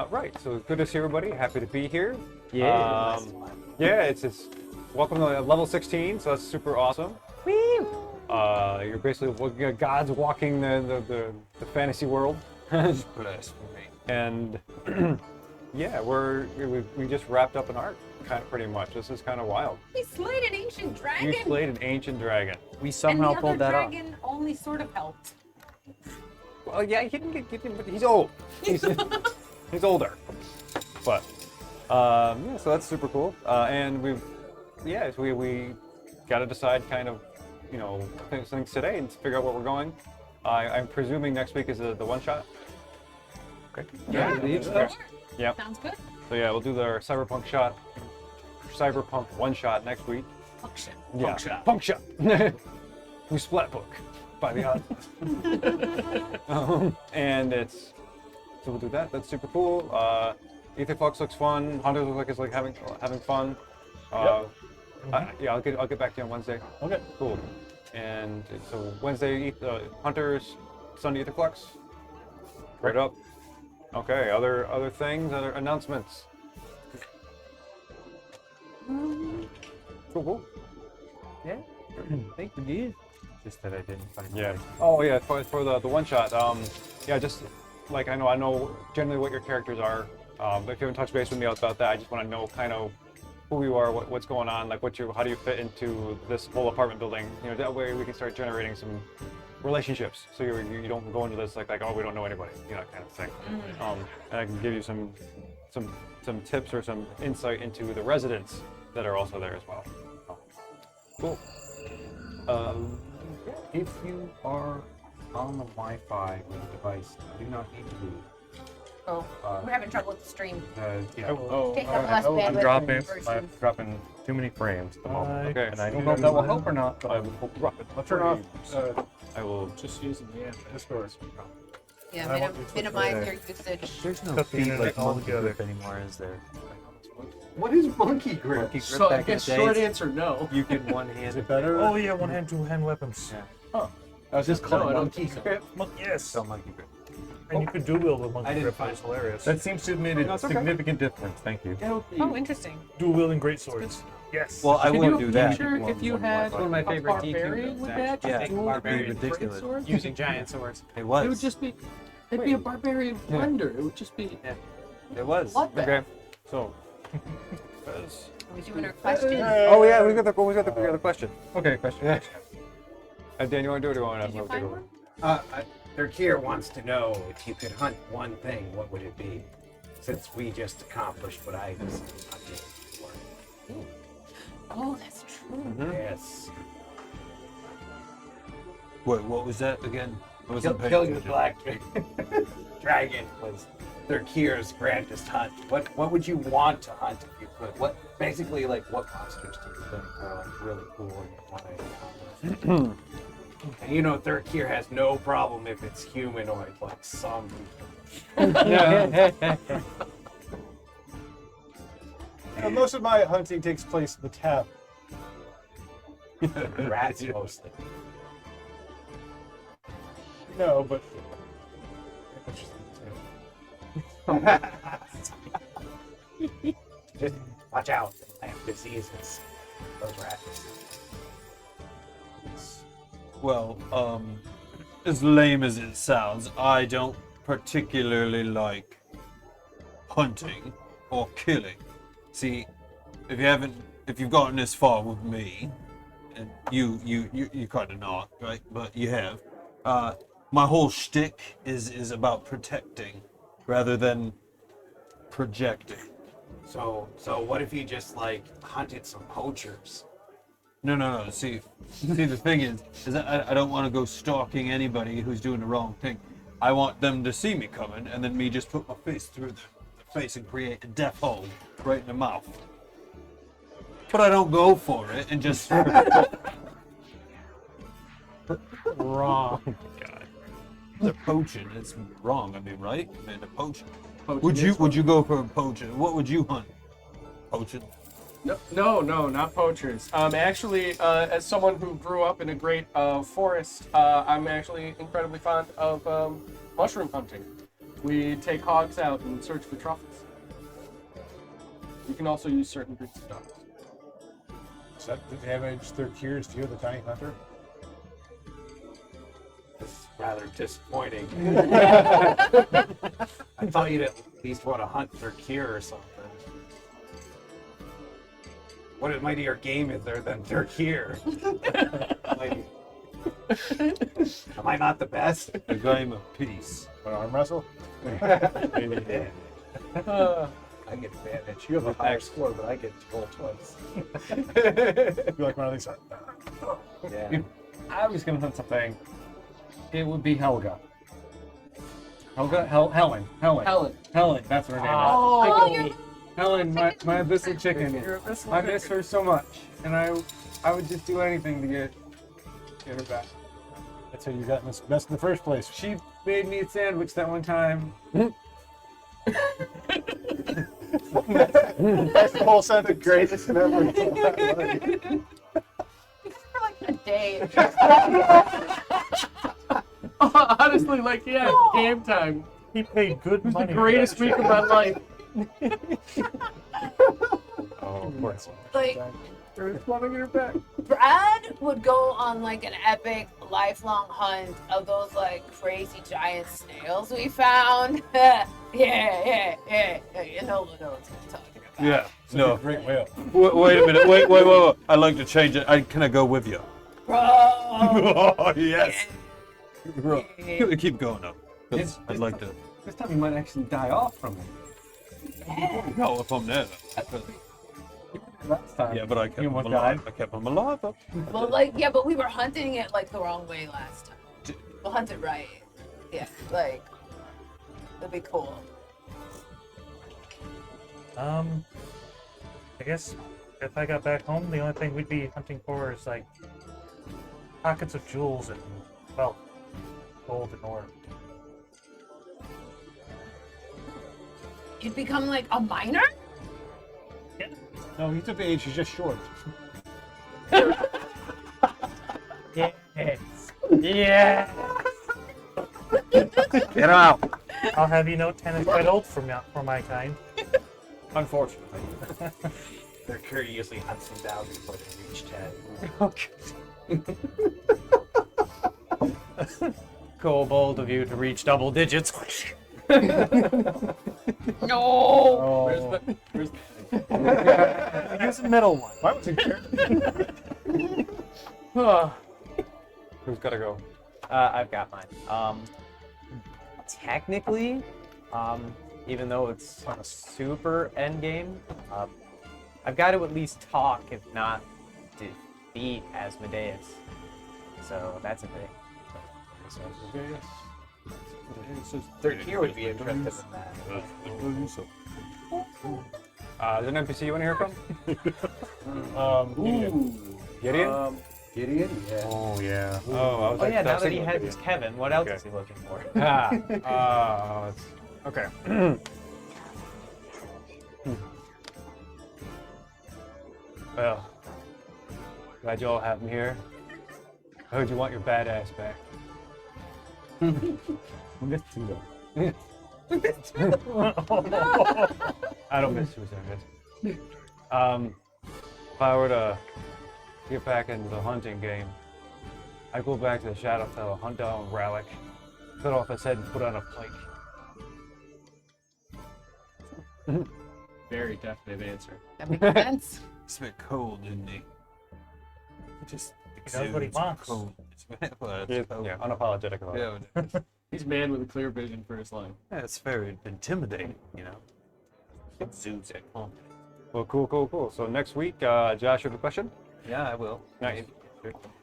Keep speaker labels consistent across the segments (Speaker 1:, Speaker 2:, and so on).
Speaker 1: Right, so good to see everybody. Happy to be here.
Speaker 2: Yeah.
Speaker 1: Yeah, it's welcome to level 16, so that's super awesome. You're basically gods walking the fantasy world,
Speaker 3: Blasphemy.
Speaker 1: and yeah, we just wrapped up an arc, kind of pretty much. This is kind of wild.
Speaker 4: We slayed an ancient dragon.
Speaker 1: You slayed an ancient dragon.
Speaker 3: We somehow
Speaker 4: and the
Speaker 3: pulled that
Speaker 4: other
Speaker 3: off.
Speaker 4: dragon only sort of helped.
Speaker 1: Well, yeah, he didn't get him, but he's old. He's older, but yeah, so that's super cool. And we got to decide kind of, things today and figure out where we're going. I'm presuming next week is the one shot. Okay.
Speaker 4: Sure.
Speaker 1: Yep.
Speaker 4: Sounds good.
Speaker 1: So yeah, we'll do the cyberpunk one shot next week.
Speaker 4: Function.
Speaker 1: Yeah. Punk shot. We splat book by the odds. And so we'll do that. That's super cool. Ether Flux looks fun. Hunters looks like it's like having fun. I'll get back to you on Wednesday.
Speaker 2: Okay.
Speaker 1: Cool. And so Wednesday, Hunters, Sunday Ether Flux. Right up. Okay. Other things, other announcements. Cool.
Speaker 3: Yeah. I think we did. Just that I didn't find
Speaker 1: Yeah.
Speaker 3: it.
Speaker 1: Oh yeah, for the one shot. Yeah, just like I know generally what your characters are. But if you haven't touched base with me about that, I just want to know kind of who you are, what's going on, like how do you fit into this whole apartment building? That way we can start generating some relationships. So you don't go into this like oh, we don't know anybody, kind of thing. And I can give you some tips or some insight into the residents that are also there as well. Cool.
Speaker 3: If you are on the Wi-Fi with the device, you do not need to leave.
Speaker 4: Oh, we're having trouble with the stream.
Speaker 3: Yeah.
Speaker 4: Take up less
Speaker 2: I'm
Speaker 4: bandwidth.
Speaker 2: I'm dropping too many frames at the moment.
Speaker 1: Okay.
Speaker 2: And I
Speaker 3: don't
Speaker 2: don't
Speaker 3: know
Speaker 2: know if that will help or not, but
Speaker 1: I
Speaker 2: I
Speaker 1: will
Speaker 2: will
Speaker 1: drop it.
Speaker 2: I'll turn off.
Speaker 1: I will
Speaker 2: Just using the app. Discord.
Speaker 4: Yeah,
Speaker 2: I want to
Speaker 4: minimize
Speaker 2: switch
Speaker 4: your usage.
Speaker 3: There's no
Speaker 2: Cut the
Speaker 3: feed
Speaker 2: internet
Speaker 3: like Monkey
Speaker 2: altogether.
Speaker 3: Grip anymore, is there?
Speaker 5: What is monkey grip?
Speaker 3: Monkey Grip
Speaker 5: So I
Speaker 3: back in
Speaker 5: guess
Speaker 3: the
Speaker 5: short
Speaker 3: days,
Speaker 5: answer no.
Speaker 3: you could one-hand.
Speaker 2: Is it better? Oh yeah, one hand, two hand weapons.
Speaker 3: Yeah.
Speaker 5: I was just
Speaker 2: No,
Speaker 5: calling
Speaker 2: I don't
Speaker 5: monkey
Speaker 2: think so.
Speaker 5: grip.
Speaker 2: Yes.
Speaker 3: So Monkey Grip.
Speaker 2: And you could dual wield with
Speaker 5: I
Speaker 2: monkey
Speaker 5: didn't
Speaker 2: grip.
Speaker 5: find-
Speaker 2: That's hilarious. That seems to have made
Speaker 1: No,
Speaker 2: a
Speaker 1: it's okay.
Speaker 2: significant difference. Thank you.
Speaker 4: Oh, interesting.
Speaker 2: Dual wielding great swords. Yes.
Speaker 3: Well, I
Speaker 5: Can
Speaker 3: wouldn't
Speaker 5: you
Speaker 3: do that.
Speaker 5: picture if you had
Speaker 3: One of
Speaker 5: a barbarian with that?
Speaker 3: Yeah,
Speaker 5: Just
Speaker 3: it'd
Speaker 5: dual
Speaker 3: be
Speaker 5: wielding
Speaker 3: ridiculous.
Speaker 5: great sword?
Speaker 6: using giant swords.
Speaker 3: It was.
Speaker 5: It would just be. It'd be a barbarian blender. It would just be.
Speaker 3: It was.
Speaker 5: Bloodbath.
Speaker 1: Okay. So.
Speaker 4: Are we doing our questions?
Speaker 1: Oh yeah, we got the other question.
Speaker 2: Okay, question.
Speaker 1: Dan, you want to do it or do you want
Speaker 4: Did
Speaker 1: to
Speaker 4: you find one?
Speaker 6: Thirkir wants to know if you could hunt one thing, what would it be? Since we just accomplished what I was hunting for.
Speaker 4: Oh, that's true.
Speaker 6: Yes.
Speaker 3: Wait, what was that again? I wasn't paying
Speaker 6: Killing the
Speaker 3: attention.
Speaker 6: black dragon was Thirkir's grandest hunt. What would you want to hunt if you could? What basically what monsters do you think are really cool and you want to accomplish? And Thirkir has no problem if it's humanoid, like some.
Speaker 2: Most of my hunting takes place in the tavern.
Speaker 6: Rats mostly.
Speaker 2: No, but
Speaker 6: Just watch out. They have diseases. Those rats.
Speaker 3: Well, as lame as it sounds, I don't particularly like hunting or killing. See, if you've gotten this far with me, and you kind of not, right? But you have. My whole shtick is about protecting rather than projecting.
Speaker 6: So what if you just hunted some poachers?
Speaker 3: No. See, the thing is I don't want to go stalking anybody who's doing the wrong thing. I want them to see me coming, and then me just put my face through the face and create a death hole right in the mouth. But I don't go for it and just.
Speaker 1: Wrong.
Speaker 3: They're poaching. It's wrong. I mean, right? I mean, they're poaching. Would you go for a poaching? What would you hunt? Poaching.
Speaker 5: No, not poachers. Actually, as someone who grew up in a great forest, I'm actually incredibly fond of mushroom hunting. We take hogs out and search for truffles. You can also use certain breeds of dogs.
Speaker 2: Does that damage their cures to you, the tiny hunter?
Speaker 6: This is rather disappointing. I thought you'd at least want to hunt their cure or something. What mightier game is there than their cure? Like, am I not the best?
Speaker 3: A game of peace.
Speaker 2: An arm wrestle?
Speaker 6: I get advantage. You have a higher score, but I get to roll twice.
Speaker 2: You're like one of these.
Speaker 6: Yeah.
Speaker 1: I was gonna hunt something. It would be Helga. Helen.
Speaker 5: Helen.
Speaker 1: That's her name.
Speaker 4: Oh, you're
Speaker 1: Helen, my abyssal chicken.
Speaker 5: You're a missile
Speaker 1: I miss her so much, and I would just do anything to get her back.
Speaker 2: That's how you got in this mess in the first place.
Speaker 1: She made me a sandwich that one time.
Speaker 2: That's the whole sentence. The greatest in ever.
Speaker 4: for like a day.
Speaker 5: Honestly, like, yeah, game time.
Speaker 7: He paid good
Speaker 5: It was
Speaker 7: money.
Speaker 5: the greatest week of my life.
Speaker 1: Oh, poor
Speaker 4: Like,
Speaker 5: I just want to get her back.
Speaker 4: Brad would go on like an epic lifelong hunt of those like crazy giant snails we found. yeah. You know what I'm talking about.
Speaker 3: Yeah. No.
Speaker 2: Great whale.
Speaker 3: Wait a minute. Wait. I'd like to change it. Can I go with you?
Speaker 4: Bro.
Speaker 3: Oh, yes.
Speaker 4: Yeah.
Speaker 3: Keep going up. 'Cause I'd like to
Speaker 1: This time you might actually die off from it.
Speaker 3: go if I'm there.
Speaker 1: Last time.
Speaker 3: Yeah, but I kept
Speaker 1: You
Speaker 3: him
Speaker 1: almost
Speaker 3: alive.
Speaker 1: died.
Speaker 3: I kept him alive.
Speaker 4: Well, like, yeah, but we were hunting it like the wrong way last time. We'll hunt it right. Yeah, like, it'll be cool.
Speaker 7: I guess if I got back home, the only thing we'd be hunting for is like pockets of jewels and, well, gold and ore.
Speaker 4: You'd become like a miner?
Speaker 2: No, he's of age. He's just short.
Speaker 7: Yes. Yes.
Speaker 3: Get him out.
Speaker 7: I'll have you know, 10 is quite old for my kind.
Speaker 1: Unfortunately.
Speaker 6: Their cure usually hunts them down before they reach 10.
Speaker 1: Cool, bold of you to reach double digits.
Speaker 4: No.
Speaker 2: Oh.
Speaker 5: Where's
Speaker 7: Use the middle one.
Speaker 2: Why was he
Speaker 1: Who's gotta go?
Speaker 8: I've got mine. Technically, even though it's a super end game, I've got to at least talk, if not defeat Asmodeus. So that's a thing.
Speaker 6: Their cure would be interested in that.
Speaker 1: Is there an NPC you want to hear from? Gideon?
Speaker 6: Gideon? Yeah.
Speaker 1: Oh, yeah. Oh, I was
Speaker 8: Oh
Speaker 1: like,
Speaker 8: yeah, now
Speaker 1: that's
Speaker 8: that he
Speaker 1: it.
Speaker 8: has Kevin, what else
Speaker 1: Okay.
Speaker 8: is he looking for?
Speaker 1: Okay. Well, glad you all have me here. I heard you want your badass back.
Speaker 2: missed you though?
Speaker 1: I don't miss you, If I were to get back into the hunting game, I'd go back to the Shadowfell, hunt down Rallick, cut off his head and put on a pike.
Speaker 5: very definite answer.
Speaker 4: That makes sense.
Speaker 3: It's a bit cold, isn't he? Just
Speaker 7: He knows what he
Speaker 3: exudes
Speaker 7: wants.
Speaker 3: cold. Well,
Speaker 1: Yeah,
Speaker 3: it's cold.
Speaker 1: unapologetic about it.
Speaker 3: Yeah,
Speaker 5: He's a man with a clear vision for his life.
Speaker 3: it's very intimidating, you know. It exudes that confidence.
Speaker 1: Well, cool. So next week, Josh, you have a question?
Speaker 3: Yeah, I will.
Speaker 1: Nice.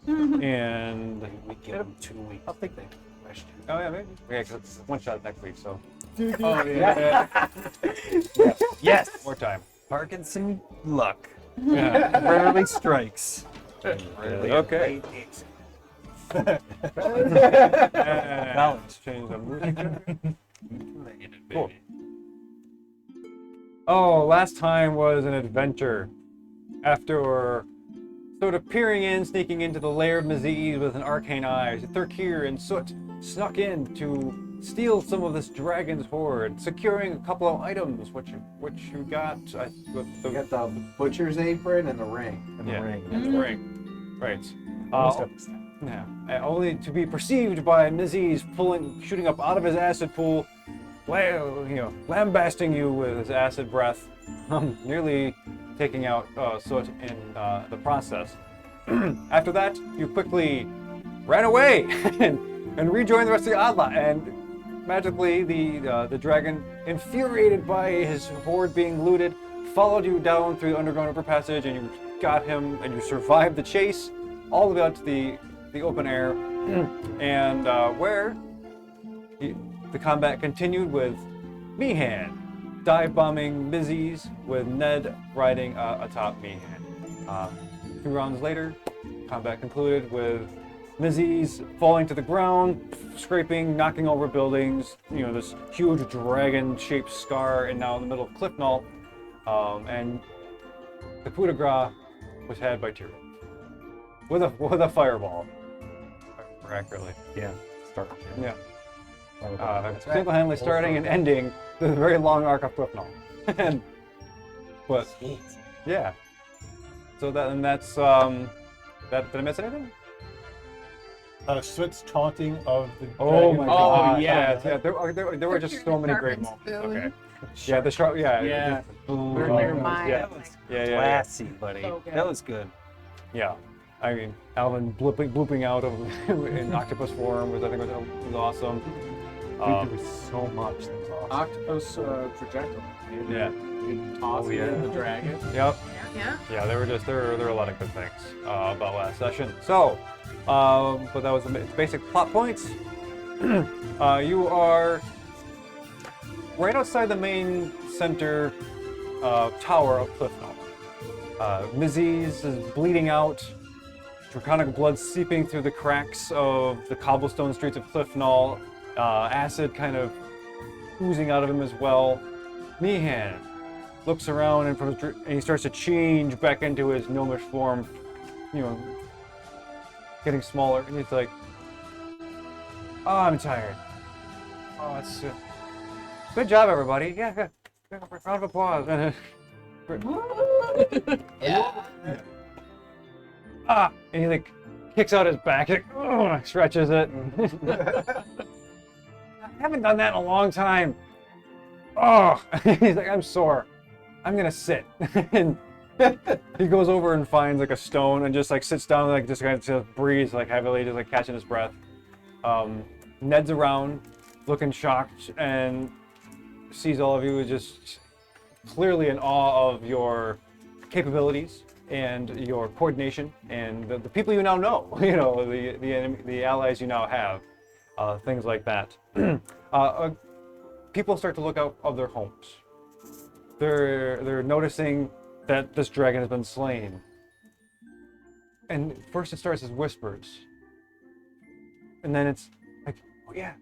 Speaker 1: And
Speaker 6: We give them 2 weeks.
Speaker 8: I'll think they.
Speaker 6: Question.
Speaker 1: oh yeah, maybe. Yeah, 'cause it's one shot next week, so
Speaker 5: Oh, yeah.
Speaker 3: Yes!
Speaker 1: more time.
Speaker 3: Parkinson luck.
Speaker 1: Yeah.
Speaker 3: Rarely strikes.
Speaker 1: Okay. Balance. Change the mood. Cool. Oh, last time was an adventure. After sort of peering in, sneaking into the lair of Maziz with an arcane eye, Thurkir and Soot snuck in to steal some of this dragon's hoard, securing a couple of items. What you got?
Speaker 6: We got the butcher's apron and the ring.
Speaker 5: And the ring.
Speaker 1: And the ring. Right.
Speaker 5: Almost got this.
Speaker 1: Yeah. Only to be perceived by Mizzy's shooting up out of his acid pool, lambasting you with his acid breath, nearly taking out Soot in the process. After that, you quickly ran away and rejoined the rest of the Oddlot, and magically the dragon, infuriated by his hoard being looted, followed you down through the underground river passage, and you got him, and you survived the chase all the way out to the open air, and where the combat continued with Meehan dive bombing Mizzy's with Ned riding atop Meehan. 2 rounds later, combat concluded with Mizzy's falling to the ground, scraping, knocking over buildings, this huge dragon-shaped scar, and now in the middle of Clif'Nal, and the coup de grace was had by Tyrion with a fireball. Accurately.
Speaker 5: Yeah. Start.
Speaker 1: Yeah.
Speaker 6: That's right.
Speaker 1: Single-handedly starting and ending the very long arc of Clif'Nal. But yeah. So that's that. Did I miss anything?
Speaker 2: Soot's taunting of the
Speaker 1: Oh
Speaker 2: dragon.
Speaker 1: my
Speaker 5: Oh,
Speaker 1: god!
Speaker 5: yeah.
Speaker 1: Yeah. There were just so many great moments.
Speaker 4: Spoon.
Speaker 1: Okay. Yeah, the sharp. Yeah.
Speaker 5: Yeah.
Speaker 4: Your mind.
Speaker 1: Yeah. Yeah.
Speaker 3: Classy, buddy.
Speaker 4: So good.
Speaker 3: That was good.
Speaker 1: Yeah. I mean, Alvin blooping out of in octopus form I think was awesome.
Speaker 2: There was so much that was awesome.
Speaker 5: Octopus projectile.
Speaker 1: Yeah.
Speaker 5: Toss
Speaker 3: Oh, yeah.
Speaker 5: the dragon.
Speaker 1: Yep.
Speaker 4: Yeah.
Speaker 1: Yeah, there were a lot of good things about last session. So, but that was the basic plot points. You are right outside the main center tower of Clif'Nal. Mizzy's is bleeding out, draconic blood seeping through the cracks of the cobblestone streets of Clif'Nal, acid kind of oozing out of him as well. Meehan looks around and he starts to change back into his gnomish form, getting smaller, and he's like, "Oh, I'm tired. Oh, it's good job, everybody. Yeah, round of applause."
Speaker 4: Yeah.
Speaker 1: And he like kicks out his back, stretches it. I haven't done that in a long time. Oh, he's like, "I'm sore. I'm gonna sit." And he goes over and finds like a stone and just like sits down, like just kind of breathes like heavily, just like catching his breath. Ned's around, looking shocked, and sees all of you just clearly in awe of your capabilities and your coordination and the people you now know. The allies you now have, things like that. People start to look out of their homes. They're noticing that this dragon has been slain. And first it starts as whispers. And then it's like, "Oh yeah,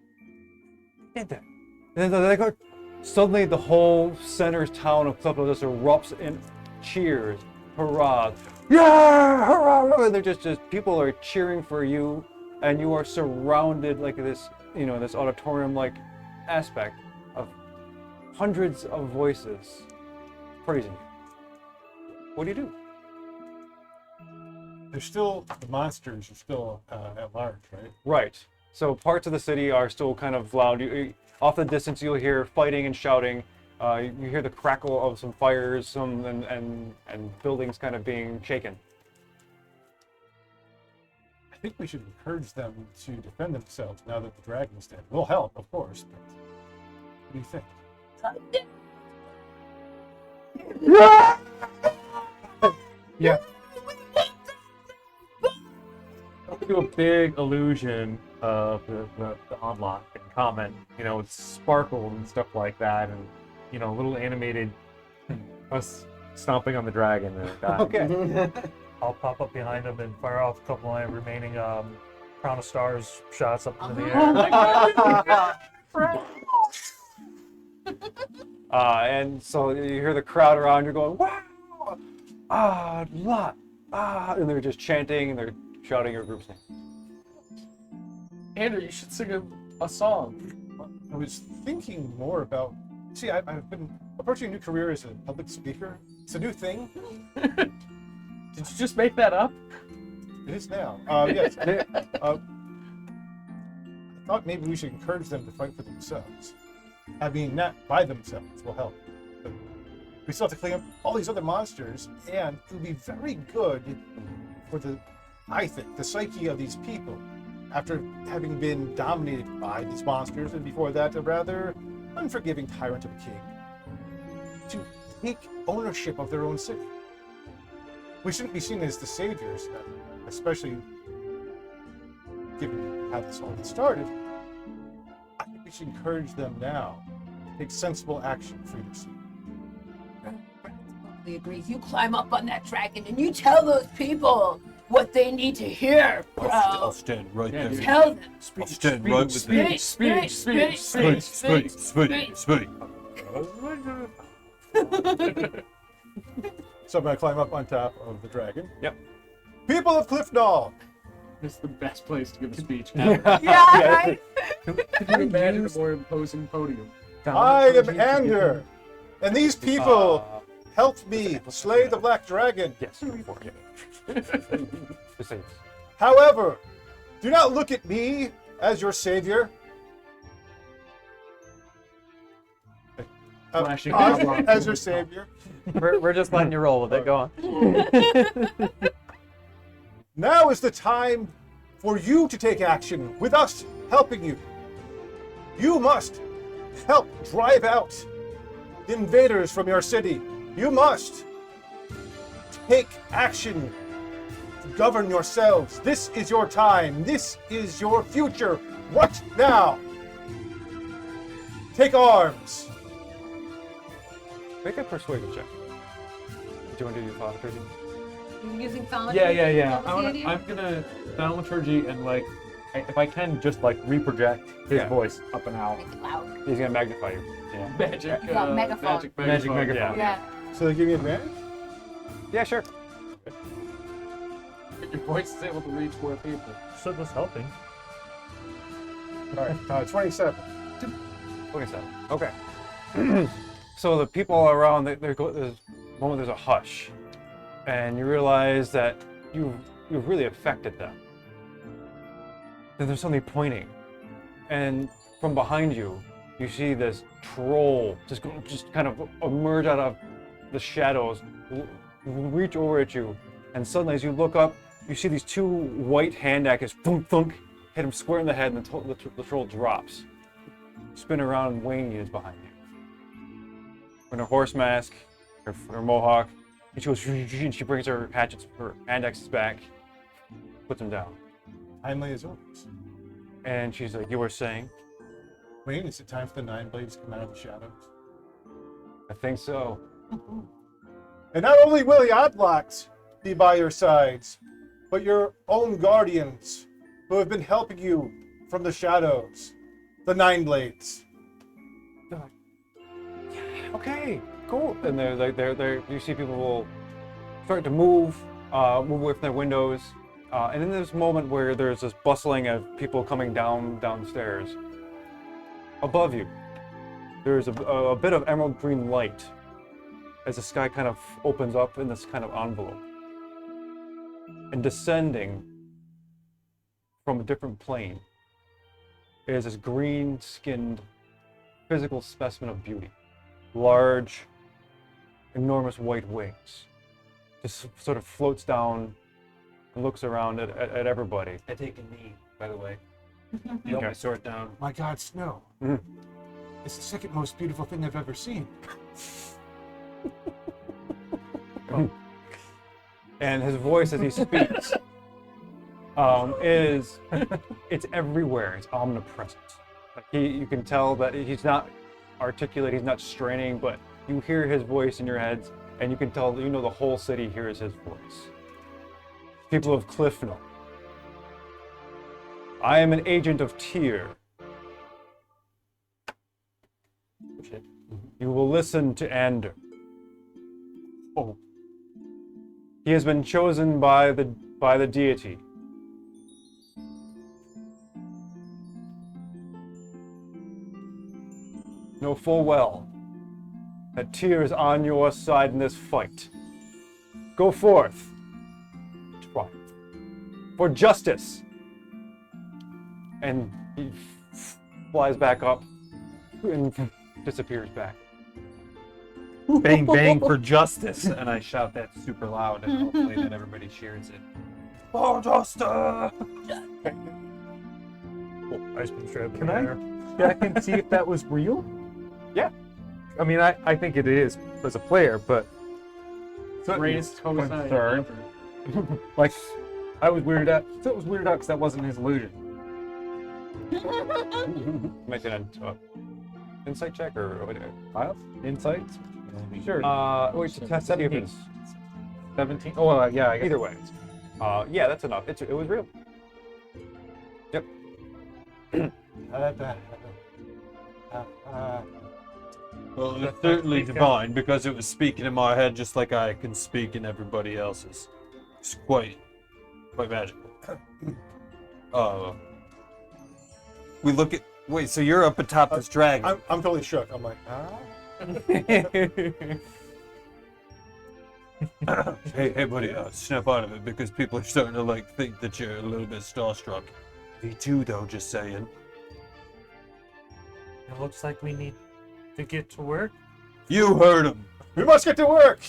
Speaker 1: he did that." And then suddenly the whole center town of Clif'Nal just erupts in cheers, hurrahs. Yeah, hurrah! And they're just people are cheering for you, and you are surrounded like this, this auditorium-like aspect of hundreds of voices praising you. What do you do?
Speaker 2: There's still, the monsters are still at large, right?
Speaker 1: Right. So parts of the city are still kind of loud. Off the distance, you'll hear fighting and shouting. You hear the crackle of some fires, and buildings kind of being shaken.
Speaker 2: I think we should encourage them to defend themselves now that the dragon's dead. We'll help, of course, but what do you think?
Speaker 5: Yeah. I'll do a big illusion of the Oddlot and comment, with sparkles and stuff like that, and a little animated us stomping on the dragon and that.
Speaker 1: Okay.
Speaker 7: I'll pop up behind him and fire off a couple of my remaining Crown of Stars shots up into the air.
Speaker 1: And so you hear the crowd around you going, "Wow! Oddlot! Ah!" And they're just chanting and they're shouting your group's name.
Speaker 5: Andrew, you should sing a song.
Speaker 2: I was thinking more about. See, I've been approaching a new career as a public speaker. It's a new thing.
Speaker 5: Did you just make that up?
Speaker 2: It is now. Yes. I thought maybe we should encourage them to fight for themselves. I mean, not by themselves will help. But we still have to clean up all these other monsters, and it would be very good for I think, the psyche of these people, after having been dominated by these monsters, and before that, a rather unforgiving tyrant of a king, to take ownership of their own city. We shouldn't be seen as the saviors, especially given how this all started. I think we should encourage them now to take sensible action for your city.
Speaker 4: Totally agree. You climb up on that dragon and you tell those people what they need to hear, bro.
Speaker 3: I'll stand right there.
Speaker 4: Tell them.
Speaker 3: I'll stand right with you.
Speaker 4: Speak.
Speaker 3: Speak.
Speaker 2: So I'm going to climb up on top of the dragon.
Speaker 1: Yep.
Speaker 2: People of Clif'Nal,
Speaker 5: It's the best place to give a speech.
Speaker 4: Yeah, right?
Speaker 5: Could you imagine a more imposing podium?
Speaker 2: I am Ander, and these people helped me slay the black dragon.
Speaker 1: Yes. Before. Just say yes.
Speaker 2: However, do not look at me as your savior.
Speaker 5: Flashing
Speaker 2: As your savior.
Speaker 8: We're just letting you roll with it. Go on.
Speaker 2: Now is the time for you to take action with us helping you. You must help drive out the invaders from your city. You must take action to govern yourselves. This is your time. This is your future. What now? Take arms.
Speaker 1: Make a persuasion check. Do you want to do your thaumaturgy?
Speaker 4: You're using thaumaturgy?
Speaker 5: Yeah.
Speaker 4: Thaumaturgy?
Speaker 5: I'm gonna thaumaturgy and if I can just reproject his voice up and out.
Speaker 4: Make it loud.
Speaker 1: He's gonna magnify you. Yeah.
Speaker 5: Magic.
Speaker 4: You got megaphone.
Speaker 5: Magic megaphone.
Speaker 4: Yeah.
Speaker 2: So they give me advantage?
Speaker 1: Yeah, sure.
Speaker 5: Your voice is able to reach more people.
Speaker 7: So it was helping.
Speaker 2: All right, 27.
Speaker 1: 27. Okay. So the people around, there's a moment there's a hush, and you realize that you've really affected them. Then there's something pointing, and from behind you, you see this troll just kind of emerge out of the shadows, reach over at you, and suddenly as you look up, you see these two white hand axes, thunk, thunk, hit him square in the head, and the troll drops. Spin around, and Wayne is behind you. In her horse mask, her mohawk, and she goes, and she brings her hatchets, her hand axes back, puts them down.
Speaker 2: Timely as always.
Speaker 1: And she's like, you were saying?
Speaker 2: Wayne, is it time for the 9 blades to come out of the shadows?
Speaker 1: I think so.
Speaker 2: And not only will the Oddlot be by your sides, but your own guardians who have been helping you from the shadows, the 9 blades.
Speaker 1: They're like, yeah, okay, cool. And they're you see people will start to move away from their windows. And in this moment where there's this bustling of people coming downstairs, above you, there's a bit of emerald green light as the sky kind of opens up in this kind of envelope. And descending from a different plane is this green-skinned physical specimen of beauty. Large, enormous white wings. Just sort of floats down and looks around at everybody.
Speaker 6: I take a knee, by the way. Put my sword down.
Speaker 2: My God, Snow.
Speaker 1: Mhm.
Speaker 2: It's the second most beautiful thing I've ever seen.
Speaker 1: And his voice as he speaks it's everywhere. It's omnipresent. Like you can tell that he's not articulate, he's not straining, but you hear his voice in your heads, and you can tell that the whole city hears his voice. People of Clif'Nal, I am an agent of Tyr. You will listen to Ander. Oh. He has been chosen by the deity. know full well that Tyr is on your side in this fight. Go forth. Triumph. For justice. And he flies back up and disappears back.
Speaker 3: Bang bang for justice, and I shout that super loud, and hopefully that everybody cheers it. For justice!
Speaker 5: Ice been straight up in Can the I air.
Speaker 2: check and see if that was real?
Speaker 1: Yeah.
Speaker 5: I mean, I think it is as a player, but
Speaker 6: Greatest homicide
Speaker 5: concern.
Speaker 6: ever.
Speaker 5: like, I was weirded out. So it was weirded out because that wasn't his illusion.
Speaker 1: Make an insight check or what?
Speaker 5: Insights? Sure.
Speaker 1: Wait, to test see if it's
Speaker 5: 17. Oh, well, yeah. I guess.
Speaker 1: either way. Yeah, that's enough. It was real. Yep.
Speaker 3: Well, it's certainly divine because it was speaking in my head just like I can speak in everybody else's. It's quite magical. We look at. Wait, so you're up atop this dragon?
Speaker 2: I'm totally shook. I'm like,
Speaker 3: Hey, buddy, snap out of it because people are starting to like think that you're a little bit starstruck. Me too, though. Just saying.
Speaker 7: It looks like we need to get to work.
Speaker 3: You heard him.
Speaker 2: we must get to work.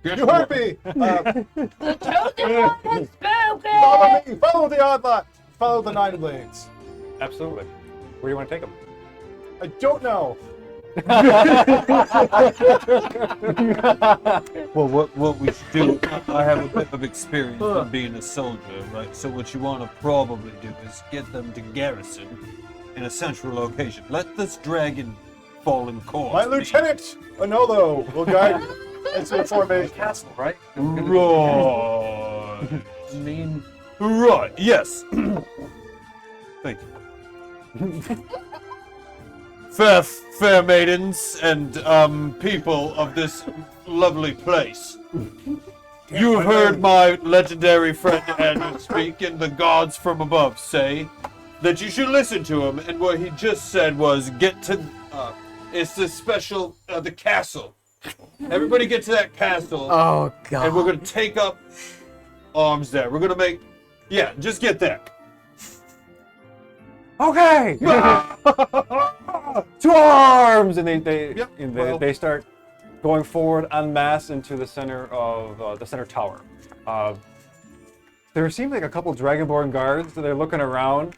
Speaker 3: Get
Speaker 2: You
Speaker 3: to
Speaker 2: heard
Speaker 3: work.
Speaker 2: me.
Speaker 4: The chosen one has spoken!
Speaker 2: Follow me. Follow the Oddlot. Follow the Nine Blades.
Speaker 1: Absolutely. Where do you want to take them?
Speaker 2: I don't know.
Speaker 3: Well, what we should do, I have a bit of experience in being a soldier, right? So what you want to probably do is get them to garrison in a central location. Let this dragon fall in course.
Speaker 2: My Lieutenant Anolo will guide you into the formation.
Speaker 6: Castle, right?
Speaker 3: Right.
Speaker 6: Main.
Speaker 3: Right, yes. Thank you. Fair maidens and people of this lovely place. You've heard my legendary friend Andrew speak, and the gods from above say that you should listen to him. And what he just said was, get to. It's the special, the castle. Everybody get to that castle.
Speaker 8: Oh god.
Speaker 3: And we're gonna take up arms there. We're gonna make. Yeah, just get there.
Speaker 1: Okay. To arms! And
Speaker 3: Yep, well-
Speaker 1: they start going forward en masse into the center of the center tower. There seems like a couple Dragonborn guards that they're looking around.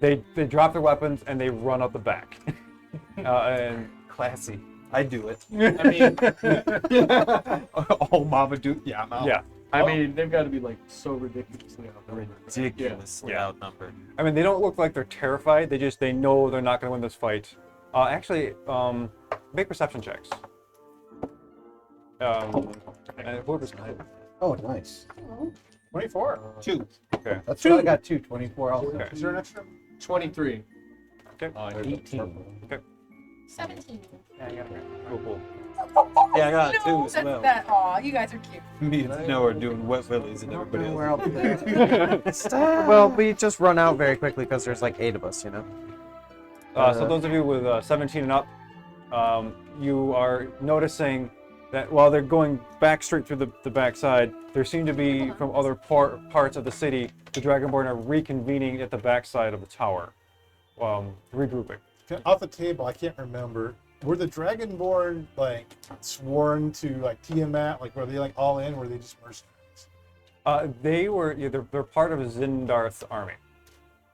Speaker 1: They drop their weapons and they run out the back. And
Speaker 3: Classy. I do it.
Speaker 6: I mean,
Speaker 3: Oh, Mama do. Yeah, I'm out.
Speaker 1: yeah,
Speaker 6: I mean, they've got to be like so ridiculously outnumbered.
Speaker 3: Ridiculously outnumbered.
Speaker 1: I mean they don't look like they're terrified. They know they're not going to win this fight. Actually, make perception checks. And whoever's
Speaker 6: Oh, nice.
Speaker 2: 24.
Speaker 3: 2.
Speaker 6: That's what I got too. 24 also.
Speaker 1: Okay.
Speaker 2: Is there an extra?
Speaker 6: 23.
Speaker 1: Okay.
Speaker 6: 18.
Speaker 4: 17.
Speaker 1: Cool.
Speaker 3: Yeah, I got 2 as
Speaker 4: That's
Speaker 3: well.
Speaker 4: that. Aw, you guys are cute.
Speaker 3: Me and Noah are doing wet willies and everybody else.
Speaker 8: Well, we just run out very quickly because there's like 8 of us, you know?
Speaker 1: So those of you with 17 and up, you are noticing that while they're going back straight through the backside, there seem to be from other parts of the city, the Dragonborn are reconvening at the backside of the tower, regrouping.
Speaker 2: Off the table, I can't remember. Were the Dragonborn like sworn to like Tiamat? Like were they like all in? Or were they just mercenaries?
Speaker 1: They were they're part of Zindarth's army,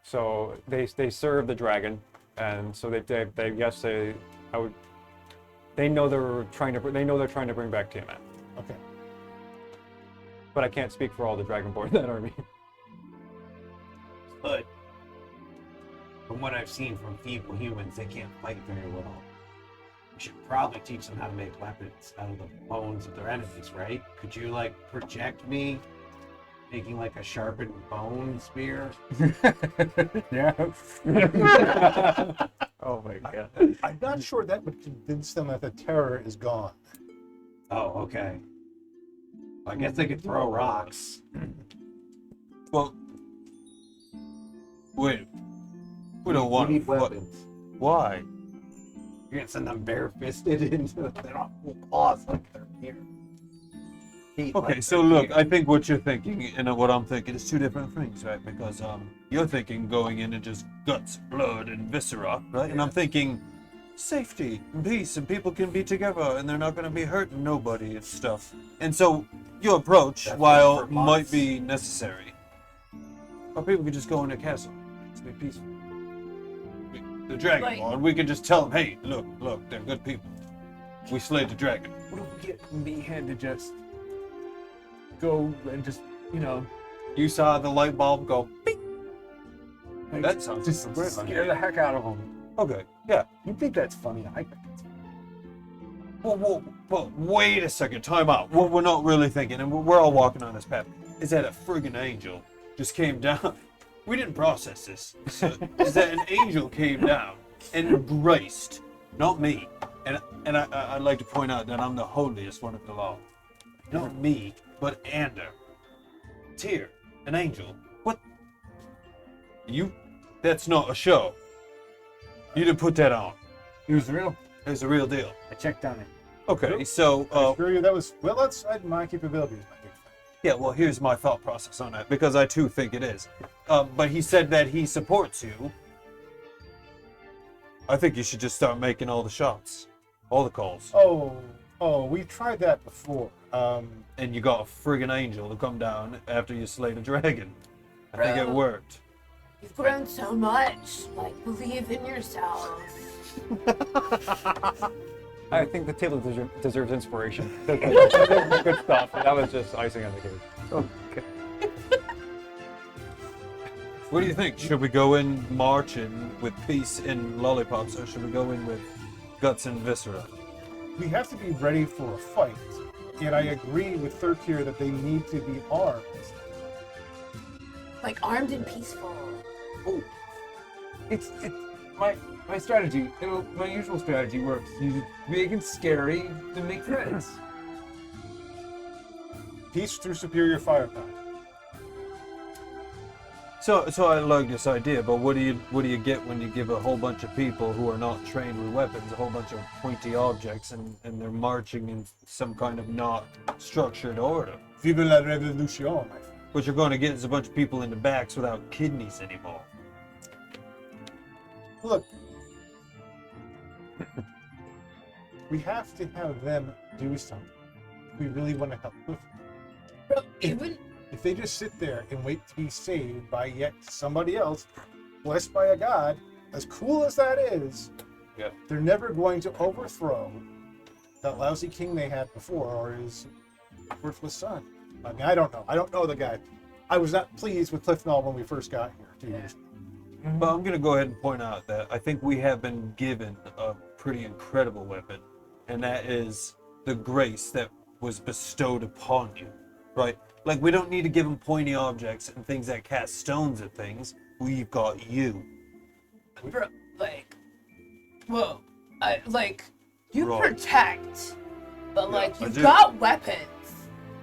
Speaker 1: so they serve the dragon, and so they know they're trying to bring back Tiamat.
Speaker 2: Okay.
Speaker 1: But I can't speak for all the Dragonborn in that army.
Speaker 6: But from what I've seen from feeble humans, they can't fight very well. We should probably teach them how to make weapons out of the bones of their enemies, right? Could you like project me making like a sharpened bone spear?
Speaker 1: Yeah.
Speaker 8: Oh my god.
Speaker 2: I'm not sure that would convince them that the terror is gone.
Speaker 6: Oh, okay. I guess they could throw rocks.
Speaker 3: Well, wait. We don't
Speaker 6: We
Speaker 3: want
Speaker 6: need
Speaker 3: what?
Speaker 6: weapons.
Speaker 3: Why?
Speaker 6: You're gonna send them bare-fisted into the full claws like they're here. Feet
Speaker 3: Okay,
Speaker 6: like
Speaker 3: so
Speaker 6: they're
Speaker 3: look,
Speaker 6: here.
Speaker 3: I think what you're thinking and what I'm thinking is two different things, right? Because you're thinking going in and just guts, blood, and viscera, right? And I'm thinking safety and peace, and people can be together, and they're not going to be hurting nobody and stuff. And so your approach,
Speaker 6: That's
Speaker 3: while
Speaker 6: for months.
Speaker 3: might be necessary, or people could just go in a castle, just be peaceful. The dragon
Speaker 4: Like-
Speaker 3: lord, we can just tell them, hey, look, they're good people. We slayed the dragon.
Speaker 5: What if we get Meathead to just go and just, you know,
Speaker 3: You saw the light bulb go. Bing.
Speaker 5: like,
Speaker 3: That sounds
Speaker 5: just
Speaker 3: great.
Speaker 5: scare the heck out of them?
Speaker 3: Okay, yeah.
Speaker 5: You think that's funny? I think it's
Speaker 3: Well, wait a second. Time out. What we're not really thinking, and we're all walking on this path, is that a friggin' angel just came down. We didn't process this. So, is that an angel came down and graced, not me. And I'd like to point out that I'm the holiest one of the law. Not me, but Ander. Tyr, an angel. What? You? That's not a show. You didn't put that on.
Speaker 5: It was real.
Speaker 3: It's a real deal.
Speaker 5: I checked on it.
Speaker 3: Okay, so
Speaker 2: I assure you that was well outside my capabilities, my big friend.
Speaker 3: yeah, well, here's my thought process on that, because I too think it is. But he said that he supports you. I think you should just start making all the shots, all the calls.
Speaker 2: Oh, we tried that before.
Speaker 3: And you got a friggin' angel to come down after you slayed a dragon. I think it
Speaker 4: Bro.
Speaker 3: worked.
Speaker 4: You've grown so much. Like, believe in yourself.
Speaker 1: I think the table deserves inspiration. That's good stuff. That was just icing on the cake.
Speaker 5: Okay.
Speaker 3: What do you think? Should we go in marching with peace and lollipops, or should we go in with guts and viscera?
Speaker 2: We have to be ready for a fight, and I agree with Thurkir that they need to be armed.
Speaker 4: Like, armed and peaceful.
Speaker 5: It's my strategy. My usual strategy works. You make it scary to make friends.
Speaker 2: Peace through superior firepower.
Speaker 3: So I like this idea, but what do you get when you give a whole bunch of people who are not trained with weapons a whole bunch of pointy objects and they're marching in some kind of not structured order?
Speaker 2: Vive la revolution, my friend.
Speaker 3: What you're going to get is a bunch of people in the backs without kidneys anymore.
Speaker 2: Look, we have to have them do something. We really want to help with it.
Speaker 4: Bro, even
Speaker 2: If they just sit there and wait to be saved by yet somebody else, blessed by a god, as cool as that is,
Speaker 3: Yeah.
Speaker 2: they're never going to overthrow that lousy king they had before or his worthless son. I mean, I don't know. I don't know the guy. I was not pleased with Clif'Nal when we first got here 2 years ago.
Speaker 3: But I'm going to go ahead and point out that I think we have been given a pretty incredible weapon, and that is the grace that was bestowed upon you, right? Like, we don't need to give them pointy objects and things that cast stones at things. We've got you.
Speaker 4: bro, like, whoa, you
Speaker 3: Right.
Speaker 4: protect, but like
Speaker 3: I
Speaker 4: you've
Speaker 3: do.
Speaker 4: got weapons.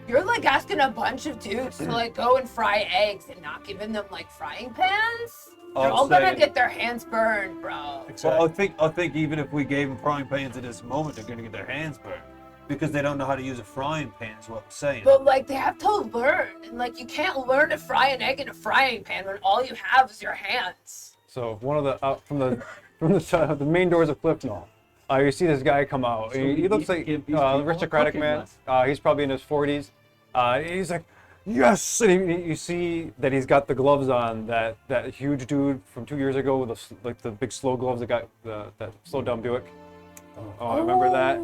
Speaker 4: You're like asking a bunch of dudes to like go and fry eggs and not giving them like frying pans. They're
Speaker 3: I'm
Speaker 4: all gonna
Speaker 3: saying-
Speaker 4: get their hands burned, bro.
Speaker 3: Well, I think even if we gave them frying pans at this moment, they're going to get their hands burned. Because they don't know how to use a frying pan, is what I'm saying.
Speaker 4: But like they have to learn, and like you can't learn to fry an egg in a frying pan when all you have is your hands.
Speaker 1: So one of the from the main doors of Clif'Nal, you see this guy come out. He looks like
Speaker 5: give these people
Speaker 1: aristocratic
Speaker 5: a
Speaker 1: man.
Speaker 5: cooking
Speaker 1: He's probably in his 40s. He's like, yes, and you see that he's got the gloves on. That huge dude from 2 years ago with the big slow gloves that got that slow down Buick. Oh, I remember that.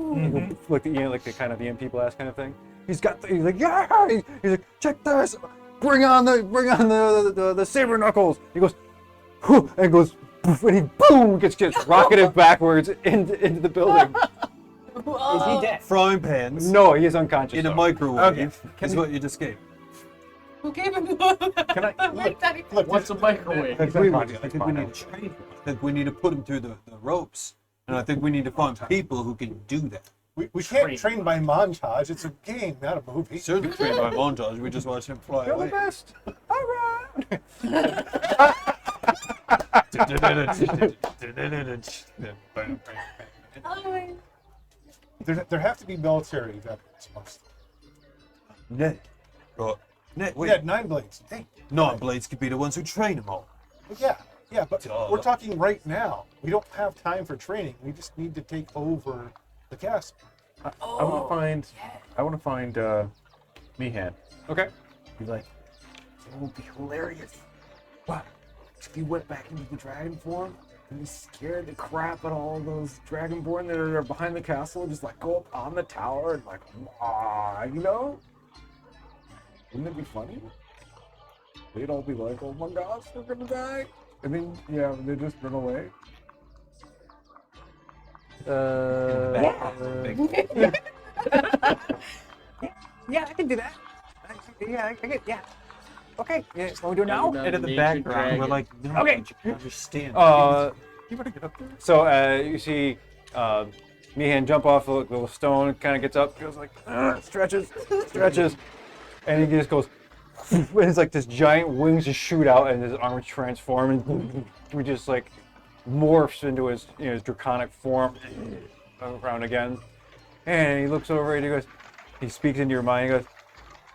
Speaker 1: Like the kind of the MP blast kind of thing. He's like, yeah. He's like, check this. Bring on the saber knuckles. He goes, whew, and goes, poof, and he boom gets rocketed backwards into the building.
Speaker 8: Is he dead?
Speaker 3: Frying pans
Speaker 1: No, he is unconscious.
Speaker 3: in a
Speaker 1: though.
Speaker 3: microwave is what you'd escape.
Speaker 4: Who gave him one?
Speaker 5: Can I
Speaker 4: Like that he-
Speaker 2: Look,
Speaker 5: What's a microwave?
Speaker 3: I think we need to train him. I think we need to put him through the ropes. And I think we need to find people who can do that.
Speaker 2: we can't train by montage. It's a game, not a movie.
Speaker 3: Certainly trained by montage. We just watch him fly
Speaker 1: You're the
Speaker 3: away.
Speaker 1: best. All right.
Speaker 2: There have to be military veterans amongst them.
Speaker 3: Ned. Right. Ned,
Speaker 2: We
Speaker 3: wait.
Speaker 2: had 9 blades. Hey,
Speaker 3: Nine blades could be the ones who train them all.
Speaker 2: yeah, but
Speaker 3: Duh.
Speaker 2: we're talking right now. We don't have time for training. We just need to take over the castle.
Speaker 5: I want to find Meehan.
Speaker 1: Okay.
Speaker 6: He's like, it would be hilarious. What? If you went back into the dragon form and you scared the crap out of all those dragonborn that are behind the castle, just like go up on the tower and like, you know? Wouldn't it be funny? They'd all be like, oh my gosh, we're gonna die. And then, yeah, they just run away.
Speaker 8: Yeah, I can do that. I can, yeah. Okay, yeah, what we do now?
Speaker 3: And in the background, we're like, no,
Speaker 8: Okay.
Speaker 3: you can understand.
Speaker 1: You want to get up there? So you see Meehan jump off the little stone, kind of gets up, goes like, stretches, and he just goes, and it's like this giant wings just shoot out, and his armor transforms, and he just like morphs into his his draconic form around again. And he looks over and he speaks into your mind. He goes,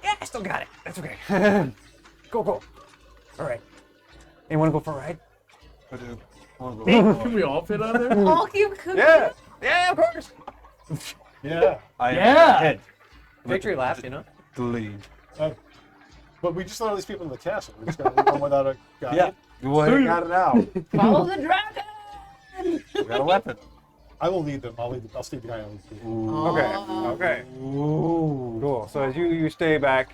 Speaker 1: "Yeah, I still got it. That's okay. Go. All right. Anyone go for a ride?"
Speaker 3: I do.
Speaker 9: Can we all fit on there?
Speaker 4: All you could.
Speaker 1: Yeah, of course.
Speaker 2: Yeah.
Speaker 3: I am
Speaker 9: Yeah.
Speaker 3: head.
Speaker 8: Victory lap, you know?
Speaker 3: The lead.
Speaker 2: But we just let all these people in the castle. We just got to leave them without a guide.
Speaker 3: Yeah. Well, got it out.
Speaker 4: Follow the dragon.
Speaker 3: We got a weapon.
Speaker 2: I will lead them. I'll stay behind and lead people.
Speaker 1: Okay. Cool. So as you stay back,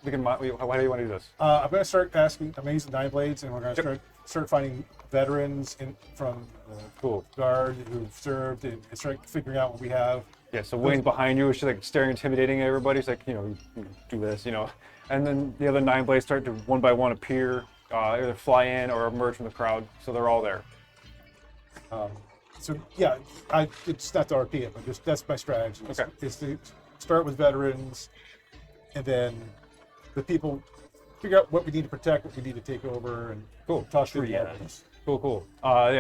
Speaker 1: we can. How do you want to do this?
Speaker 2: I'm going to start asking. I'm using 9 blades, and we're going to start finding veterans from the
Speaker 1: Cool.
Speaker 2: guard who've served, and start figuring out what we have.
Speaker 1: Yeah. So Wayne's behind you. She's like staring, intimidating at everybody. She's like, you do this, And then the other 9 blades start to one by one appear, either fly in or emerge from the crowd. So they're all there.
Speaker 2: So yeah, it's not to RP it, but that's my strategy.
Speaker 1: Okay.
Speaker 2: Is to start with veterans, and then the people figure out what we need to protect, what we need to take over, and talk to the others.
Speaker 1: Cool.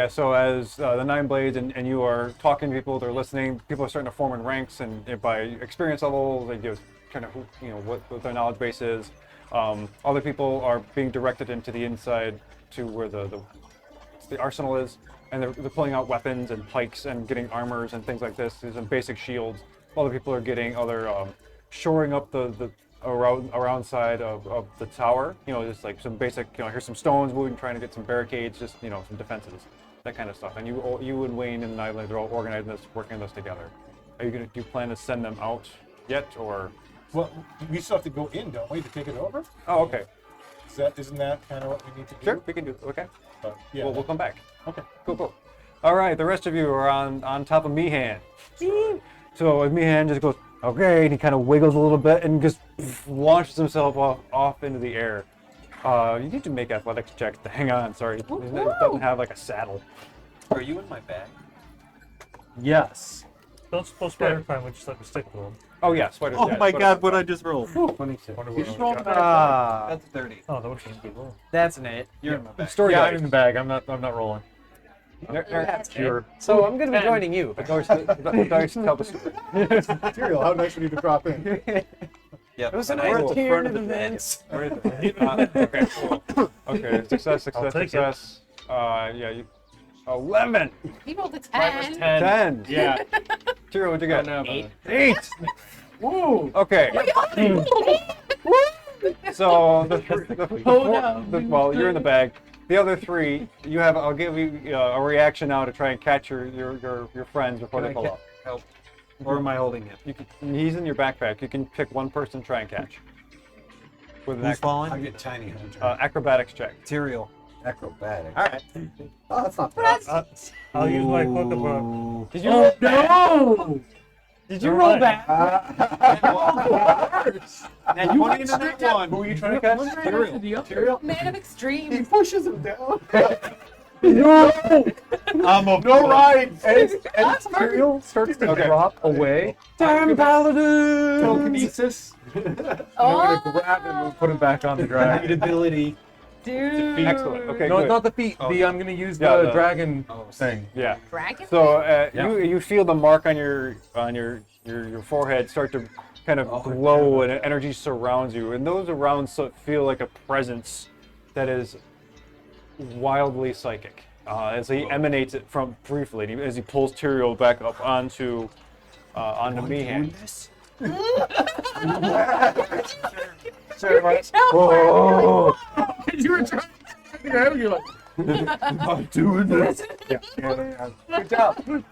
Speaker 1: So as the 9 blades and you are talking to people, they're listening. People are starting to form in ranks, and by experience level, they give kind of what their knowledge base is. Other people are being directed into the inside to where the arsenal is, and they're pulling out weapons and pikes and getting armors and things like this. There's some basic shields. Other people are getting shoring up the around side of the tower. Just like some basic. Here's some stones moving, trying to get some barricades, just some defenses, that kind of stuff. And you and Wayne and I, they're all organizing this, working this together. Do you plan to send them out yet, or?
Speaker 2: Well, we still have to go in, don't we, to take it over?
Speaker 1: Oh, okay.
Speaker 2: Isn't that kind of what we need to do?
Speaker 1: Sure, we can do. Okay.
Speaker 2: Yeah.
Speaker 1: We'll come back.
Speaker 2: Okay.
Speaker 1: Cool. All right, the rest of you are on top of Meehan. So Meehan just goes, okay, and he kind of wiggles a little bit and just launches himself off into the air. You need to make athletics checks to hang on. Sorry, it doesn't have like a saddle.
Speaker 3: Are you in my bag?
Speaker 5: Yes.
Speaker 7: Don't suppose spider time would just let me stick with them.
Speaker 1: Oh yeah, spider.
Speaker 3: Oh
Speaker 1: yeah,
Speaker 3: my
Speaker 1: spider.
Speaker 3: god, what I just rolled.
Speaker 2: 22.
Speaker 7: Wonder
Speaker 9: You
Speaker 7: what
Speaker 9: just
Speaker 7: we
Speaker 9: rolled
Speaker 7: got.
Speaker 9: a
Speaker 8: Ah,
Speaker 3: That's 30.
Speaker 7: Oh, that would be good roll.
Speaker 8: that's an 8.
Speaker 3: You're in my bag.
Speaker 1: Story
Speaker 5: Yeah,
Speaker 1: dice.
Speaker 5: I'm in the bag. I'm not rolling.
Speaker 8: Sure. So I'm gonna be joining you.
Speaker 1: The dice tell the story.
Speaker 2: Material, how nice of you to drop in.
Speaker 3: Yep.
Speaker 8: It was a
Speaker 3: We're at
Speaker 8: nice
Speaker 3: the
Speaker 8: cheer
Speaker 3: front
Speaker 8: in
Speaker 3: of the
Speaker 8: advance.
Speaker 1: Okay, cool. Okay, success.
Speaker 7: I'll take it.
Speaker 1: You 11.
Speaker 4: He rolled a
Speaker 9: Mine was
Speaker 4: 10.
Speaker 1: 10.
Speaker 9: Yeah.
Speaker 1: Tiro, what'd you get?
Speaker 9: No.
Speaker 1: 8.
Speaker 9: Woo!
Speaker 1: Okay. So well, you're in the bag. The other 3, you have. I'll give you a reaction now to try and catch your friends before
Speaker 3: Can
Speaker 1: they
Speaker 3: I
Speaker 1: pull
Speaker 3: get
Speaker 1: up.
Speaker 3: help? Or am I holding him?
Speaker 1: He's in your backpack. You can pick one person to try and catch. With an
Speaker 3: Who's
Speaker 2: I
Speaker 3: falling?
Speaker 2: get tiny hunter.
Speaker 1: acrobatics check.
Speaker 3: Material.
Speaker 2: Acrobatic.
Speaker 3: All right.
Speaker 2: Oh, that's not bad.
Speaker 7: I'll use my hook of a.
Speaker 8: Did you roll
Speaker 9: No!
Speaker 8: Did you roll back?
Speaker 3: And 20 into that one.
Speaker 2: Who are you trying to catch?
Speaker 9: Material.
Speaker 4: Man of extreme.
Speaker 2: Pushes him down.
Speaker 3: I'm a
Speaker 2: No ride.
Speaker 5: And material starts to drop away.
Speaker 8: Damn paladin!
Speaker 2: Telekinesis.
Speaker 5: I'm gonna grab him and put him back on the dragon.
Speaker 3: ability.
Speaker 4: Dude.
Speaker 1: Excellent. Okay,
Speaker 5: No,
Speaker 1: good.
Speaker 5: it's not the feet.
Speaker 3: Oh,
Speaker 5: I'm gonna use
Speaker 1: Yeah,
Speaker 5: the
Speaker 1: the-
Speaker 5: dragon thing.
Speaker 1: Yeah.
Speaker 4: Dragon?
Speaker 1: So
Speaker 5: Yeah.
Speaker 1: you feel the mark on your forehead start to kind of glow, and energy surrounds you, and those around feel like a presence that is wildly psychic. As he emanates it from briefly, as he pulls Tyrael back up onto Meehan.
Speaker 9: Oh. You were trying to grab you like.
Speaker 3: I'm doing this.
Speaker 1: Good job.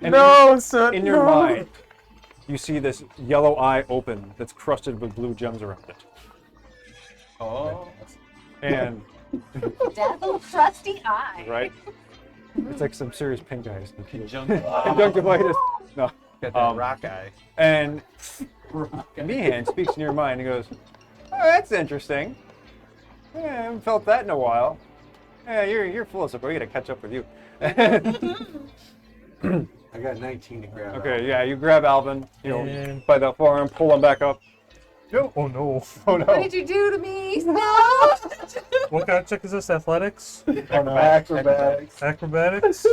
Speaker 1: And
Speaker 8: No, son.
Speaker 1: in your mind, you see this yellow eye open that's crusted with blue gems around it.
Speaker 3: Oh.
Speaker 1: And
Speaker 4: That little trusty eye.
Speaker 1: right, it's like some serious pink eyes.
Speaker 3: Conjunctivitis.
Speaker 1: Conjunctivitis. No.
Speaker 8: Got that rock eye.
Speaker 1: And Meehan speaks in your mind and goes, "Oh, that's interesting. Yeah, I haven't felt that in a while. Yeah, you're full of support. We gotta catch up with you."
Speaker 6: I got 19 to grab.
Speaker 1: Okay, yeah, you grab Alvin,
Speaker 5: And-
Speaker 1: by the forearm, pull him back up.
Speaker 5: Oh no.
Speaker 1: Oh no.
Speaker 4: What did you do to me? No!
Speaker 7: What kind of check is this? Athletics?
Speaker 2: Oh, no.
Speaker 6: Acrobatics.
Speaker 7: Acrobatics?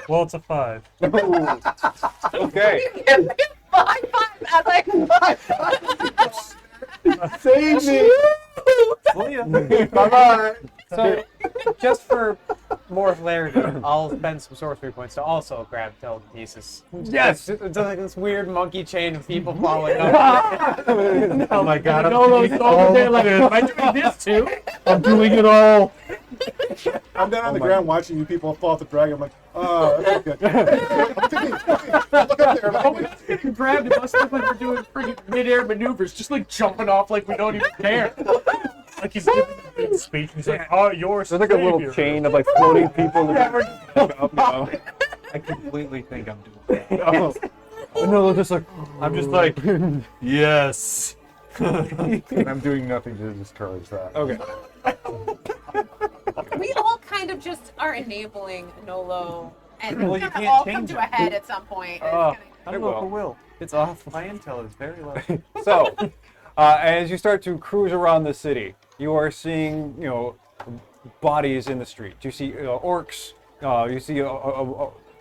Speaker 7: Well, it's a 5.
Speaker 1: Okay.
Speaker 4: Five. I was like,
Speaker 2: Save me!
Speaker 1: Bye-bye.
Speaker 8: So, just for more clarity, I'll spend some sorcery points to also grab telekinesis.
Speaker 1: Yes.
Speaker 8: It's like this weird monkey chain of people following up.
Speaker 5: Oh my god.
Speaker 9: No, no, it's over there like, am I doing this too?
Speaker 5: I'm doing it all.
Speaker 2: I'm down on the ground watching you people fall off the dragon. I'm like, oh, that's good. Look up there.
Speaker 9: Oh, we're not getting grabbed. It must look like we're doing freaking mid-air maneuvers, just like jumping off like we don't even care.
Speaker 7: Like he's giving a big speech and he's like, oh, you're
Speaker 1: There's like a little
Speaker 7: savior."
Speaker 1: chain of like floating people.
Speaker 3: I completely think I'm doing that.
Speaker 1: Oh. No, they're just like,
Speaker 5: I'm just like,
Speaker 3: Yes.
Speaker 5: and I'm doing nothing to discourage that.
Speaker 1: okay.
Speaker 4: we all kind of just are enabling Nolo, and
Speaker 3: Well,
Speaker 4: it's
Speaker 3: you
Speaker 4: gonna
Speaker 3: can't
Speaker 4: all come
Speaker 3: change
Speaker 4: to
Speaker 3: it.
Speaker 4: a head at some point. and
Speaker 1: Oh.
Speaker 4: it's gonna-
Speaker 8: I
Speaker 1: It
Speaker 8: don't know if
Speaker 1: will.
Speaker 8: it will. It's off. My intel is very low.
Speaker 1: So, as you start to cruise around the city, you are seeing, bodies in the street. You see orcs. You see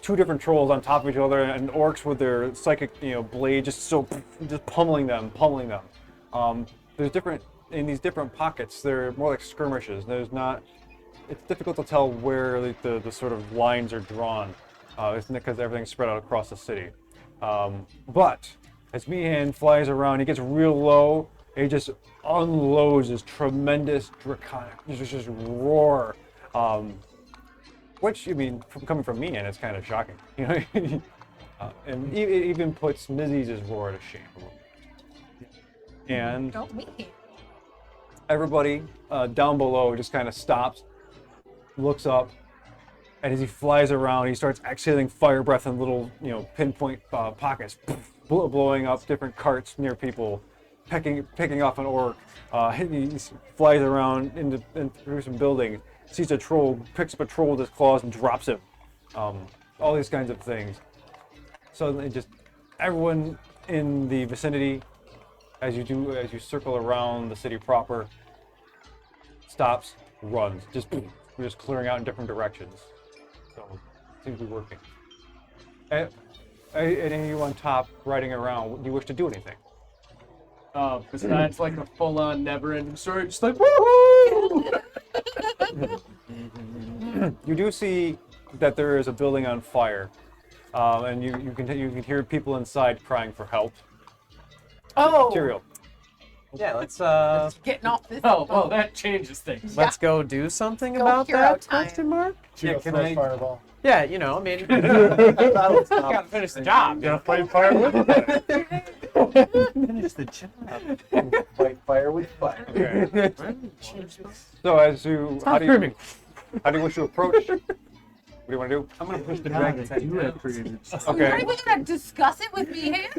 Speaker 1: two different trolls on top of each other, and orcs with their psychic, blade just pummeling them. There's different in these different pockets. They're more like skirmishes. There's not. It's difficult to tell where the sort of lines are drawn. It's because everything's spread out across the city. But as Meehan flies around, he gets real low. He just unloads this tremendous draconic, just roar. Which, coming from Meehan, it's kind of shocking. And it even puts Mizzy's roar to shame a little bit. And
Speaker 4: Don't me.
Speaker 1: everybody down below just kind of stops, looks up, and as he flies around, he starts exhaling fire breath in little, pinpoint pockets, blowing up different carts near people, picking off an orc. He flies around through some buildings, sees a troll, picks up a troll with his claws and drops him. All these kinds of things. So everyone in the vicinity, as you circle around the city proper, stops, runs, we're just clearing out in different directions. So it seems to be working. And you on top riding around, do you wish to do anything?
Speaker 9: Besides like a full-on never-ending story, just like woohoo!
Speaker 1: You do see that there is a building on fire, and you can hear people inside crying for help.
Speaker 4: Oh,
Speaker 1: Material.
Speaker 8: Yeah, let's
Speaker 4: getting off this.
Speaker 9: Oh, well, that changes things.
Speaker 8: let's go do something
Speaker 4: Go
Speaker 8: about
Speaker 4: hero
Speaker 8: that?
Speaker 4: time.
Speaker 8: Question mark?
Speaker 2: Shoot a
Speaker 3: can
Speaker 2: first
Speaker 3: I-
Speaker 2: fireball.
Speaker 8: Yeah, I mean, gotta finish the job.
Speaker 5: gotta fight fire with
Speaker 3: Finish the job.
Speaker 6: Fight fire with fire.
Speaker 1: Okay. So how do you wish to approach? What do you want to do?
Speaker 3: I'm gonna push the
Speaker 6: God,
Speaker 3: dragon's
Speaker 6: I
Speaker 3: head
Speaker 6: do
Speaker 3: down.
Speaker 6: appreciate
Speaker 1: Okay.
Speaker 4: Are we gonna discuss it with me here?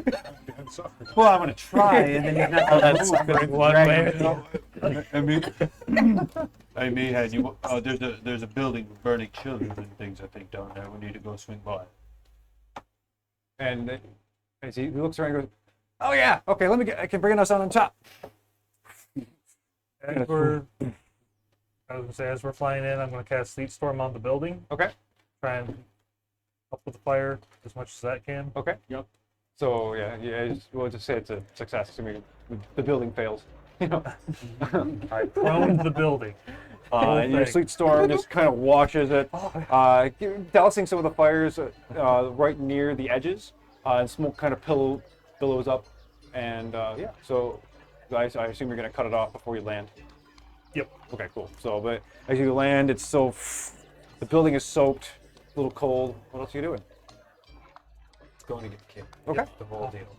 Speaker 2: I'm sorry.
Speaker 3: Well, I'm gonna try, and then you're not gonna move.
Speaker 7: suffering one way.
Speaker 3: I mean, had you? There's a building with burning children and things. I think down there. We need to go swing by.
Speaker 1: And as he looks around and goes, "Oh yeah, okay, I can bring us on top."
Speaker 7: As we're I was gonna say, as we're flying in, I'm gonna cast Sleet Storm on the building.
Speaker 1: Okay.
Speaker 7: Try and help with the fire as much as that can.
Speaker 1: Okay.
Speaker 9: Yep.
Speaker 1: So we'll just say it's a success. I mean, the building fails. You know.
Speaker 7: I prone the building.
Speaker 1: And your sleet storm just kind of washes it, dousing some of the fires right near the edges, and smoke kind of billows up, and yeah. So I assume you're gonna cut it off before you land.
Speaker 7: Yep.
Speaker 1: Okay, cool. So, but as you land, it's so the building is soaked, a little cold. What else are you doing?
Speaker 6: It's going to get kicked.
Speaker 1: Okay.
Speaker 6: The whole deal.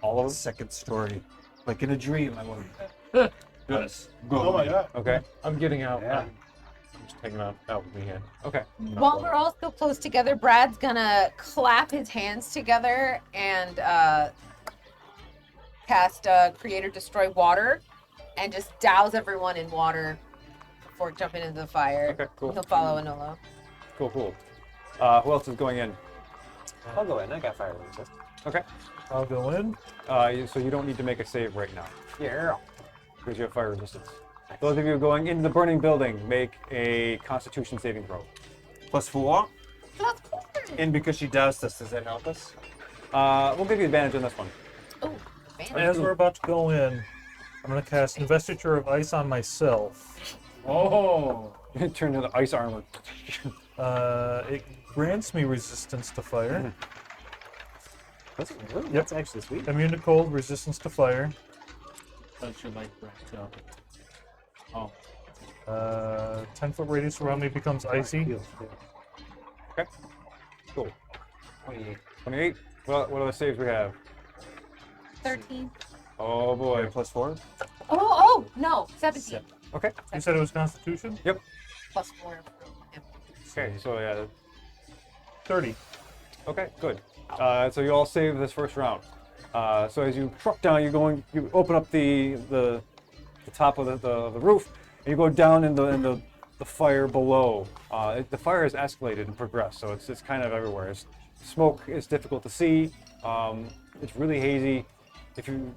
Speaker 1: All of them.
Speaker 3: Second story. Like in a dream, I want
Speaker 1: Yes.
Speaker 2: Oh my god.
Speaker 1: Okay.
Speaker 5: I'm getting out.
Speaker 6: Yeah.
Speaker 5: I'm just taking out with me hand.
Speaker 1: Okay.
Speaker 4: While we're all still close together, Brad's gonna clap his hands together and cast Create or Destroy Water and just douse everyone in water before jumping into the fire.
Speaker 1: Okay. Cool.
Speaker 4: He'll follow Anolo.
Speaker 1: Cool. Who else is going in?
Speaker 8: I'll go in. I got fire resist.
Speaker 1: Okay.
Speaker 7: I'll go in.
Speaker 1: So you don't need to make a save right now
Speaker 8: Yeah.
Speaker 1: because you have fire resistance. Those of you going into the burning building, make a Constitution saving throw.
Speaker 3: +4.
Speaker 4: That's cool.
Speaker 3: And because she does this, does that help us?
Speaker 1: We'll give you advantage on this one.
Speaker 4: Oh, man.
Speaker 7: As we're about to go in, I'm gonna cast Investiture of Ice on myself.
Speaker 9: Oh.
Speaker 1: Turn to the ice armor.
Speaker 7: It grants me resistance to fire.
Speaker 8: That's actually sweet.
Speaker 7: Immune to cold, resistance to fire.
Speaker 9: That's your light breath. So. Oh.
Speaker 7: 10-foot radius around me becomes icy.
Speaker 1: Okay. Cool.
Speaker 8: 28.
Speaker 1: 28. What other saves we have?
Speaker 4: 13.
Speaker 1: Oh boy.
Speaker 3: +4.
Speaker 4: Oh, no. 17.
Speaker 1: Okay.
Speaker 7: You said it was Constitution?
Speaker 4: Plus 4.
Speaker 1: Okay. So yeah.
Speaker 7: 30.
Speaker 1: Okay. Good. So you all save this first round. So as you truck down, you open up the top of the roof, and you go down in the fire below. The fire has escalated and progressed, so it's kind of everywhere. Smoke is difficult to see. It's really hazy. If you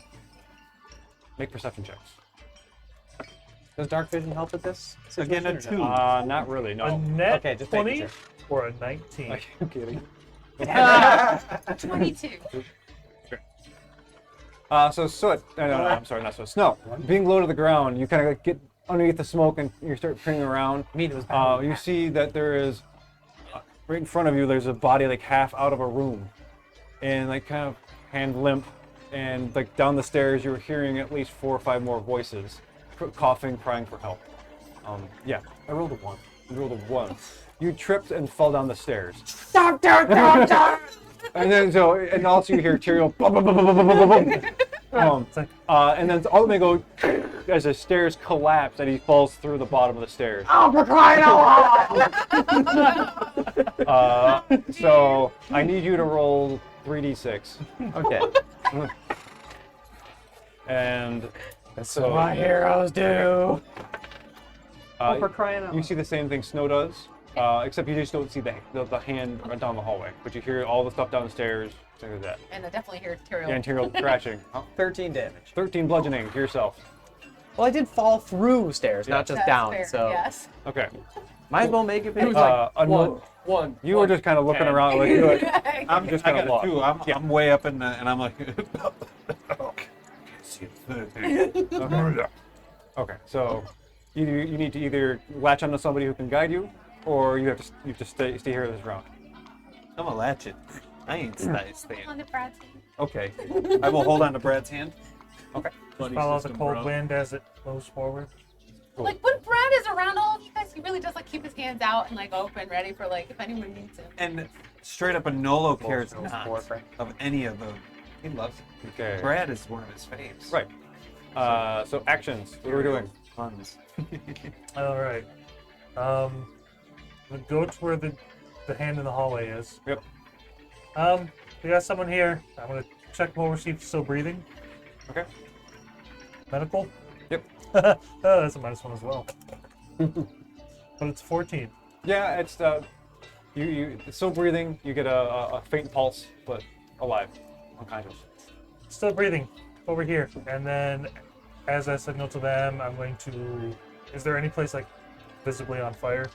Speaker 1: make perception checks.
Speaker 8: Does dark vision help with this?
Speaker 3: Again, a
Speaker 8: situation or
Speaker 3: 2.
Speaker 8: no?
Speaker 1: Not really.
Speaker 7: A
Speaker 1: No.
Speaker 7: net
Speaker 8: Okay, just making
Speaker 7: 20
Speaker 8: sure.
Speaker 7: or a 19?
Speaker 1: Are you kidding?
Speaker 4: 22.
Speaker 1: So soot. No, I'm sorry, not soot. Snow. Being low to the ground, you kind of get underneath the smoke and you start turning around.
Speaker 8: I mean, it was
Speaker 1: You see that there is right in front of you. There's a body like half out of a room, and like kind of hand limp, and like down the stairs, you're hearing at least 4 or 5 more voices, coughing, crying for help. Yeah, I rolled a 1. You rolled a 1. You tripped and fell down the stairs.
Speaker 4: Doctor!
Speaker 1: And then and also you hear Tyrael bum, bum, bum, bum, bum, bum, bum, bum. And then all they go as the stairs collapse and he falls through the bottom of the stairs.
Speaker 4: Oh, for crying out loud!
Speaker 1: So I need you to roll 3d6.
Speaker 8: Okay.
Speaker 1: And
Speaker 8: That's
Speaker 1: so
Speaker 8: what my heroes do.
Speaker 1: uh,
Speaker 8: For crying out
Speaker 1: you
Speaker 8: loud.
Speaker 1: see the same thing Snow does, except you just don't see the hand run down the hallway. But you hear all the stuff down the stairs, things like that.
Speaker 4: And I definitely hear Tyrael.
Speaker 1: Yeah, and Tyrael crashing.
Speaker 8: 13 damage.
Speaker 1: 13 bludgeoning to yourself.
Speaker 8: Well, I did fall through stairs, not just
Speaker 4: That's
Speaker 8: down,
Speaker 4: fair,
Speaker 8: so
Speaker 4: yes.
Speaker 1: Okay.
Speaker 8: might as well make it big.
Speaker 9: One.
Speaker 1: You were just kind of looking around like you.
Speaker 3: I'm
Speaker 1: just
Speaker 3: I
Speaker 1: kinda
Speaker 3: got a
Speaker 1: lost.
Speaker 3: 2. I'm way up in the, and I'm like, see a thing.
Speaker 1: Okay, so you need to either latch onto somebody who can guide you, or you have to stay here this round.
Speaker 3: I'm gonna latch it. I ain't staying.
Speaker 4: On the Brad's hand.
Speaker 3: Okay. I will hold on to Brad's hand.
Speaker 9: Buddy
Speaker 7: Follow the
Speaker 9: system,
Speaker 7: cold
Speaker 9: bro.
Speaker 7: wind as it moves forward.
Speaker 4: Like when Brad is around all of you guys, he really does like keep his hands out and like open, ready for like if anyone needs him.
Speaker 3: And straight up, a Nolo cares
Speaker 8: Those
Speaker 3: not
Speaker 8: four, Frank.
Speaker 3: of any of them. He loves it.
Speaker 1: Okay.
Speaker 3: Brad is one of his faves.
Speaker 1: Right. So actions. What are we doing?
Speaker 3: Puns.
Speaker 7: All right. We'll go to where the hand in the hallway is.
Speaker 1: Yep.
Speaker 7: We got someone here. I'm gonna check him over, see if he's still breathing.
Speaker 1: Okay.
Speaker 7: Medical?
Speaker 1: Yep.
Speaker 7: Oh, that's a -1 as well. But it's 14.
Speaker 1: Yeah, it's it's still breathing. You get a faint pulse, but alive, unconscious.
Speaker 7: Still breathing. Over here. And then as I signal to them, I'm going to. Is there any place like visibly on fire?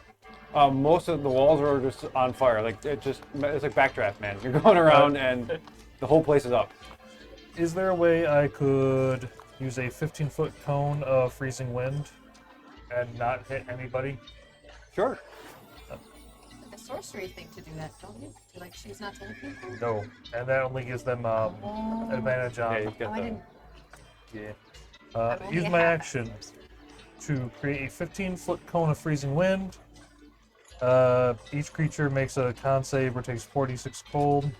Speaker 1: Most of the walls are just on fire. Like it's like backdraft, man. You're going around and the whole place is up.
Speaker 7: Is there a way I could use a 15-foot cone of freezing wind and not hit anybody?
Speaker 1: Sure.
Speaker 4: The sorcery thing to do that, don't you? To like choose not to hit people?
Speaker 7: No, and that only gives them advantage on.
Speaker 1: Yeah, you get
Speaker 4: Oh, I
Speaker 1: the.
Speaker 4: didn't.
Speaker 7: Yeah.
Speaker 4: I'm only
Speaker 7: Use
Speaker 4: a
Speaker 7: my
Speaker 4: half
Speaker 7: action
Speaker 4: person.
Speaker 7: to create a 15-foot cone of freezing wind. Each creature makes a con save or takes 46 cold.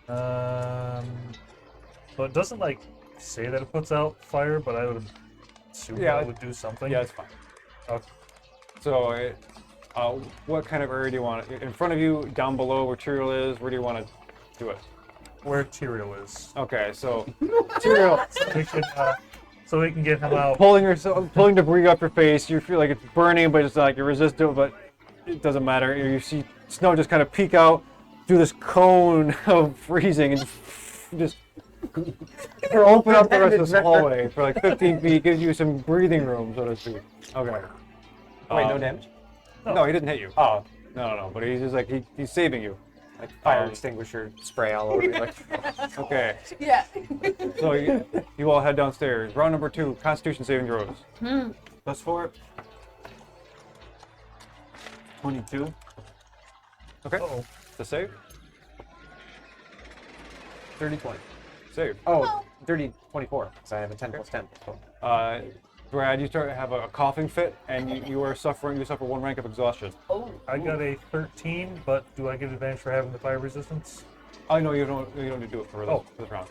Speaker 7: So it doesn't like say that it puts out fire, but I would assume
Speaker 1: Yeah,
Speaker 7: that it would do something.
Speaker 1: Yeah, it's fine.
Speaker 7: Okay.
Speaker 1: So, what kind of area do you want? In front of you, down below where Tyrael is. Where do you want to do it?
Speaker 7: Where Tyrael is.
Speaker 1: Okay, so Tyrael
Speaker 7: So we can get him out.
Speaker 1: pulling debris off your face. You feel like it's burning, but it's like you resist it, but it doesn't matter. You see snow just kind of peek out through this cone of freezing and just open up the rest of this hallway for like 15 feet, gives you some breathing room, so to speak. Okay.
Speaker 6: Wait, no damage?
Speaker 1: No, he didn't hit you.
Speaker 6: Oh,
Speaker 1: No, but he's just like he's saving you.
Speaker 6: like fire extinguisher spray all over you. Like,
Speaker 1: Okay,
Speaker 4: Yeah.
Speaker 1: so you all head downstairs. Round number 2, Constitution saving throws.
Speaker 3: +4. 22.
Speaker 1: Okay,
Speaker 7: Uh-oh.
Speaker 1: the save.
Speaker 6: 30-20.
Speaker 1: Save.
Speaker 6: Oh, 30-24, because I have a 10 plus 10.
Speaker 1: Brad, you start to have a coughing fit, and you suffer 1 rank of exhaustion.
Speaker 4: Oh.
Speaker 7: I got a 13, but do I get advantage for having the fire resistance?
Speaker 1: Oh no, you don't need to do it for this round.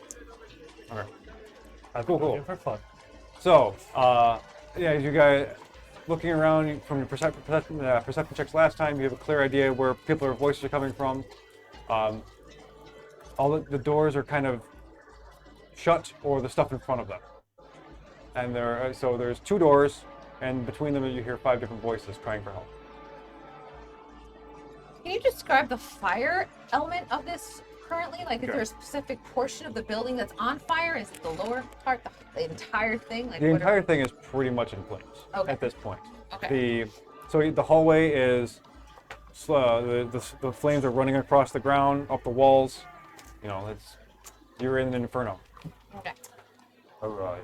Speaker 1: Okay. Cool.
Speaker 7: For fun.
Speaker 1: So, yeah, as you guys looking around from your perception checks last time, you have a clear idea where people's voices are coming from. All the doors are kind of shut, or the stuff in front of them. And there's 2 doors, and between them you hear 5 different voices crying for help.
Speaker 4: Can you describe the fire element of this currently? Like, is
Speaker 1: Sure.
Speaker 4: there a specific portion of the building that's on fire? Is it the lower part, the entire thing? Like,
Speaker 1: The
Speaker 4: what
Speaker 1: entire thing is pretty much in flames
Speaker 4: Okay.
Speaker 1: at this point.
Speaker 4: Okay.
Speaker 1: The hallway is the flames are running across the ground, up the walls. You know, you're in an inferno.
Speaker 4: Okay.
Speaker 3: All right.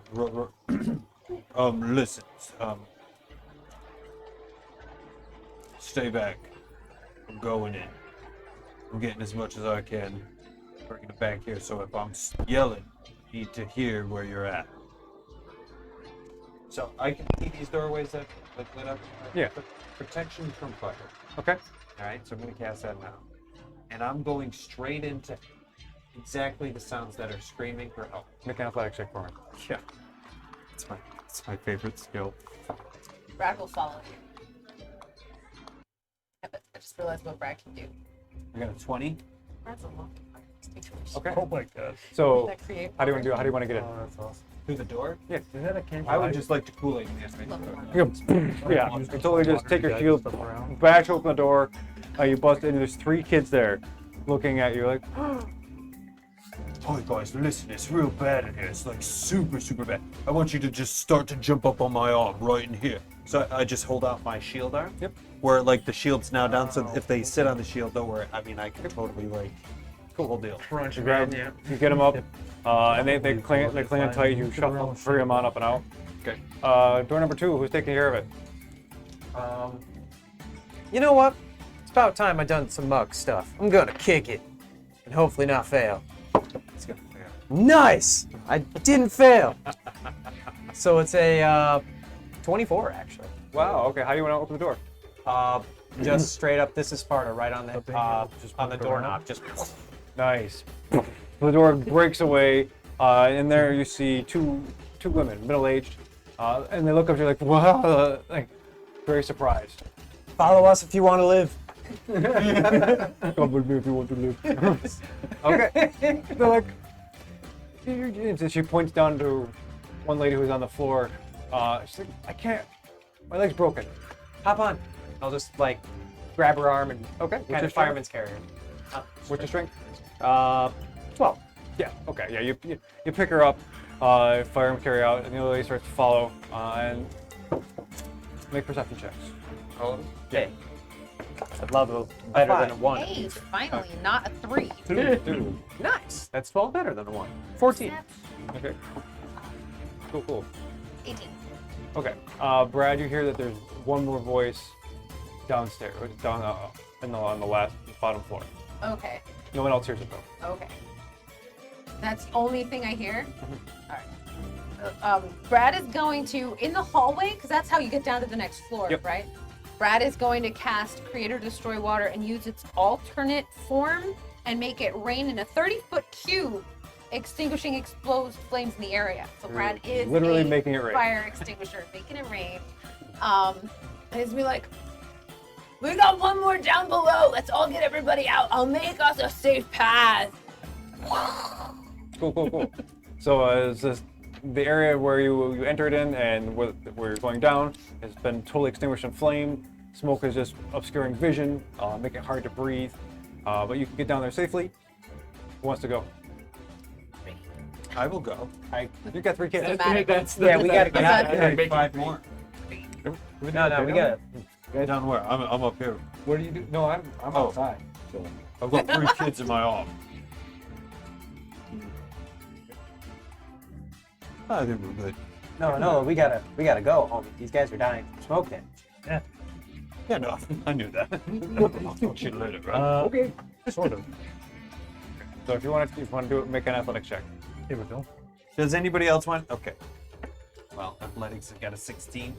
Speaker 3: Listen. Stay back. I'm going in. I'm getting as much as I can. Bringing it back here, so if I'm yelling, you need to hear where you're at.
Speaker 6: So I can see these doorways that lit up.
Speaker 1: Yeah.
Speaker 6: Protection from fire.
Speaker 1: Okay.
Speaker 6: All right, so I'm going to cast that now. And I'm going straight into exactly the sounds that are screaming for help.
Speaker 1: Make an athletics check for me.
Speaker 3: Yeah. It's my favorite skill.
Speaker 4: Brad will follow you. I just realized what Brad can do.
Speaker 3: I got a 20.
Speaker 4: Brad's a monkey.
Speaker 1: Okay.
Speaker 7: Oh my god.
Speaker 1: So,
Speaker 4: That create
Speaker 1: how do you want to get in?
Speaker 7: Oh, that's awesome.
Speaker 6: Through the door?
Speaker 1: Yeah.
Speaker 7: Is that a cantrip?
Speaker 6: I would just like to Kool-Aid in
Speaker 1: Yeah, you totally just take your shield, bash open the door, you bust in, there's 3 kids there looking at you like,
Speaker 3: Oh, guys, listen, it's real bad in here. It's like super, super bad. I want you to just start to jump up on my arm right in here. So I just hold out my shield arm.
Speaker 1: Yep.
Speaker 3: Where like the shield's now down, so if they sit on the shield, don't worry. I mean, I can totally like, whole deal.
Speaker 1: you grab, you get them up, and they cling it tight, you shuffle, hurry them on up and out.
Speaker 3: Okay.
Speaker 1: Door number 2, who's taking care of it?
Speaker 8: You know what? It's about time I done some mug stuff. I'm gonna kick it, and hopefully not fail.
Speaker 3: Let's go.
Speaker 8: Nice! I didn't fail. So it's a 24 actually.
Speaker 1: Wow, okay, how do you want to open the door?
Speaker 8: Just straight up. This is Sparta, right on the on the doorknob. Just
Speaker 1: Nice. The door breaks away. In there you see two women, middle-aged, and they look up to you like, wow, like very surprised.
Speaker 8: follow us if you want to live.
Speaker 1: Come with me if you want to live. Okay. They're like, and she points down to one lady who's on the floor. She's like, I can't. My leg's broken.
Speaker 8: Hop on. I'll just like grab her arm and
Speaker 1: Okay.
Speaker 8: kind of fireman's carry her.
Speaker 1: What's your strength?
Speaker 8: 12.
Speaker 1: Yeah. Okay. Yeah. You pick her up. fire him, carry out, and the other lady starts to follow and make perception checks.
Speaker 8: Okay. I'd love a better than a 1.
Speaker 4: Hey, finally, not a 3.
Speaker 1: Two.
Speaker 8: Nice. That's 12 better than a 1. 14.
Speaker 1: Okay. Cool.
Speaker 4: 18.
Speaker 1: Okay. Brad, you hear that there's one more voice downstairs, down on the last bottom floor.
Speaker 4: Okay.
Speaker 1: No one else hears it though.
Speaker 4: Okay. That's the only thing I hear? Alright. Brad is going to, in the hallway, because that's how you get down to the next floor,
Speaker 1: Yep.
Speaker 4: right? Brad is going to cast Create or Destroy Water and use its alternate form and make it rain in a 30-foot cube, extinguishing explosive flames in the area. So Brad is
Speaker 1: literally
Speaker 4: a
Speaker 1: making it rain.
Speaker 4: fire extinguisher, making it rain. And he's gonna be like, we got one more down below. Let's all get everybody out. I'll make us a safe path.
Speaker 1: Cool. So the area where you entered in and where you're going down has been totally extinguished in flame. Smoke is just obscuring vision, making it hard to breathe. But you can get down there safely. Who wants to go?
Speaker 3: I will go.
Speaker 1: You got 3 kids.
Speaker 9: That's
Speaker 8: Yeah, we gotta get out of here.
Speaker 3: Hey, 5 more.
Speaker 8: No, we gotta.
Speaker 3: Down where? I'm up here.
Speaker 9: What do you do? No, I'm
Speaker 3: Oh.
Speaker 9: outside.
Speaker 3: I've got 3 kids in my arm. I think we're good.
Speaker 8: No, we gotta go, homie. These guys are dying from smoke then.
Speaker 3: Yeah, no, I knew that. I'll talk to you later, right?
Speaker 5: Okay. Sort of.
Speaker 1: So if you want to do it, make an athletics check.
Speaker 5: Here we go.
Speaker 3: Does anybody else want? Okay. Well, athletics have got a 16.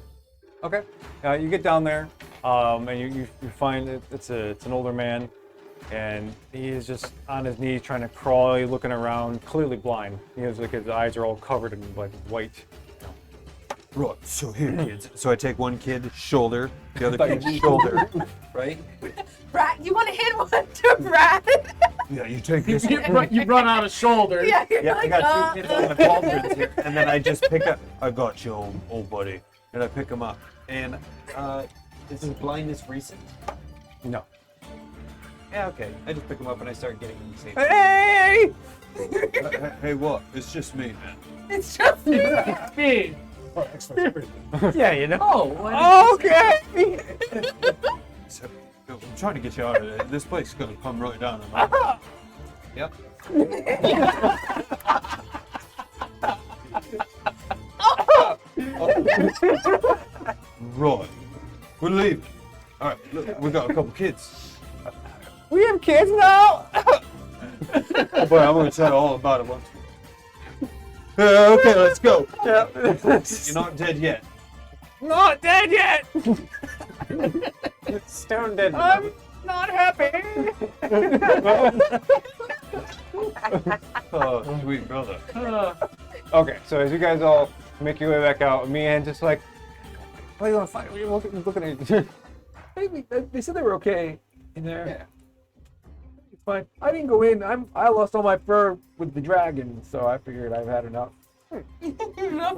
Speaker 1: Okay. You get down there, and you find it's an older man, and he is just on his knees trying to crawl, looking around, clearly blind. He has like his eyes are all covered in like white.
Speaker 3: Right, so here, kids. So I take one kid's shoulder, the other kid's shoulder, right?
Speaker 4: Brad, you want to hit one to Brad?
Speaker 3: Yeah, you take this.
Speaker 9: You run out of shoulder.
Speaker 4: Yeah, you're
Speaker 3: Yeah, I
Speaker 4: like,
Speaker 3: got 2 kids on the cauldrons here, and then I just pick up. I got you, old buddy, and I pick him up. And
Speaker 6: Is his blindness recent?
Speaker 1: No.
Speaker 3: yeah, okay. I just pick him up and I start getting him safe.
Speaker 1: Hey!
Speaker 3: Hey, what? It's just me, man.
Speaker 4: It's just
Speaker 9: Me.
Speaker 2: Oh, excellent.
Speaker 8: Yeah, you know.
Speaker 9: Oh,
Speaker 1: Okay.
Speaker 3: So, I'm trying to get you out of there. This place is gonna come right down. On yep. Right. We're leaving. All right. Look, we got a couple kids.
Speaker 1: We have kids now.
Speaker 3: But I'm gonna tell you all about it once. Okay, let's go. You're not dead yet.
Speaker 1: Not dead yet.
Speaker 8: Stone dead.
Speaker 1: I'm not happy.
Speaker 3: Oh, sweet brother.
Speaker 1: Okay, so as you guys all make your way back out, me and just like, what are you gonna find? What are you looking at?
Speaker 9: Hey, they said they were okay in there. Yeah. It's fine. I didn't go in. I lost all my fur with the dragon, so I figured I've had enough.
Speaker 4: a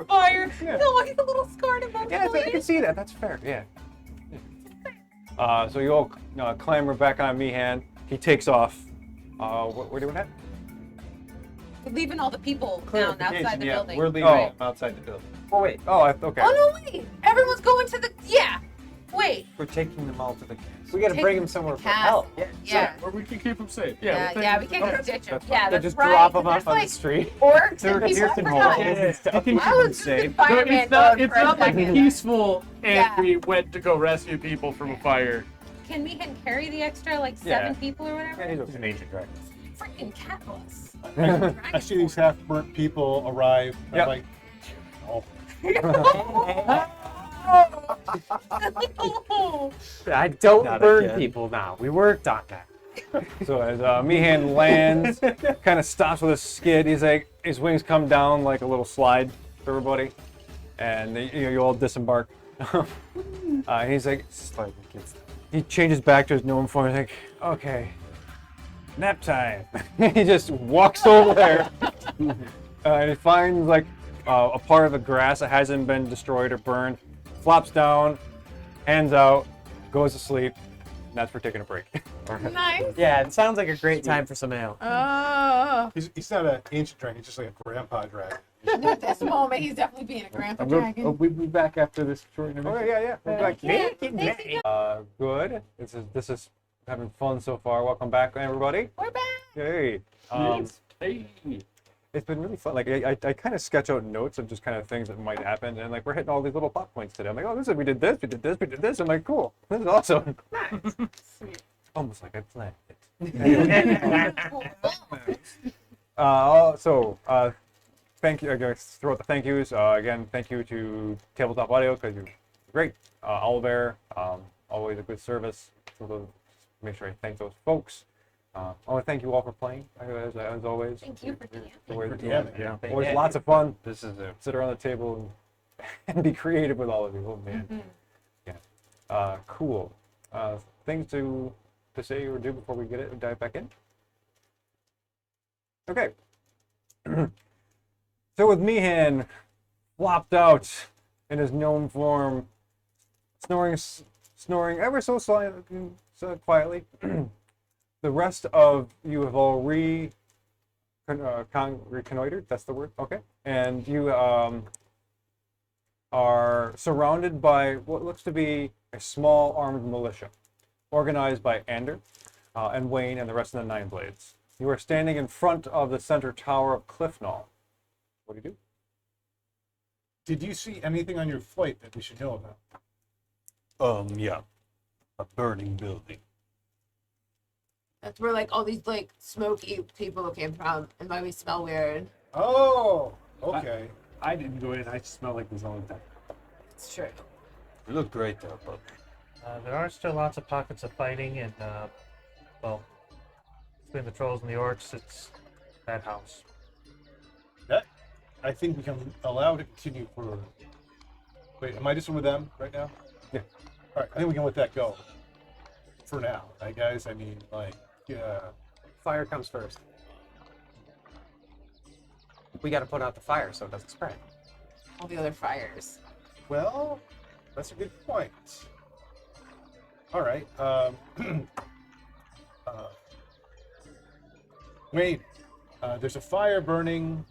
Speaker 4: fire. No, he's a little scarred about
Speaker 1: Yeah, I can see that. That's fair. Yeah. So you all clamber back on Meehan. He takes off. What are you doing that?
Speaker 4: We're leaving all the people down outside the building.
Speaker 3: We're leaving
Speaker 1: Oh.
Speaker 3: outside the building.
Speaker 8: Oh wait.
Speaker 1: Oh, okay.
Speaker 4: Oh no, wait! Everyone's going to the. Yeah. Wait.
Speaker 3: We're taking them all to the camp.
Speaker 8: We gotta
Speaker 4: Take
Speaker 8: bring
Speaker 4: them
Speaker 8: him
Speaker 4: to
Speaker 8: somewhere
Speaker 4: the
Speaker 8: for
Speaker 4: cast.
Speaker 8: help. Yeah.
Speaker 4: Yeah.
Speaker 9: Where we can keep them safe.
Speaker 4: Yeah, we can't go ditch them. Yeah,
Speaker 3: They
Speaker 4: that's
Speaker 3: just
Speaker 4: right.
Speaker 3: drop them off
Speaker 4: There's
Speaker 3: on
Speaker 4: like
Speaker 3: the street.
Speaker 4: orcs
Speaker 3: They're
Speaker 4: and people.
Speaker 3: piercing
Speaker 4: I
Speaker 3: holes
Speaker 4: forgot.
Speaker 3: and stuff.
Speaker 4: I was just in
Speaker 9: No,
Speaker 4: fireman
Speaker 9: it's not
Speaker 4: mode for a
Speaker 9: like
Speaker 4: second.
Speaker 9: peaceful and
Speaker 4: Yeah.
Speaker 9: we went to go rescue people from a fire.
Speaker 4: Can we carry the extra like
Speaker 1: Yeah.
Speaker 4: 7 people or whatever?
Speaker 1: He's an ancient dragon.
Speaker 4: Freaking catalyst.
Speaker 2: I see these half-burnt people arrive. I'm
Speaker 1: Yep.
Speaker 2: like, oh,
Speaker 8: I don't
Speaker 3: Not
Speaker 8: burn
Speaker 3: again.
Speaker 8: people now. We worked on that.
Speaker 1: So as Meehan lands, kind of stops with a skid. He's like, his wings come down like a little slide for everybody, and you all disembark. He's like, he changes back to his gnome form. He's like, okay, nap time. He just walks over there, and he finds like a part of the grass that hasn't been destroyed or burned, flops down, hands out, goes to sleep. And that's for taking a break.
Speaker 4: Nice.
Speaker 8: Yeah, it sounds like a great time for some ale.
Speaker 4: Oh.
Speaker 2: he's not an ancient dragon. He's just like a grandpa dragon.
Speaker 4: At this moment, he's definitely being a grandpa dragon.
Speaker 9: We'll be back after this short intermission.
Speaker 1: Okay, yeah. We're back.
Speaker 4: Yeah,
Speaker 1: Good. This is having fun so far. Welcome back, everybody.
Speaker 4: we're back.
Speaker 1: Hey. It's been really fun. Like I kind of sketch out notes of just kind of things that might happen, and like we're hitting all these little plot points today. I'm like, oh, we did this, we did this, we did this. I'm like, cool. This is awesome.
Speaker 4: Sweet.
Speaker 1: Almost like I planned it. Thank you. I'm going to throw out the thank yous. Again, thank you to Tabletop Audio because you're great. Owlbear, always a good service. So make sure I thank those folks. I want to thank you all for playing, as always.
Speaker 4: Thank you for doing
Speaker 2: Yeah.
Speaker 1: Always lots of fun. This is it. Sit around the table and be creative with all of you. Oh, man. Yeah. Cool. Things to say or do before we dive back in? Okay. So with Meehan flopped out in his gnome form, snoring ever so slightly, so quietly, the rest of you have all reconnoitered. That's the word. Okay. And you are surrounded by what looks to be a small armed militia, organized by Ander and Wayne and the rest of the Nine Blades. You are standing in front of the center tower of Clif'Nal. What do you do?
Speaker 2: Did you see anything on your flight that we should know about?
Speaker 3: Yeah. A burning building.
Speaker 4: That's where like all these like smoky people came from, and why we smell weird.
Speaker 2: Oh, okay.
Speaker 5: I didn't go in. I smell like this all the time.
Speaker 4: It's true.
Speaker 3: You look great though, but
Speaker 7: There are still lots of pockets of fighting, and well, between the trolls and the orcs, it's that house.
Speaker 2: That I think we can allow it to continue for. Wait, am I just with them right now?
Speaker 1: Yeah.
Speaker 2: All right, I think we can let that go. For now, right, guys? I mean, like, yeah.
Speaker 8: Fire comes first. We got to put out the fire so it doesn't spread.
Speaker 4: All the other fires.
Speaker 2: Well, that's a good point. All right. Wait. There's a fire burning.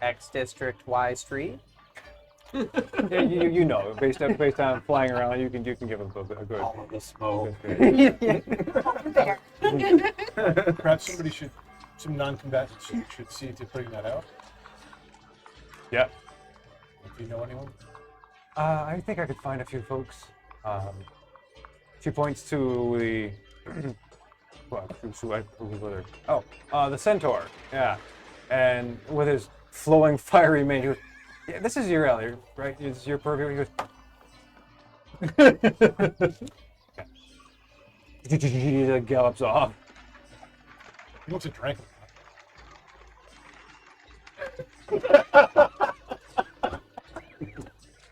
Speaker 8: X District Y Street.
Speaker 1: Yeah, you know, based on flying around, you can give them a good.
Speaker 6: All of the smoke.
Speaker 4: There.
Speaker 2: Perhaps some non-combatants should see to putting that out.
Speaker 1: Yeah.
Speaker 2: Do you know anyone?
Speaker 1: I think I could find a few folks. She points to the. The centaur. Yeah, and with his flowing fiery mane, he goes, "Yeah, this is your alley, right? This is your purview." He goes, he gallops off.
Speaker 2: He wants a drink.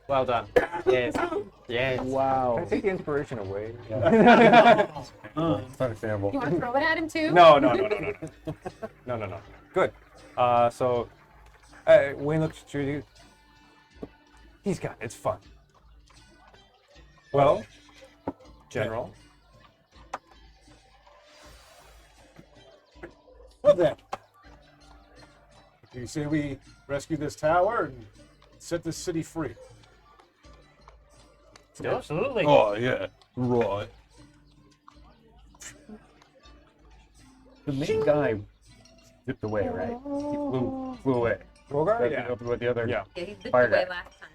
Speaker 8: Well done. Yes. Yes.
Speaker 9: Wow.
Speaker 1: Can I take the inspiration away?
Speaker 9: It's understandable.
Speaker 4: You want to throw it at him too?
Speaker 1: No. Good. So Wayne looks at you. He's got it. It's fun. Well, General.
Speaker 2: Well then, you say we rescue this tower and set this city free.
Speaker 7: Absolutely.
Speaker 3: oh yeah, right.
Speaker 9: The main guy zipped away, right? He flew away.
Speaker 1: Rogar? Yeah.
Speaker 9: With the other.
Speaker 1: Yeah.
Speaker 4: Yeah, he zipped
Speaker 9: Fire
Speaker 4: away
Speaker 9: guy.
Speaker 4: last time.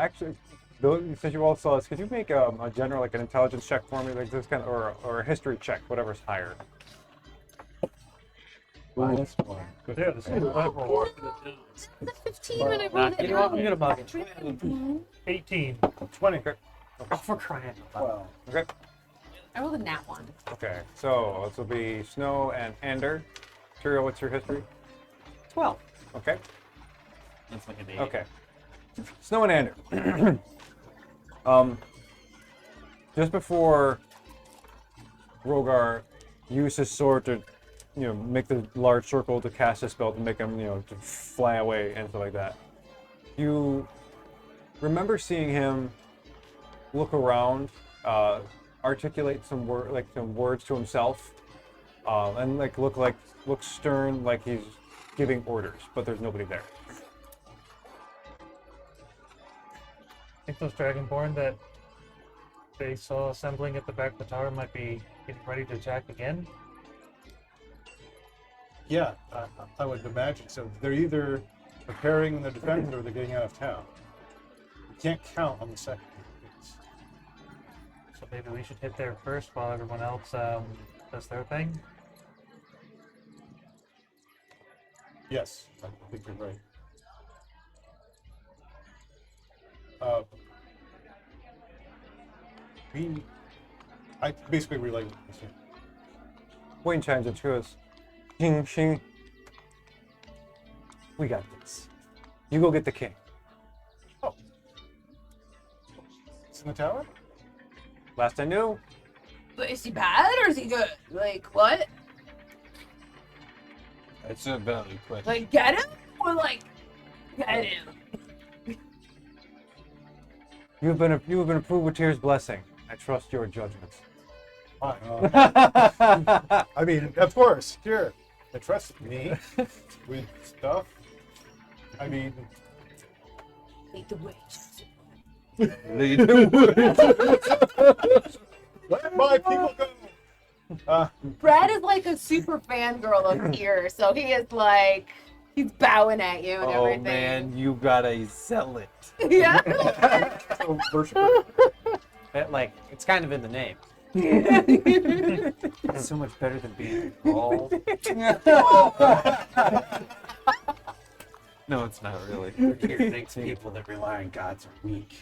Speaker 1: Actually, Bill, since you all saw this, could you make a general, like an intelligence check for me, like this kind of, or a history check, whatever's higher.
Speaker 9: -1.
Speaker 7: Yeah, this is level
Speaker 4: The 15 when I rolled it.
Speaker 8: You know what? I'm gonna bug it.
Speaker 7: 18.
Speaker 2: 20.
Speaker 8: Oh, for crying out loud.
Speaker 1: Okay.
Speaker 4: I rolled a nat 1.
Speaker 1: Okay. So this will be Snow and Ander. Tyrael, what's your history?
Speaker 8: 12.
Speaker 1: Okay.
Speaker 5: That's like an 8.
Speaker 1: Okay. Snow and Ander. Just before Rogar used his sword to, make the large circle to cast his spell to make him, to fly away and stuff like that. You remember seeing him look around, articulate some words to himself, and looks stern, like he's giving orders, but there's nobody there.
Speaker 7: I think those Dragonborn that they saw assembling at the back of the tower might be getting ready to attack again.
Speaker 2: Yeah, I would imagine so. They're either preparing the defense or they're getting out of town. You can't count on the second case.
Speaker 7: So maybe we should hit there first while everyone else does their thing.
Speaker 2: Yes, I think you're right. I basically relay this.
Speaker 1: Wayne chimes in to us. Xing, Xing. We got this. You go get the king.
Speaker 2: It's in the tower?
Speaker 1: Last I knew,
Speaker 4: But is he bad or is he good? Like, what?
Speaker 3: It's a valid question.
Speaker 4: Like, get him? Or, like, get him?
Speaker 1: you have been approved with Tyr's blessing. I trust your judgments.
Speaker 2: Fine. I mean, of course, sure. I trust me with stuff. I mean,
Speaker 4: Lead the way.
Speaker 3: Lead the
Speaker 2: let my people go.
Speaker 4: Brad is like a super fangirl of here, so he is like, he's bowing at you and
Speaker 3: Oh
Speaker 4: everything.
Speaker 3: man, you got a zealot.
Speaker 4: Yeah.
Speaker 2: So, worshiper.
Speaker 8: It's kind of in the name.
Speaker 1: It's so much better than being all.
Speaker 3: No, it's not really.
Speaker 6: Here thinks people that rely on gods are weak.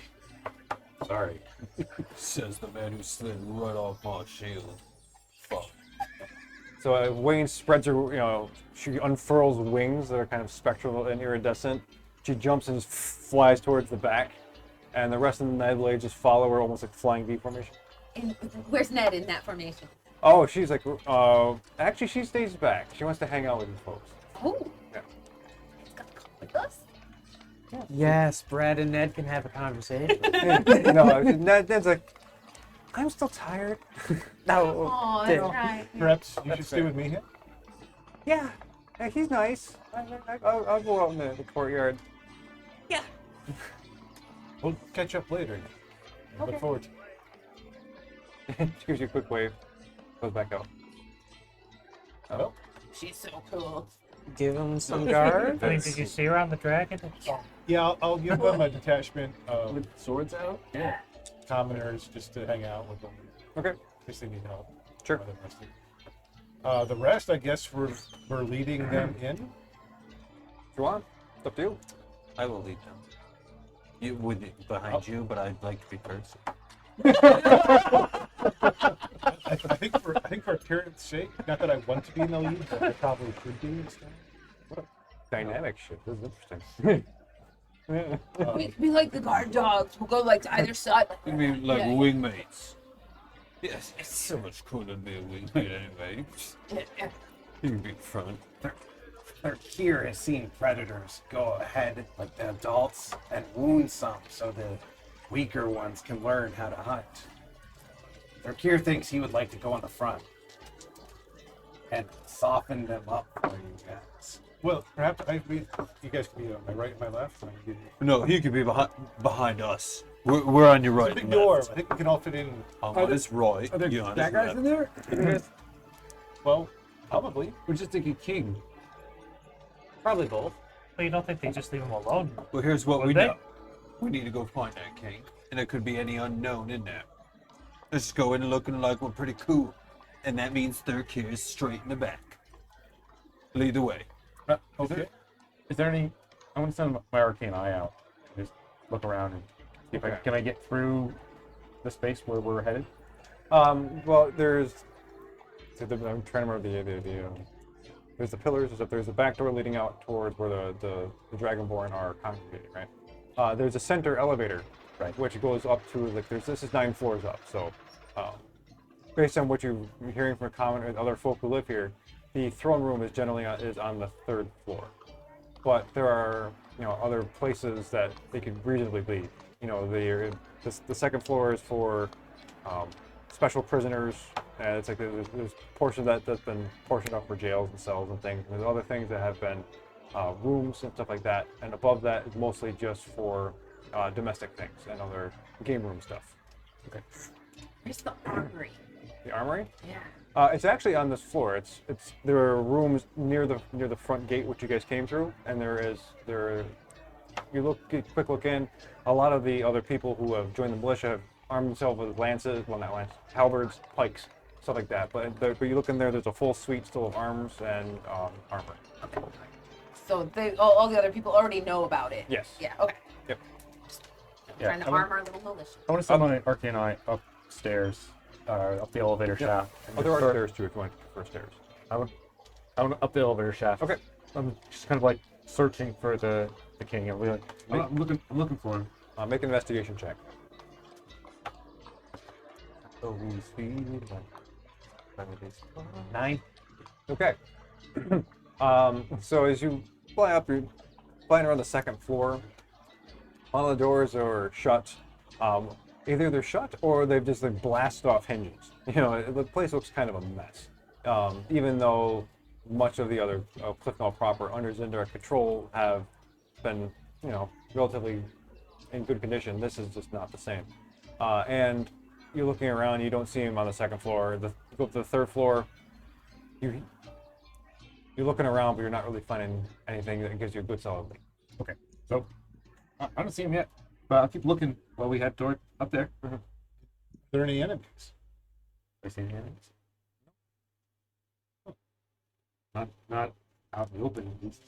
Speaker 6: Sorry.
Speaker 3: Says the man who slid right off my shield. Fuck.
Speaker 1: So Wayne spreads her, she unfurls wings that are kind of spectral and iridescent. She jumps and flies towards the back, and the rest of the Ned just follow her almost like flying V formation.
Speaker 10: And where's Ned in that formation?
Speaker 1: Oh, she's like, actually she stays back. She wants to hang out with you folks.
Speaker 10: Oh.
Speaker 1: Yeah.
Speaker 10: He's got to come with us.
Speaker 8: Yes, Brad and Ned can have a conversation.
Speaker 1: No, Ned's like, I'm still tired.
Speaker 8: No.
Speaker 10: Oh, that's right.
Speaker 2: Perhaps you should stay with me here.
Speaker 1: Yeah, he's nice. I'll go out in the courtyard.
Speaker 2: We'll catch up later. I look forward to it.
Speaker 1: She gives you a quick wave, goes back out.
Speaker 2: Oh,
Speaker 4: She's so cool.
Speaker 8: Give him some guard.
Speaker 7: I mean, did you see her on the dragon?
Speaker 2: yeah, I'll give them a detachment of
Speaker 9: With swords out?
Speaker 2: yeah, commoners just to hang out with them.
Speaker 1: Okay.
Speaker 2: In case they need help.
Speaker 1: Sure.
Speaker 2: While they're resting. The rest, I guess, we're leading them in.
Speaker 1: If you want, it's up to you.
Speaker 3: I will lead them. You would behind you, but I'd like to be first.
Speaker 2: I think for appearance sake, not that I want to be in the lead, but I probably should be instead.
Speaker 1: Dynamic shit. This is interesting.
Speaker 4: We could be like the guard dogs. We'll go like to either side.
Speaker 3: You mean like
Speaker 4: Yeah.
Speaker 3: wingmates? Yes, it's so much cooler to be a wingmate anyway.
Speaker 4: Yeah.
Speaker 3: You can be in front.
Speaker 6: Their Kier has seen predators go ahead, like the adults, and wound some so the weaker ones can learn how to hunt. Their Kier thinks he would like to go on the front and soften them up for you guys.
Speaker 2: Well, perhaps you guys can be on my right and my left. And I can give you
Speaker 3: No, he could be behind us. We're on your right.
Speaker 2: a big
Speaker 3: and
Speaker 2: door.
Speaker 3: left.
Speaker 2: I think we can all fit in.
Speaker 3: I'm on his right.
Speaker 9: Are there
Speaker 3: you on
Speaker 9: bad
Speaker 3: his
Speaker 9: guys
Speaker 3: left.
Speaker 9: in there?
Speaker 2: Well, probably.
Speaker 9: We're just thinking king.
Speaker 8: Probably both.
Speaker 7: Well, you don't think they just leave him alone?
Speaker 3: Well, here's what
Speaker 7: Would
Speaker 3: we
Speaker 7: they?
Speaker 3: know. We need to go find that king, and it could be any unknown in there. Let's just go in looking like we're pretty cool, and that means third Kier is straight in the back. Lead the way.
Speaker 2: Okay.
Speaker 5: Is there any? I want to send my arcane eye out. Just look around and see if
Speaker 1: Okay.
Speaker 5: can I get through the space where we're headed?
Speaker 1: Well, there's. I'm trying to remember there's the pillars. There's the back door leading out towards where the Dragonborn are congregating, right? There's a center elevator, right, which goes up to this is 9 floors up. So, based on what you're hearing from common and other folk who live here, the throne room is generally is on the 3rd floor. But there are other places that they could reasonably be. The 2nd floor is for special prisoners, and it's like there's portion that's been portioned off for jails and cells and things. And there's other things that have been rooms and stuff like that, and above that is mostly just for domestic things and other game room stuff. Okay.
Speaker 4: Where's the armory?
Speaker 1: The armory?
Speaker 4: Yeah.
Speaker 1: It's actually on this floor. There are rooms near the front gate which you guys came through, and you quick look in. A lot of the other people who have joined the militia have armed themselves with lances, well not lances, halberds, pikes, stuff like that. But you look in there, there's a full suite still of arms and armor.
Speaker 4: Okay. So all the other people already know about it.
Speaker 1: Yes.
Speaker 4: Yeah. Okay.
Speaker 1: Yep.
Speaker 4: Trying to arm our little militia.
Speaker 5: I want to send my arcane eye upstairs, up the elevator shaft. and
Speaker 1: Oh, there
Speaker 5: just
Speaker 1: are
Speaker 5: start-
Speaker 1: stairs too if you want to prefer stairs.
Speaker 5: I want up the elevator shaft.
Speaker 1: Okay.
Speaker 5: I'm just kind of like searching for the king. I'm looking for him.
Speaker 1: Make an investigation check.
Speaker 5: Oh, sweet.
Speaker 8: 9.
Speaker 1: Okay. So as you fly up, you're flying around the second floor. All the doors are shut. Either they're shut or they've just blasted off hinges. The place looks kind of a mess. Even though much of the other Clif'Nal proper under Zindar control have been, relatively in good condition, this is just not the same. And you're looking around, you don't see him on the second floor. You go up to the third floor. You're looking around, but you're not really finding anything that gives you a good solid lead.
Speaker 5: Okay, so I don't see him yet, but I'll keep looking while we head toward up there.
Speaker 2: Are there any enemies?
Speaker 5: I see any enemies? Not out in the open at least.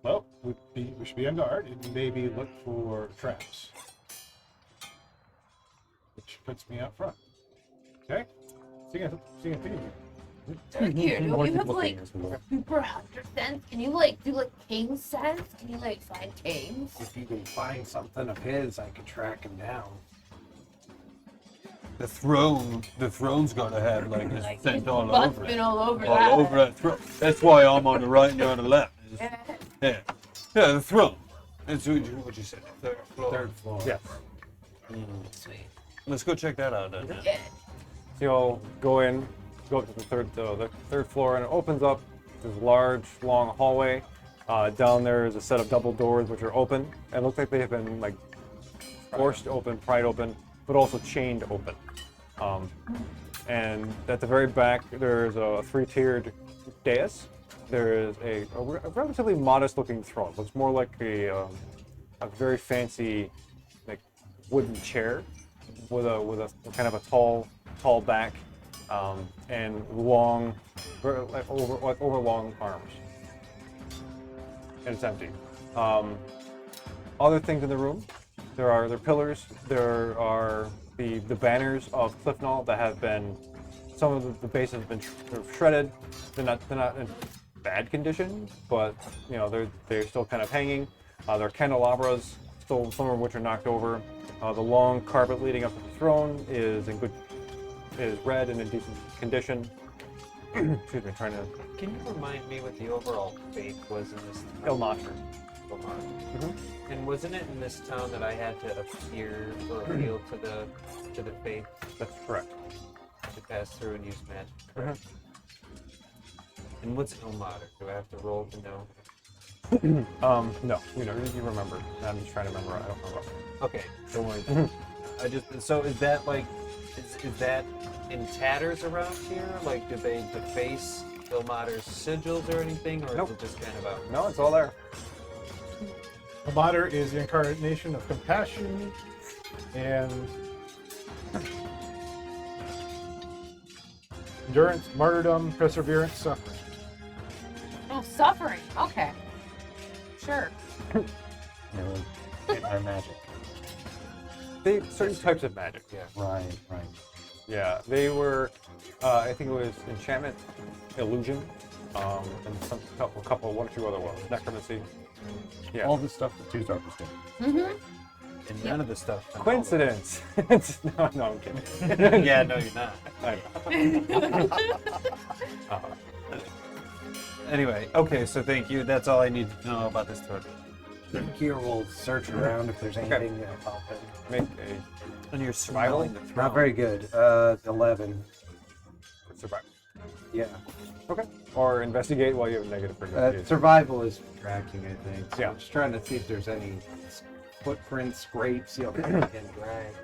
Speaker 2: Well, we should be on guard and maybe look for traps. Which puts me out front. Okay? So you can continue.
Speaker 4: Here, do
Speaker 5: Or
Speaker 4: you
Speaker 5: keep
Speaker 4: have
Speaker 5: looking as we go.
Speaker 4: super hunter sense? Can you do king sense? Can you find kings?
Speaker 6: If you can find something of his, I could track him down.
Speaker 3: The throne's got to have like his scent all
Speaker 4: Butt's
Speaker 3: over
Speaker 4: been
Speaker 3: it.
Speaker 4: all over
Speaker 3: All
Speaker 4: that.
Speaker 3: over that throne. That's why I'm on the right and you're on the left. Yeah, the throne. That's what you said. Third floor.
Speaker 6: Third floor.
Speaker 1: Yes.
Speaker 4: Sweet.
Speaker 3: Let's go check that out then.
Speaker 4: Yeah.
Speaker 1: So you'll go up to the third floor, and it opens up this large, long hallway. Down there is a set of double doors which are open. And it looks like they have been forced open, pried open, but also chained open. And at the very back, there's a 3-tiered dais. There is a relatively modest-looking throne. Looks more like a very fancy, wooden chair with a kind of a tall back and long, over long arms. And it's empty. Other things in the room. There are pillars. There are the banners of Clif'Nal that have been. Some of the bases have been shredded. They're not in bad condition, but they're still kind of hanging. There are candelabras, still some of which are knocked over. The long carpet leading up to the throne is red and in decent condition. Excuse me, trying to.
Speaker 8: Can you remind me what the overall faith was in this town?
Speaker 1: Ilmater.
Speaker 8: And wasn't it in this town that I had to appear or appeal to the faith
Speaker 1: That's correct.
Speaker 8: to pass through and use magic? Correct. And what's Ilmater? Do I have to roll to know?
Speaker 1: No, you remember. I'm just trying to remember. I don't remember.
Speaker 8: Okay, don't worry. So is that is that in tatters around here? Did they deface Ilmater's sigils or anything, or
Speaker 1: Nope.
Speaker 8: is it just kind of out?
Speaker 1: No, it's all there.
Speaker 2: Ilmater is the incarnation of compassion and endurance, martyrdom, perseverance, suffering.
Speaker 4: Oh, suffering. Okay. Sure.
Speaker 5: Our magic.
Speaker 1: Certain types of magic. Yeah.
Speaker 5: Right.
Speaker 1: Yeah, they were. I think it was enchantment, illusion, and one or two other ones. Necromancy. Yeah.
Speaker 5: All the stuff that Two Darkness did.
Speaker 4: Mm-hmm.
Speaker 8: And none of the stuff.
Speaker 1: Coincidence. No, I'm kidding.
Speaker 8: Yeah, no, you're not.
Speaker 3: Anyway, okay, so thank you. That's all I need to know about this tour.
Speaker 6: Here we'll search around if there's anything pop in.
Speaker 1: Make a
Speaker 3: And you're
Speaker 1: survival.
Speaker 3: smiling the throne.
Speaker 6: Not very good. 11.
Speaker 1: Survival.
Speaker 6: Yeah.
Speaker 1: Okay. Or investigate while you have negative for investigation.
Speaker 6: Survival is tracking, I think. So
Speaker 1: Yeah.
Speaker 6: I'm just trying to see if there's any footprints, scrapes, you know, getting dragged.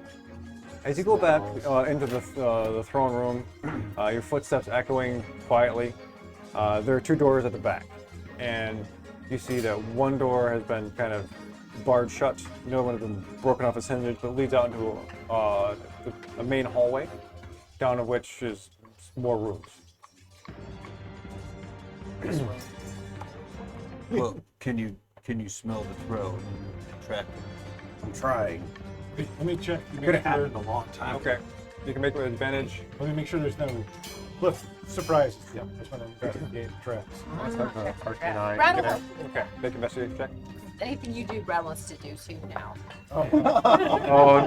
Speaker 1: As you go back into the throne room, your footsteps echoing quietly. There are 2 doors at the back, and you see that one door has been kind of barred shut. No one has been broken off its hinges, but leads out into a main hallway, down of which is more rooms.
Speaker 3: Well, can you smell the throne and track it?
Speaker 6: I'm trying.
Speaker 2: Wait, let me check.
Speaker 6: Could have happened a long time.
Speaker 1: Okay. You can make it with advantage.
Speaker 2: Let me make sure there's no Cliff surprises. Yeah, I just want to investigate traps.
Speaker 1: Okay. Make an investigation check.
Speaker 10: Anything you do, Brad wants to do too now.
Speaker 5: Oh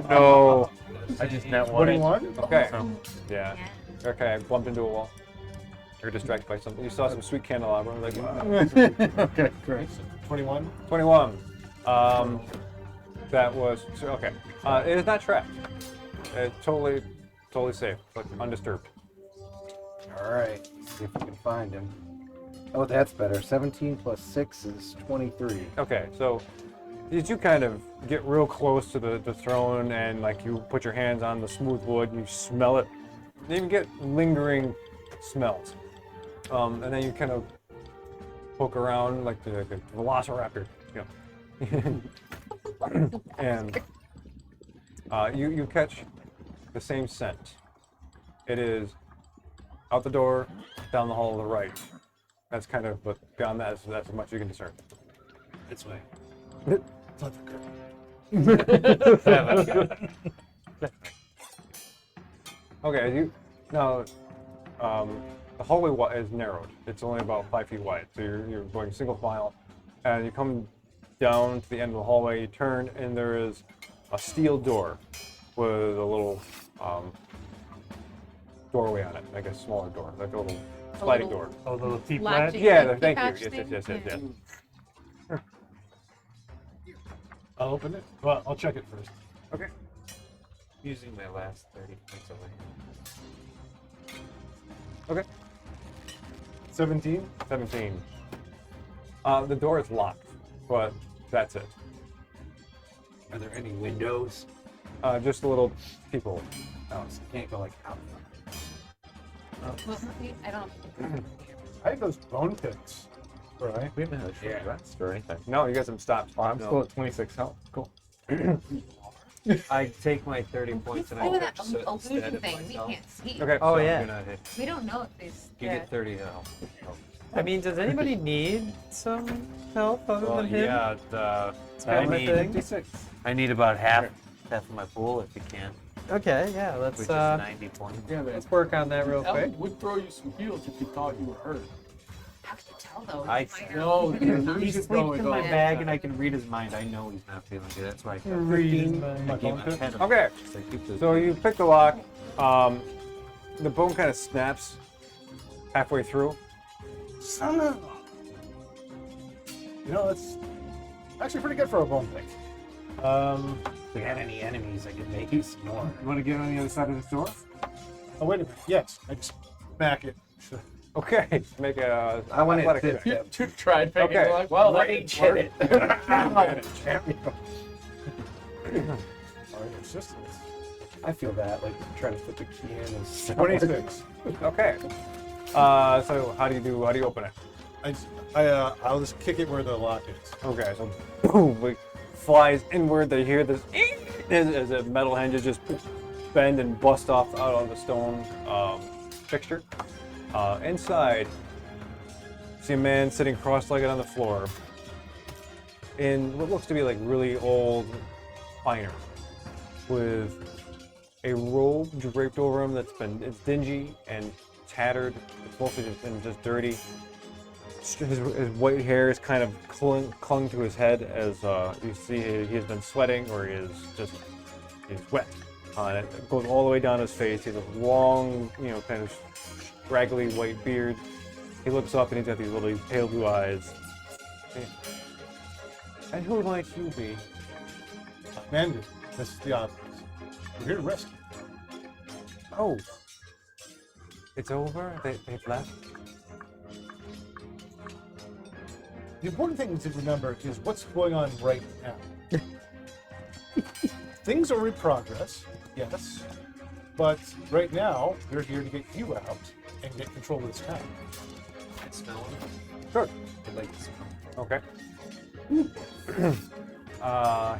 Speaker 5: no! I just net one.
Speaker 2: 21?
Speaker 1: Okay.
Speaker 5: So,
Speaker 1: Yeah. Okay, I bumped into a wall. You're distracted by something. You saw some sweet candelabra. Like,
Speaker 2: Okay, great. 21?
Speaker 1: 21. That was okay. It is not trapped. It's totally safe, but undisturbed.
Speaker 6: All right. See if we can find him. Oh, that's better. 17 plus 6 is 23.
Speaker 1: Okay, so as you kind of get real close to the throne and like you put your hands on the smooth wood, you smell it. You even get lingering smells, and then you kind of poke around like the velociraptor, you know. And you catch the same scent. It is out the door, down the hall to the right. That's kind of, but beyond that, that's as much as you can discern.
Speaker 6: This way.
Speaker 1: Okay, as you now, the hallway is narrowed. It's only about 5 feet wide, so you're going single file, and you come down to the end of the hallway. You turn, and there is a steel door with a little doorway on it, like a smaller door, like a little sliding
Speaker 10: little-
Speaker 1: door.
Speaker 7: Oh, the little T
Speaker 10: Latch-
Speaker 7: flat.
Speaker 1: Yeah,
Speaker 10: Key
Speaker 1: thank
Speaker 10: patch
Speaker 1: you. Yes.
Speaker 10: thing?
Speaker 2: I'll open it. Well, I'll check it first.
Speaker 1: Okay.
Speaker 8: Using my last 30 points away.
Speaker 1: Okay.
Speaker 2: 17?
Speaker 1: 17. The door is locked, but that's it.
Speaker 6: Are there any windows?
Speaker 1: Just a little peephole.
Speaker 6: Oh, so you can't go like out.
Speaker 10: I don't.
Speaker 2: I have those bone pits. Right?
Speaker 5: we haven't had a short
Speaker 6: Yeah.
Speaker 5: rest or anything.
Speaker 1: No, you guys have stopped.
Speaker 5: Oh, I'm
Speaker 1: No.
Speaker 5: still at 26 health. Cool.
Speaker 8: I take my 30 points and I
Speaker 10: Look at that
Speaker 8: touch it instead
Speaker 10: illusion
Speaker 8: of
Speaker 10: thing. We
Speaker 8: myself.
Speaker 10: can't see.
Speaker 1: Okay.
Speaker 8: Oh
Speaker 1: so
Speaker 8: yeah.
Speaker 1: you're not hit.
Speaker 10: We don't know if this.
Speaker 8: You get 30 health. I mean, does anybody need some help other
Speaker 3: Well,
Speaker 8: than him?
Speaker 3: yeah,
Speaker 8: It's
Speaker 3: I
Speaker 8: kind of a
Speaker 3: need-
Speaker 8: thing.
Speaker 5: 56.
Speaker 3: I need about half of my pool if you can,
Speaker 8: Okay, yeah,
Speaker 3: which
Speaker 8: let's
Speaker 3: is 90 points.
Speaker 9: Yeah, man.
Speaker 8: let's work on that real quick.
Speaker 9: Ellen would throw you some heals if you thought you were hurt.
Speaker 10: How can you tell though?
Speaker 3: I
Speaker 10: It's minor.
Speaker 9: No, the
Speaker 8: He
Speaker 9: illusion's
Speaker 8: sleeps
Speaker 9: going
Speaker 8: in my
Speaker 9: on.
Speaker 8: bag and I can read his mind. I know he's not feeling good. That's why I kept
Speaker 2: Reading
Speaker 8: I
Speaker 2: my
Speaker 8: gave
Speaker 2: bone
Speaker 8: him
Speaker 2: pit.
Speaker 8: 10 of
Speaker 1: Okay.
Speaker 8: them, so I keep the-
Speaker 1: So you pick the lock. The bone kind of snaps halfway through.
Speaker 2: Son of You know, it's actually pretty good for a bone pick.
Speaker 6: If we had any enemies, I could make you some more.
Speaker 2: You want to get on the other side of this door? Oh, wait a minute. Yes. I just smack it.
Speaker 1: Okay. Make a.
Speaker 6: I want
Speaker 1: athletic
Speaker 6: it
Speaker 1: check.
Speaker 9: You tried picking
Speaker 1: Okay.
Speaker 9: lock. Well, that
Speaker 6: Rage
Speaker 9: didn't
Speaker 6: hit
Speaker 9: work.
Speaker 6: it. Champion.
Speaker 2: Sorry, assistance.
Speaker 6: I feel that, like trying to put the key in is
Speaker 2: 26.
Speaker 1: Okay. So how do you open it?
Speaker 2: I'll just kick it where the lock is.
Speaker 1: Okay. So boom, it flies inward. They hear this as the metal hinges just bend and bust off out of the stone fixture. Inside, see a man sitting cross-legged on the floor in what looks to be like really old finery, with a robe draped over him it's dingy and tattered. It's mostly just dirty. His white hair is kind of clung to his head as you see he has been sweating or he's wet. And it goes all the way down his face. He has a long, kind of scraggly white beard. He looks up and he's got these little pale blue eyes. And who might you be?
Speaker 2: Mandy, this is the Oddlot. We're here to rescue.
Speaker 1: Oh. It's over? They've left?
Speaker 2: The important thing to remember is what's going on right now. Things are in progress, yes, but right now we're here to get you out and get control of this town.
Speaker 6: I smell him.
Speaker 1: Sure.
Speaker 6: I'd like to smell him.
Speaker 1: Okay.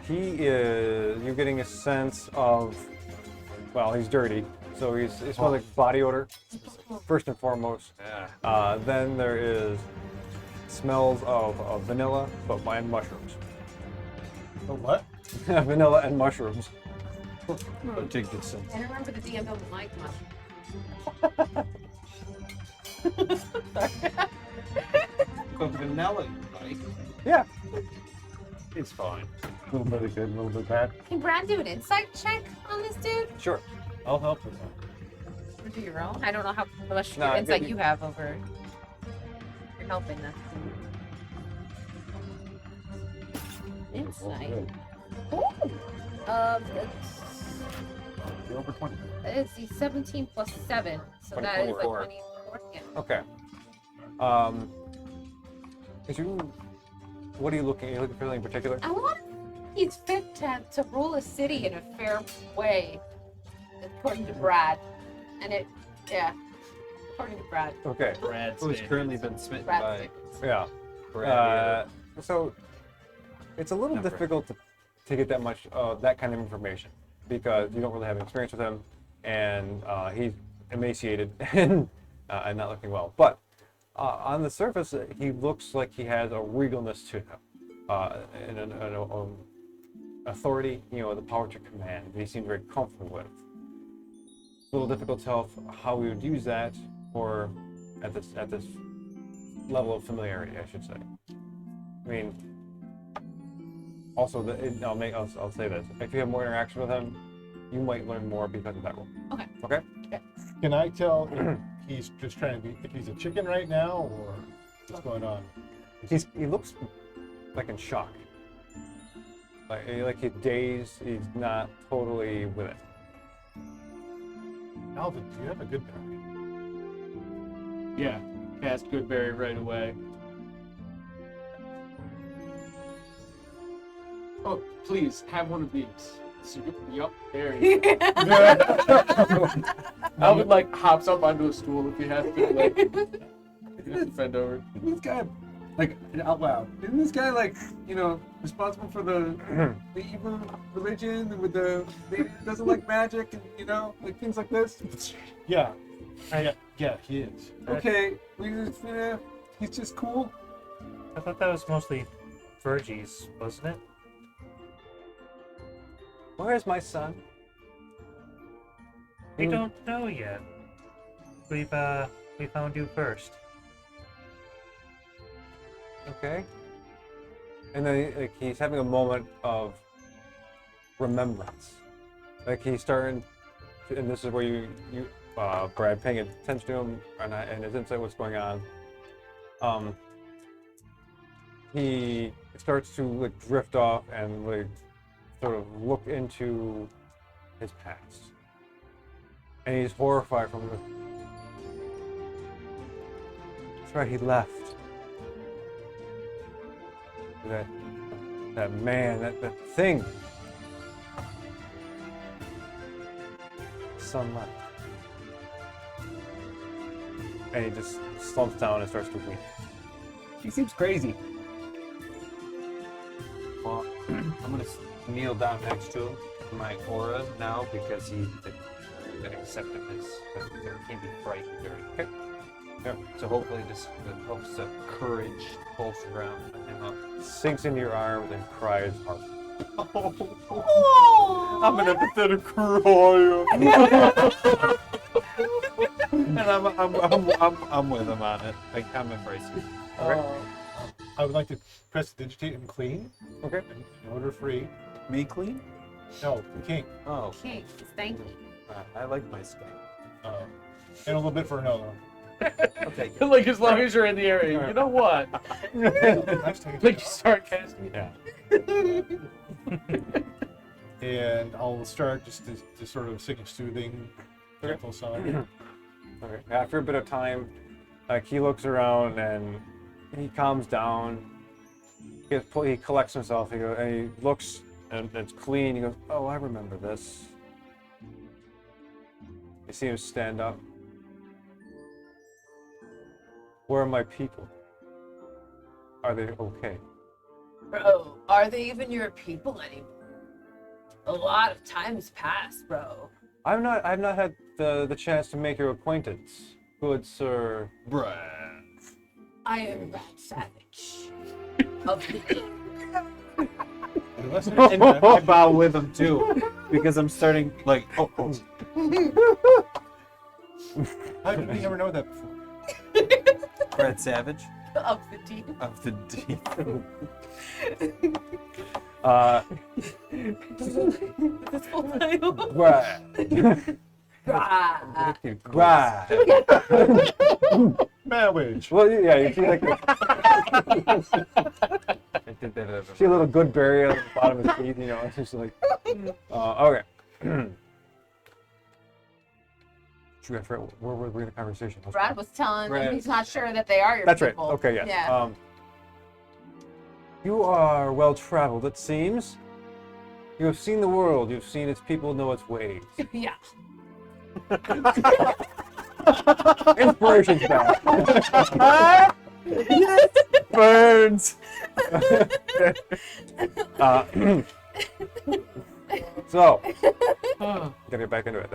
Speaker 1: He is. You're getting a sense of. Well, he's dirty, so he smells like body odor, first and foremost.
Speaker 6: Yeah.
Speaker 1: Then there is smells of vanilla, but and mushrooms.
Speaker 2: The what?
Speaker 1: Vanilla and mushrooms.
Speaker 3: I'll take this in.
Speaker 10: I remember the DM don't like
Speaker 6: But vanilla, right?
Speaker 1: Yeah.
Speaker 6: It's fine.
Speaker 5: A little bit of good, a little bit bad.
Speaker 10: Can Brad do an insight check on this dude?
Speaker 1: Sure.
Speaker 2: I'll help with that.
Speaker 10: Or do your own? I don't know how much
Speaker 1: Nah,
Speaker 10: insight
Speaker 1: you-
Speaker 10: you have over. You're helping us. Insight. Ooh.
Speaker 5: You're over 20.
Speaker 10: It's the 17 plus 7, so that is like
Speaker 1: 24.
Speaker 10: 24. Yeah.
Speaker 1: Okay. Is you? What are you looking? Are you looking for anything in particular?
Speaker 10: I want he's fit to rule a city in a fair way, according to Brad. And according to Brad.
Speaker 1: Okay.
Speaker 6: Brad who's currently been smitten
Speaker 10: Brad
Speaker 6: by
Speaker 10: Stevens.
Speaker 1: Yeah.
Speaker 6: Brad.
Speaker 1: So it's a little
Speaker 6: Not
Speaker 1: difficult to get that much that kind of information because you don't really have experience with him, and he's emaciated and not looking well. But on the surface, he looks like he has a regalness to him, and an authority, the power to command. That he seems very comfortable with. It's a little difficult to tell how we would use that, or at this level of familiarity, I should say. I mean, also, I'll say this: if you have more interaction with him, you might learn more because of that role.
Speaker 10: Okay.
Speaker 1: Okay.
Speaker 2: Can I tell if he's just trying to be, if he's a chicken right now, or what's going on?
Speaker 1: He looks like in shock. Like he's dazed. He's not totally with it.
Speaker 2: Alvin, do you have a good berry?
Speaker 9: Yeah, cast Goodberry right away. Oh, please, have one of these. So, yup, there you go. Alvin, like, hops up onto a stool if he has to, like, you have to bend over.
Speaker 3: Isn't this guy, like, out loud, isn't this guy, like, responsible for the evil religion with the, doesn't like magic and, like things like this?
Speaker 2: Yeah. Yeah, he is.
Speaker 3: Okay, he's just cool.
Speaker 7: I thought that was mostly Virgie's, wasn't it?
Speaker 1: Where is my son?
Speaker 7: We don't know yet. We found you first.
Speaker 1: Okay. And then he's having a moment of remembrance. Like he's starting, and this is where you Brad, paying attention to him and his insight, what's going on. He starts to drift off and sort of look into his past, and he's horrified from the. That's right, he left. That man, that thing. Son left. And he just slumps down and starts to weep.
Speaker 9: He seems crazy.
Speaker 6: Well, I'm gonna kneel down next to him, my aura now, because he's been accepting this. He can't be frightened or anything.
Speaker 1: Yeah.
Speaker 6: So hopefully this helps the courage pulse around him up.
Speaker 1: Sinks into your arms and cries heart.
Speaker 3: I'm an empathetic crier. And I'm with him on it. I'm embracing.
Speaker 1: Okay.
Speaker 2: I would like to prestidigitate him clean.
Speaker 1: Okay.
Speaker 2: In order free.
Speaker 3: Me clean?
Speaker 2: No, the king.
Speaker 6: Oh,
Speaker 10: Okay, thank you.
Speaker 6: I like my skin.
Speaker 2: And a little bit for another.
Speaker 6: I'll take it.
Speaker 5: Like, as long as you're in the area, you know what?
Speaker 2: Nice taking
Speaker 5: Like, you start casting it.
Speaker 1: Yeah.
Speaker 2: And I'll start just to sort of sing a soothing, gentle song.
Speaker 1: Okay. After a bit of time, like he looks around and he calms down. He collects himself. And he looks and it's clean. He goes, "Oh, I remember this." You see him stand up. Where are my people? Are they okay?
Speaker 4: Bro, are they even your people anymore? A lot of time's passed, bro.
Speaker 1: I've not had the chance to make your acquaintance, good sir.
Speaker 3: Brad.
Speaker 4: I am Rat Savage. Of the
Speaker 3: And I bow with him too, because I'm starting like, oh.
Speaker 2: How did we never know that before?
Speaker 3: Brad Savage
Speaker 4: of the deep.
Speaker 3: of the deep.
Speaker 4: This full title.
Speaker 1: Brad.
Speaker 4: Brah.
Speaker 1: Brad.
Speaker 2: Marriage.
Speaker 1: Well, yeah, you see like
Speaker 3: I did that over.
Speaker 1: see a little good berry on the bottom of his teeth, you know. It's just like, okay. Where were we in the conversation?
Speaker 4: Brad was telling
Speaker 3: Brad.
Speaker 4: them he's not sure that they are your
Speaker 1: That's right.
Speaker 4: people.
Speaker 1: Okay, yes.
Speaker 4: Yeah.
Speaker 1: You are well traveled, it seems. You have seen the world. You've seen its people, know its ways.
Speaker 4: Yeah.
Speaker 1: Inspiration's back.
Speaker 3: Burns.
Speaker 1: So, gotta get back into it.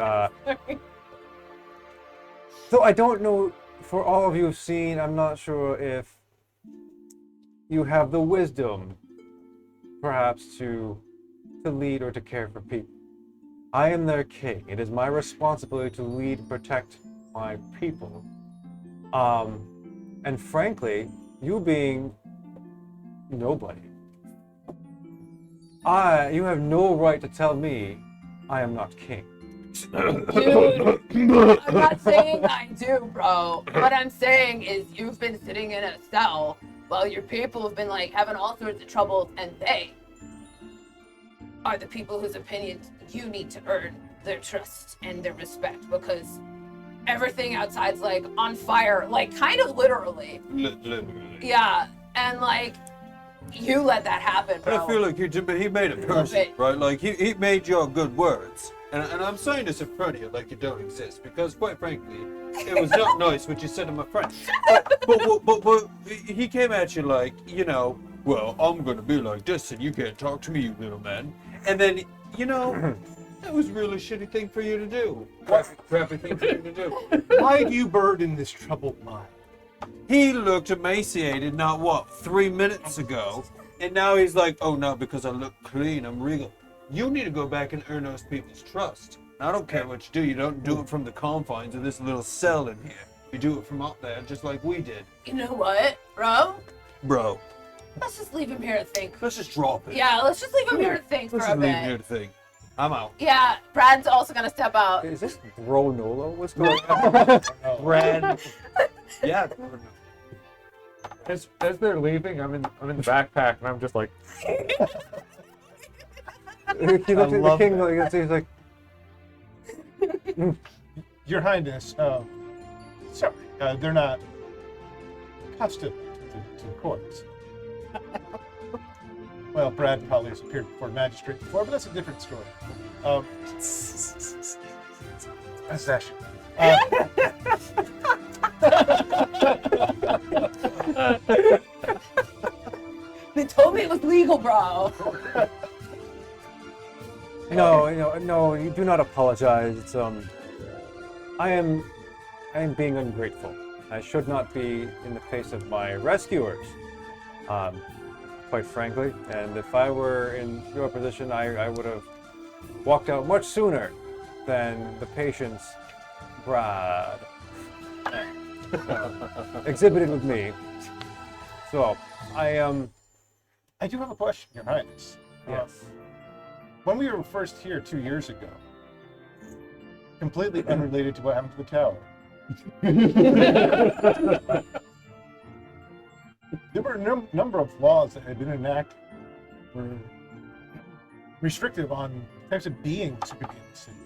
Speaker 1: So I don't know, for all of you have seen, I'm not sure if you have the wisdom, perhaps, to lead or to care for people. I am their king. It is my responsibility to lead and protect my people. And frankly, you being nobody, you have no right to tell me I am not king.
Speaker 4: Dude, I'm not saying I do, bro. What I'm saying is you've been sitting in a cell while your people have been like having all sorts of troubles, and they are the people whose opinions you need to earn their trust and their respect, because everything outside's like on fire, like kind of literally.
Speaker 3: Literally.
Speaker 4: Yeah, and like you let that happen,
Speaker 3: But
Speaker 4: bro.
Speaker 3: I feel like he made it personal, right? Like he made your good words. And I'm saying this in front of you like you don't exist, because quite frankly, it was not nice what you said to my friend. But he came at you like, you know, well, I'm gonna be like this and you can't talk to me, you little man. And then, you know, that was a really shitty thing for you to do. Crappy thing for you to do.
Speaker 2: Why do you burden this troubled mind?
Speaker 3: He looked emaciated, not what, 3 minutes ago, and now he's like, oh no, because I look clean, I'm regal. You need to go back and earn those people's trust. I don't care what you do. You don't do it from the confines of this little cell in here. You do it from up there, just like we did.
Speaker 4: You know what, bro?
Speaker 3: Bro,
Speaker 4: Let's just leave him here to think.
Speaker 3: let's just drop it.
Speaker 4: Yeah, let's just leave him here to think for
Speaker 3: Let's
Speaker 4: a
Speaker 3: just leave him
Speaker 4: bit.
Speaker 3: here to think. I'm out.
Speaker 4: Yeah, Brad's also gonna step out.
Speaker 1: Is this Bro Nolo? What's going on?
Speaker 3: Brad. Yeah.
Speaker 5: As they're leaving, I'm in the backpack, and I'm just like,
Speaker 1: He looks at the
Speaker 2: love
Speaker 1: king,
Speaker 2: that.
Speaker 1: he's like,
Speaker 2: Your Highness, sorry, they're not accustomed to courts. Well, Brad probably has appeared before a magistrate before, but that's a different story. That's actually.
Speaker 4: They told me it was legal, bro.
Speaker 1: no, you do not apologize. It's, I am being ungrateful. I should not be in the face of my rescuers, quite frankly. And if I were in your position, I would have walked out much sooner than the patience Brad exhibited with me. So,
Speaker 2: I do have a question, Your Highness.
Speaker 1: yes.
Speaker 2: When we were first here 2 years ago, completely unrelated to what happened to the tower, There were a number of laws that had been enacted were restrictive on types of beings who could be in the city,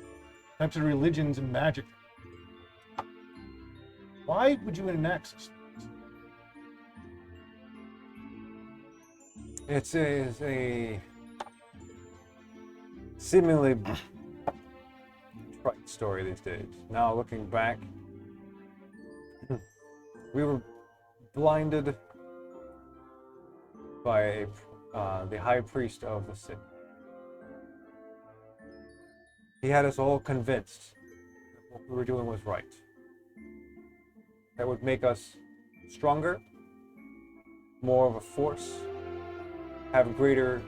Speaker 2: types of religions and magic. Why would you enact such things?
Speaker 1: It's a seemingly trite story these days. Now looking back, we were blinded by the high priest of the city. He had us all convinced that what we were doing was right. That would make us stronger, more of a force, have greater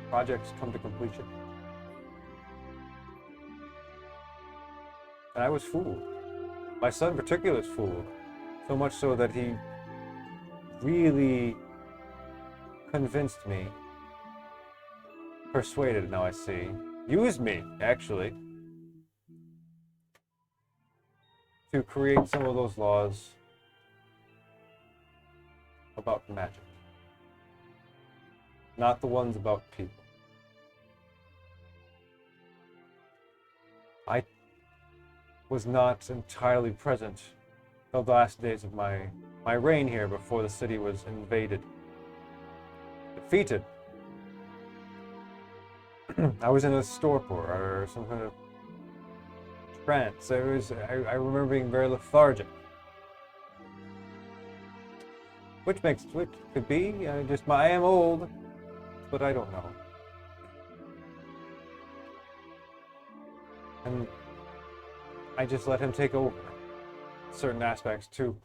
Speaker 1: projects come to completion. And I was fooled. My son in particular is fooled. So much so that he really convinced me, persuaded, now I see, used me, actually, to create some of those laws about magic. Not the ones about people. I was not entirely present the last days of my reign here before the city was invaded, defeated. I was in a torpor or some kind of trance. I remember being very lethargic. Which could be, I am old, but I don't know. And I just let him take over certain aspects too.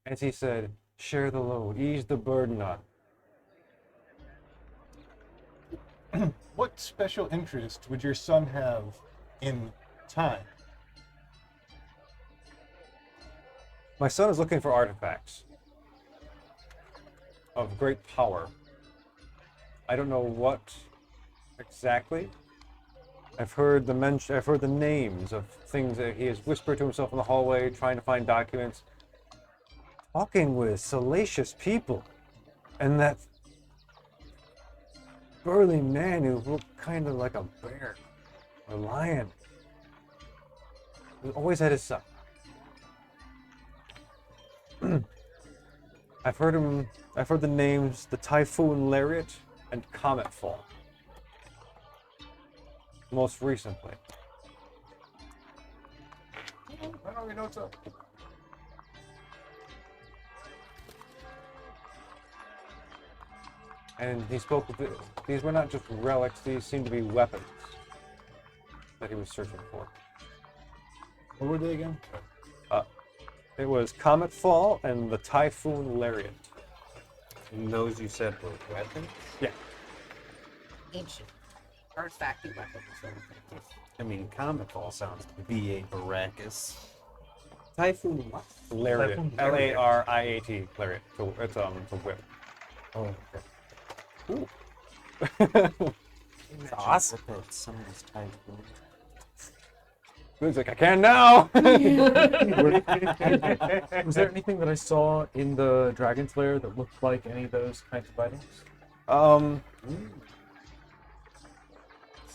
Speaker 1: As he said, share the load, ease the burden on.
Speaker 2: What special interest would your son have in time?
Speaker 1: My son is looking for artifacts of great power. I don't know what exactly. I've heard the names of things that he has whispered to himself in the hallway, trying to find documents, talking with salacious people, and that burly man who looked kind of like a bear or lion. He always had his son. I've heard the names, the Typhoon Lariat and Comet Fall. Most recently.
Speaker 2: I don't even know what's up.
Speaker 1: And he spoke with these were not just relics, these seemed to be weapons that he was searching for.
Speaker 2: What were they again?
Speaker 1: It was Comet Fall and the Typhoon Lariat.
Speaker 6: And those you said were weapons?
Speaker 1: Yeah.
Speaker 4: Ancient artifacty weapons.
Speaker 6: I mean, Comet Ball sounds B.A. Baracus.
Speaker 1: Typhoon what? Lariat.
Speaker 7: Typhoon
Speaker 1: Lariat. Lariat. So it's a whip.
Speaker 6: Oh, okay.
Speaker 1: It's awesome.
Speaker 6: Somebody's Typhoon.
Speaker 1: He's like, I can now!
Speaker 5: Was there anything that I saw in the Dragon's Lair that looked like any of those kinds of items?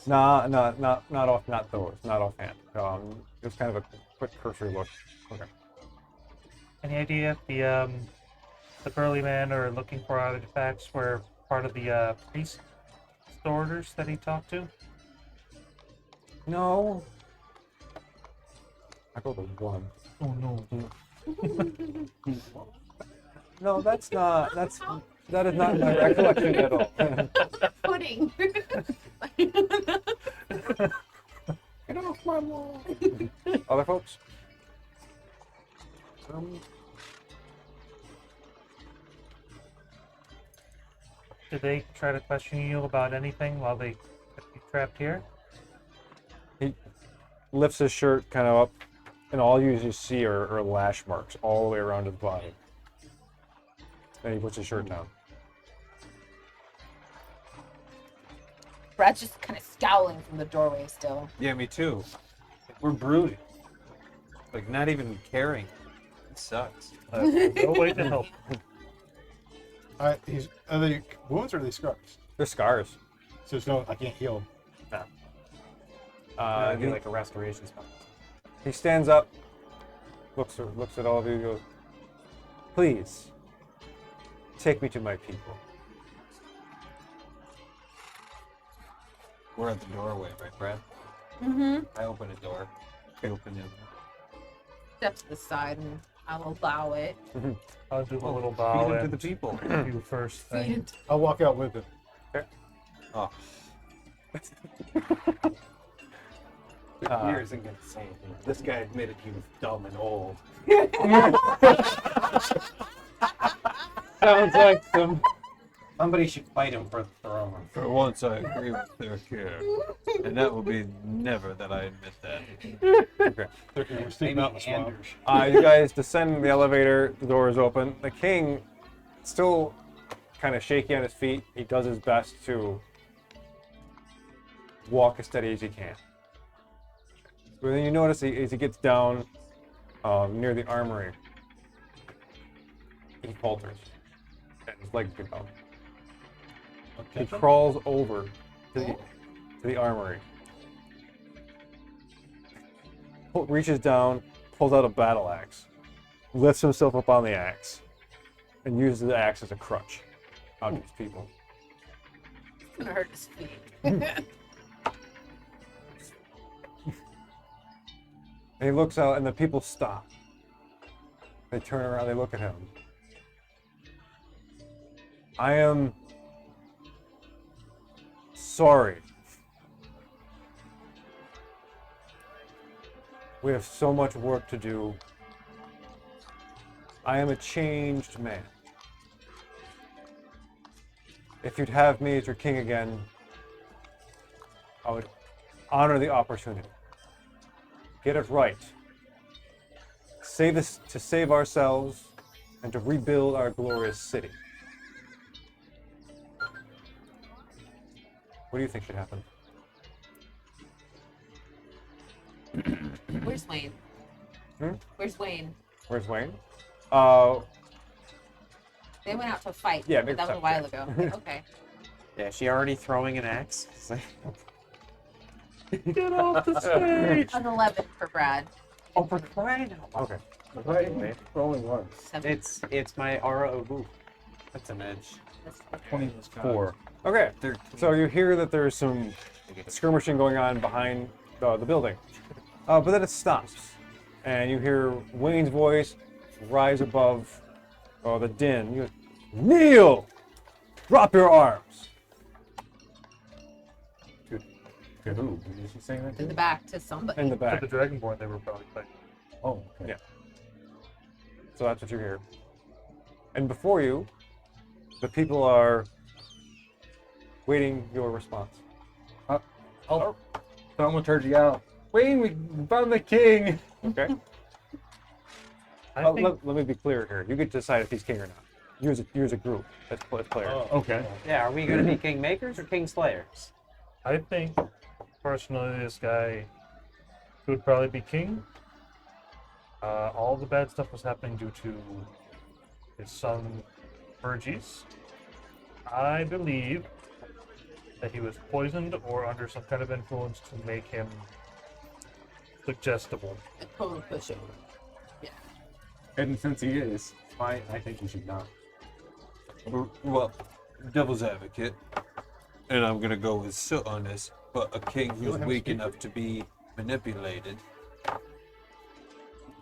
Speaker 1: Not those, not offhand. Just kind of a quick cursory look. Okay.
Speaker 7: Any idea if the burly man or looking for artifacts were part of the priest orders that he talked to?
Speaker 1: No. I go to 1.
Speaker 7: Oh no.
Speaker 1: No, that is not my recollection at all.
Speaker 4: Pudding.
Speaker 1: Get off my wall. Other folks?
Speaker 7: Did they try to question you about anything while they kept you trapped here?
Speaker 1: He lifts his shirt kind of up, and all you just see are lash marks all the way around his body. Then he puts his shirt down.
Speaker 4: Brad's just kind of scowling from the doorway still.
Speaker 6: Yeah, me too. We're brooding.
Speaker 3: Like, not even caring. It sucks.
Speaker 7: No way to help.
Speaker 2: Are they wounds or are they scars?
Speaker 1: They're scars.
Speaker 2: So there's no, I can't heal.
Speaker 8: Do like a restoration spell.
Speaker 1: He stands up, looks at all of you, and goes, "Please, take me to my people."
Speaker 3: We're at the doorway, right, Brad?
Speaker 4: Mm-hmm.
Speaker 3: I open a door. I open it.
Speaker 4: Step to the side and I'll allow it.
Speaker 7: I'll do a little
Speaker 3: Feed
Speaker 7: bow
Speaker 3: it to
Speaker 7: and
Speaker 3: the people.
Speaker 7: you first thing.
Speaker 2: I'll walk out with him.
Speaker 3: Oh.
Speaker 6: Here isn't gonna say anything. This guy admitted he was dumb and old.
Speaker 1: Sounds like some.
Speaker 6: Somebody should fight him for the throne.
Speaker 3: For once, I agree with their care. And that will be never that I admit that.
Speaker 1: Okay.
Speaker 2: We're sticking out in the swamp.
Speaker 6: Anders.
Speaker 1: You guys descend the elevator. The door is open. The king, still kind of shaky on his feet. He does his best to walk as steady as he can. But then you notice as he gets down near the armory, he falters, and his legs give out. He crawls over to the armory, reaches down, pulls out a battle axe, lifts himself up on the axe, and uses the axe as a crutch out to his people.
Speaker 4: It's gonna hurt his feet.
Speaker 1: And he looks out, and the people stop. They turn around, they look at him. I am sorry. We have so much work to do. I am a changed man. If you'd have me as your king again, I would honor the opportunity. Get it right. To save ourselves and to rebuild our glorious city. What do you think should happen?
Speaker 4: Where's Wayne? Where's Wayne?
Speaker 1: Where's Wayne?
Speaker 4: They went out to fight.
Speaker 1: Yeah,
Speaker 4: but that was a while ago. Okay.
Speaker 8: Yeah, is she already throwing an axe?
Speaker 7: Get off the stage!
Speaker 4: An 11 for Brad.
Speaker 8: Oh, for crying out loud.
Speaker 1: Okay.
Speaker 9: Right, rolling once.
Speaker 4: 7.
Speaker 8: It's my aura of oof. That's an edge.
Speaker 9: 24.
Speaker 1: Okay.
Speaker 3: 13.
Speaker 1: So you hear that there's some skirmishing going on behind the building. But then it stops. And you hear Wayne's voice rise above the din. You go, "Kneel! Drop your arms!"
Speaker 9: To who? Is she saying that
Speaker 4: In
Speaker 9: to?
Speaker 4: the back to somebody.
Speaker 1: In the
Speaker 7: To
Speaker 1: back.
Speaker 7: the Dragonborn, they were probably fighting.
Speaker 9: Oh, okay.
Speaker 1: Yeah. So that's what you hear. And before you, the people are waiting your response.
Speaker 9: Oh, thaumaturgy out. Wayne, we found the king.
Speaker 1: Okay?
Speaker 7: I think
Speaker 1: let me be clear here. You get to decide if he's king or not. You as a group, as players.
Speaker 9: Okay.
Speaker 8: Yeah, are we gonna be king makers or king slayers?
Speaker 7: I think personally this guy could probably be king. All the bad stuff was happening due to his son Virgis. I believe that he was poisoned or under some kind of influence to make him suggestible.
Speaker 4: A total pushover.
Speaker 9: And since he is, I think he should not.
Speaker 3: Well, devil's advocate, and I'm gonna go with Soot on this, but a king who's weak enough to be manipulated.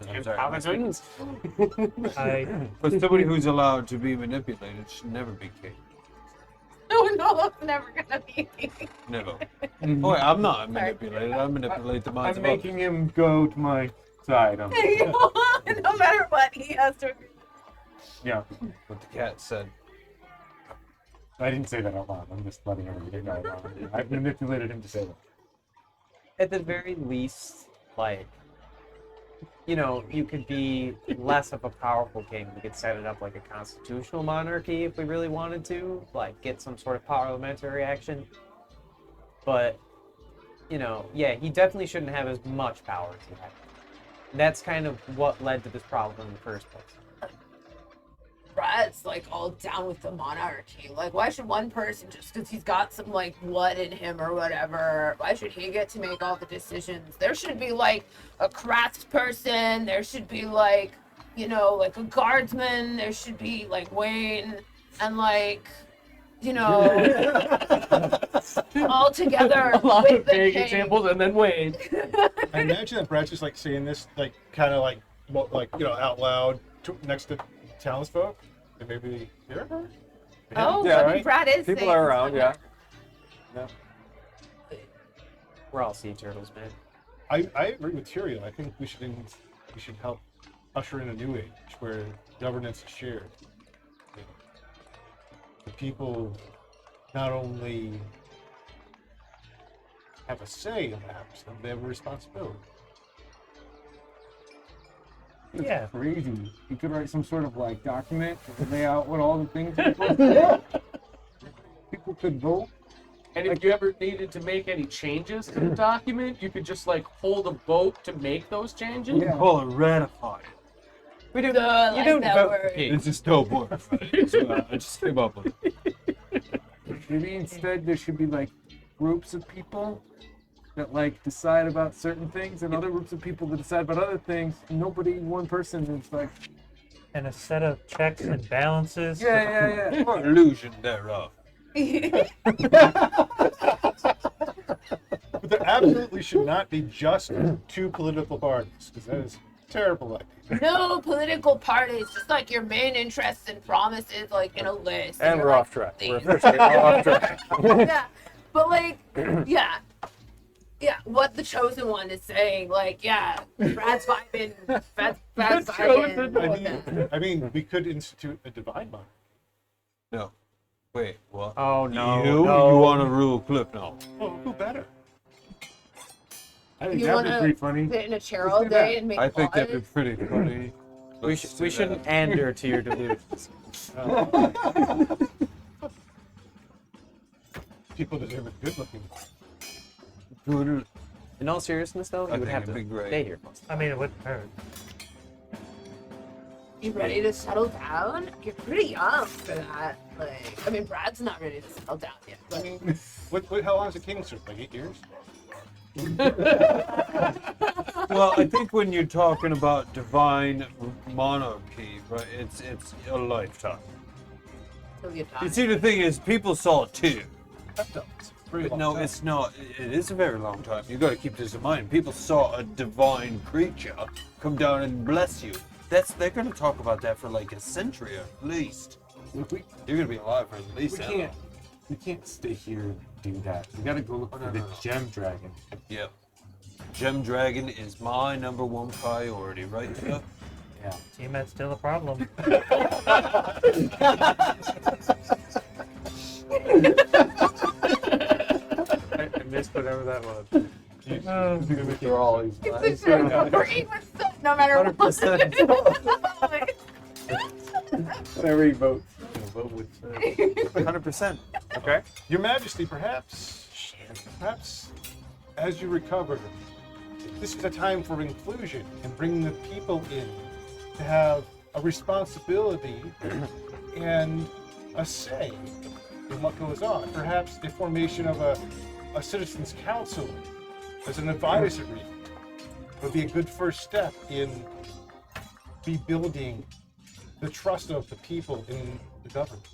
Speaker 3: I'm sorry, am I speaking? But somebody who's allowed to be manipulated should never be king.
Speaker 4: No, it's never gonna be.
Speaker 3: Never. Oh, wait, I'm not manipulated. I manipulate the minds
Speaker 9: I'm
Speaker 3: of others.
Speaker 9: making him go to my side.
Speaker 4: No matter what, he has to agree.
Speaker 9: Yeah.
Speaker 3: What the cat said.
Speaker 9: I didn't say that out loud. I'm just letting everybody know. I've manipulated him to say that.
Speaker 8: At the very least, like, you know, you could be less of a powerful king. We could set it up like a constitutional monarchy if we really wanted to, like get some sort of parliamentary action. But, you know, yeah, he definitely shouldn't have as much power as he had. That's kind of what led to this problem in the first place.
Speaker 4: Brad's like all down with the monarchy. Like, why should one person, just because he's got some like blood in him or whatever, why should he get to make all the decisions? There should be like a craftsperson. There should be like, you know, like a guardsman. There should be like Wayne and like, you know, all together.
Speaker 5: A lot
Speaker 4: with
Speaker 5: of
Speaker 4: the
Speaker 5: vague
Speaker 4: king.
Speaker 5: examples, and then Wade.
Speaker 2: I imagine that Brad's just like saying this, like kind of like, out loud next to townsfolk, and maybe they hear her.
Speaker 4: Oh,
Speaker 1: Yeah,
Speaker 4: I mean,
Speaker 1: right?
Speaker 4: Brad is
Speaker 1: People
Speaker 4: saying
Speaker 1: are around, yeah.
Speaker 8: We're all sea turtles, man.
Speaker 2: I agree with Tyrion. I think we should help usher in a new age where governance is shared. You know, the people not only have a say in the house, but they have a responsibility.
Speaker 5: Yeah.
Speaker 9: Crazy. You could write some sort of like document to lay out what all the things people could vote.
Speaker 5: And if you ever needed to make any changes to the document, you could just like hold a vote to make those changes.
Speaker 3: You call it ratify.
Speaker 8: We don't.
Speaker 4: You
Speaker 8: You don't
Speaker 4: that
Speaker 8: vote
Speaker 4: word.
Speaker 8: for peace.
Speaker 3: It's just dope work. Right? So, I just came up with it.
Speaker 9: Maybe instead there should be like groups of people that like decide about certain things and other groups of people that decide about other things. Nobody, one person is like,
Speaker 7: And a set of checks and balances.
Speaker 9: yeah.
Speaker 3: Or illusion thereof.
Speaker 2: But there absolutely should not be just two political parties, because that is a terrible idea.
Speaker 4: No political parties, just like your main interests and promises, like in a list.
Speaker 1: And
Speaker 4: you're
Speaker 1: we're
Speaker 4: like,
Speaker 1: off track. We're
Speaker 4: these.
Speaker 1: officially off track.
Speaker 4: Yeah, but like, yeah, what the chosen one is saying, like, yeah, Brad's vibing, Brad's vibing.
Speaker 2: I mean, we could institute a divine monarchy.
Speaker 3: No. Wait, what?
Speaker 8: Oh no.
Speaker 3: You want to rule Clif'Nal?
Speaker 2: Well, who better?
Speaker 9: I think
Speaker 4: You
Speaker 9: that'd be
Speaker 4: wanna
Speaker 9: pretty funny.
Speaker 4: sit in a chair all day and make
Speaker 3: I think that'd be
Speaker 4: laws?
Speaker 3: pretty funny.
Speaker 8: We shouldn't pander to your delusions.
Speaker 2: People deserve a good-looking.
Speaker 3: Good.
Speaker 8: In all seriousness, though,
Speaker 3: I
Speaker 8: you would
Speaker 3: think
Speaker 8: have
Speaker 3: it'd
Speaker 8: to
Speaker 3: be great.
Speaker 8: stay here most of
Speaker 7: I mean, it wouldn't hurt.
Speaker 4: You ready to settle down? You're pretty young for that. Like, I mean, Brad's not ready to settle down yet.
Speaker 2: I
Speaker 4: But
Speaker 2: mean, how long has the king served? Like 8 years?
Speaker 3: Well, I think when you're talking about divine monarchy, right, it's a lifetime.
Speaker 4: till you die.
Speaker 3: You see, the thing is, people saw it too.
Speaker 2: It's a pretty
Speaker 3: But
Speaker 2: long
Speaker 3: no,
Speaker 2: time.
Speaker 3: it's not. It is a very long time. You got to keep this in mind. People saw a divine creature come down and bless you. They're going to talk about that for like a century at least. You're going to be alive for at least that long.
Speaker 5: We can't stay here and do that. We gotta go look for the gem dragon.
Speaker 3: Yep. Gem Dragon is my #1 priority, right? Jeff?
Speaker 5: Yeah.
Speaker 7: T-Med's still a problem.
Speaker 5: I missed whatever that was.
Speaker 2: They're all these
Speaker 4: It's a agree with stuff no matter what.
Speaker 3: 100%.
Speaker 9: Every vote.
Speaker 5: What would
Speaker 3: 100%.
Speaker 1: Okay.
Speaker 2: Your Majesty, perhaps, as you recover, this is a time for inclusion and bringing the people in to have a responsibility and a say in what goes on. Perhaps the formation of a citizens' council as an advisory would be a good first step in rebuilding the trust of the people in the government.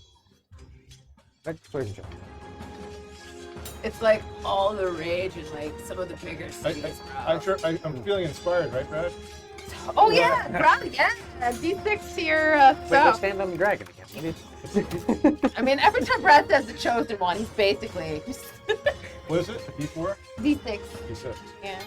Speaker 1: Next question.
Speaker 4: It's like all the rage in like some of the bigger cities, bro.
Speaker 2: I'm feeling inspired, right, Brad?
Speaker 4: Oh yeah, Brad, yeah. D6 to your
Speaker 8: Wait, go
Speaker 4: stuff.
Speaker 8: stand on the dragon again. What did-
Speaker 4: I mean, every time Brad says the chosen one, he's basically just
Speaker 2: What is it? A D4?
Speaker 4: D6.
Speaker 2: D6.
Speaker 4: Yeah.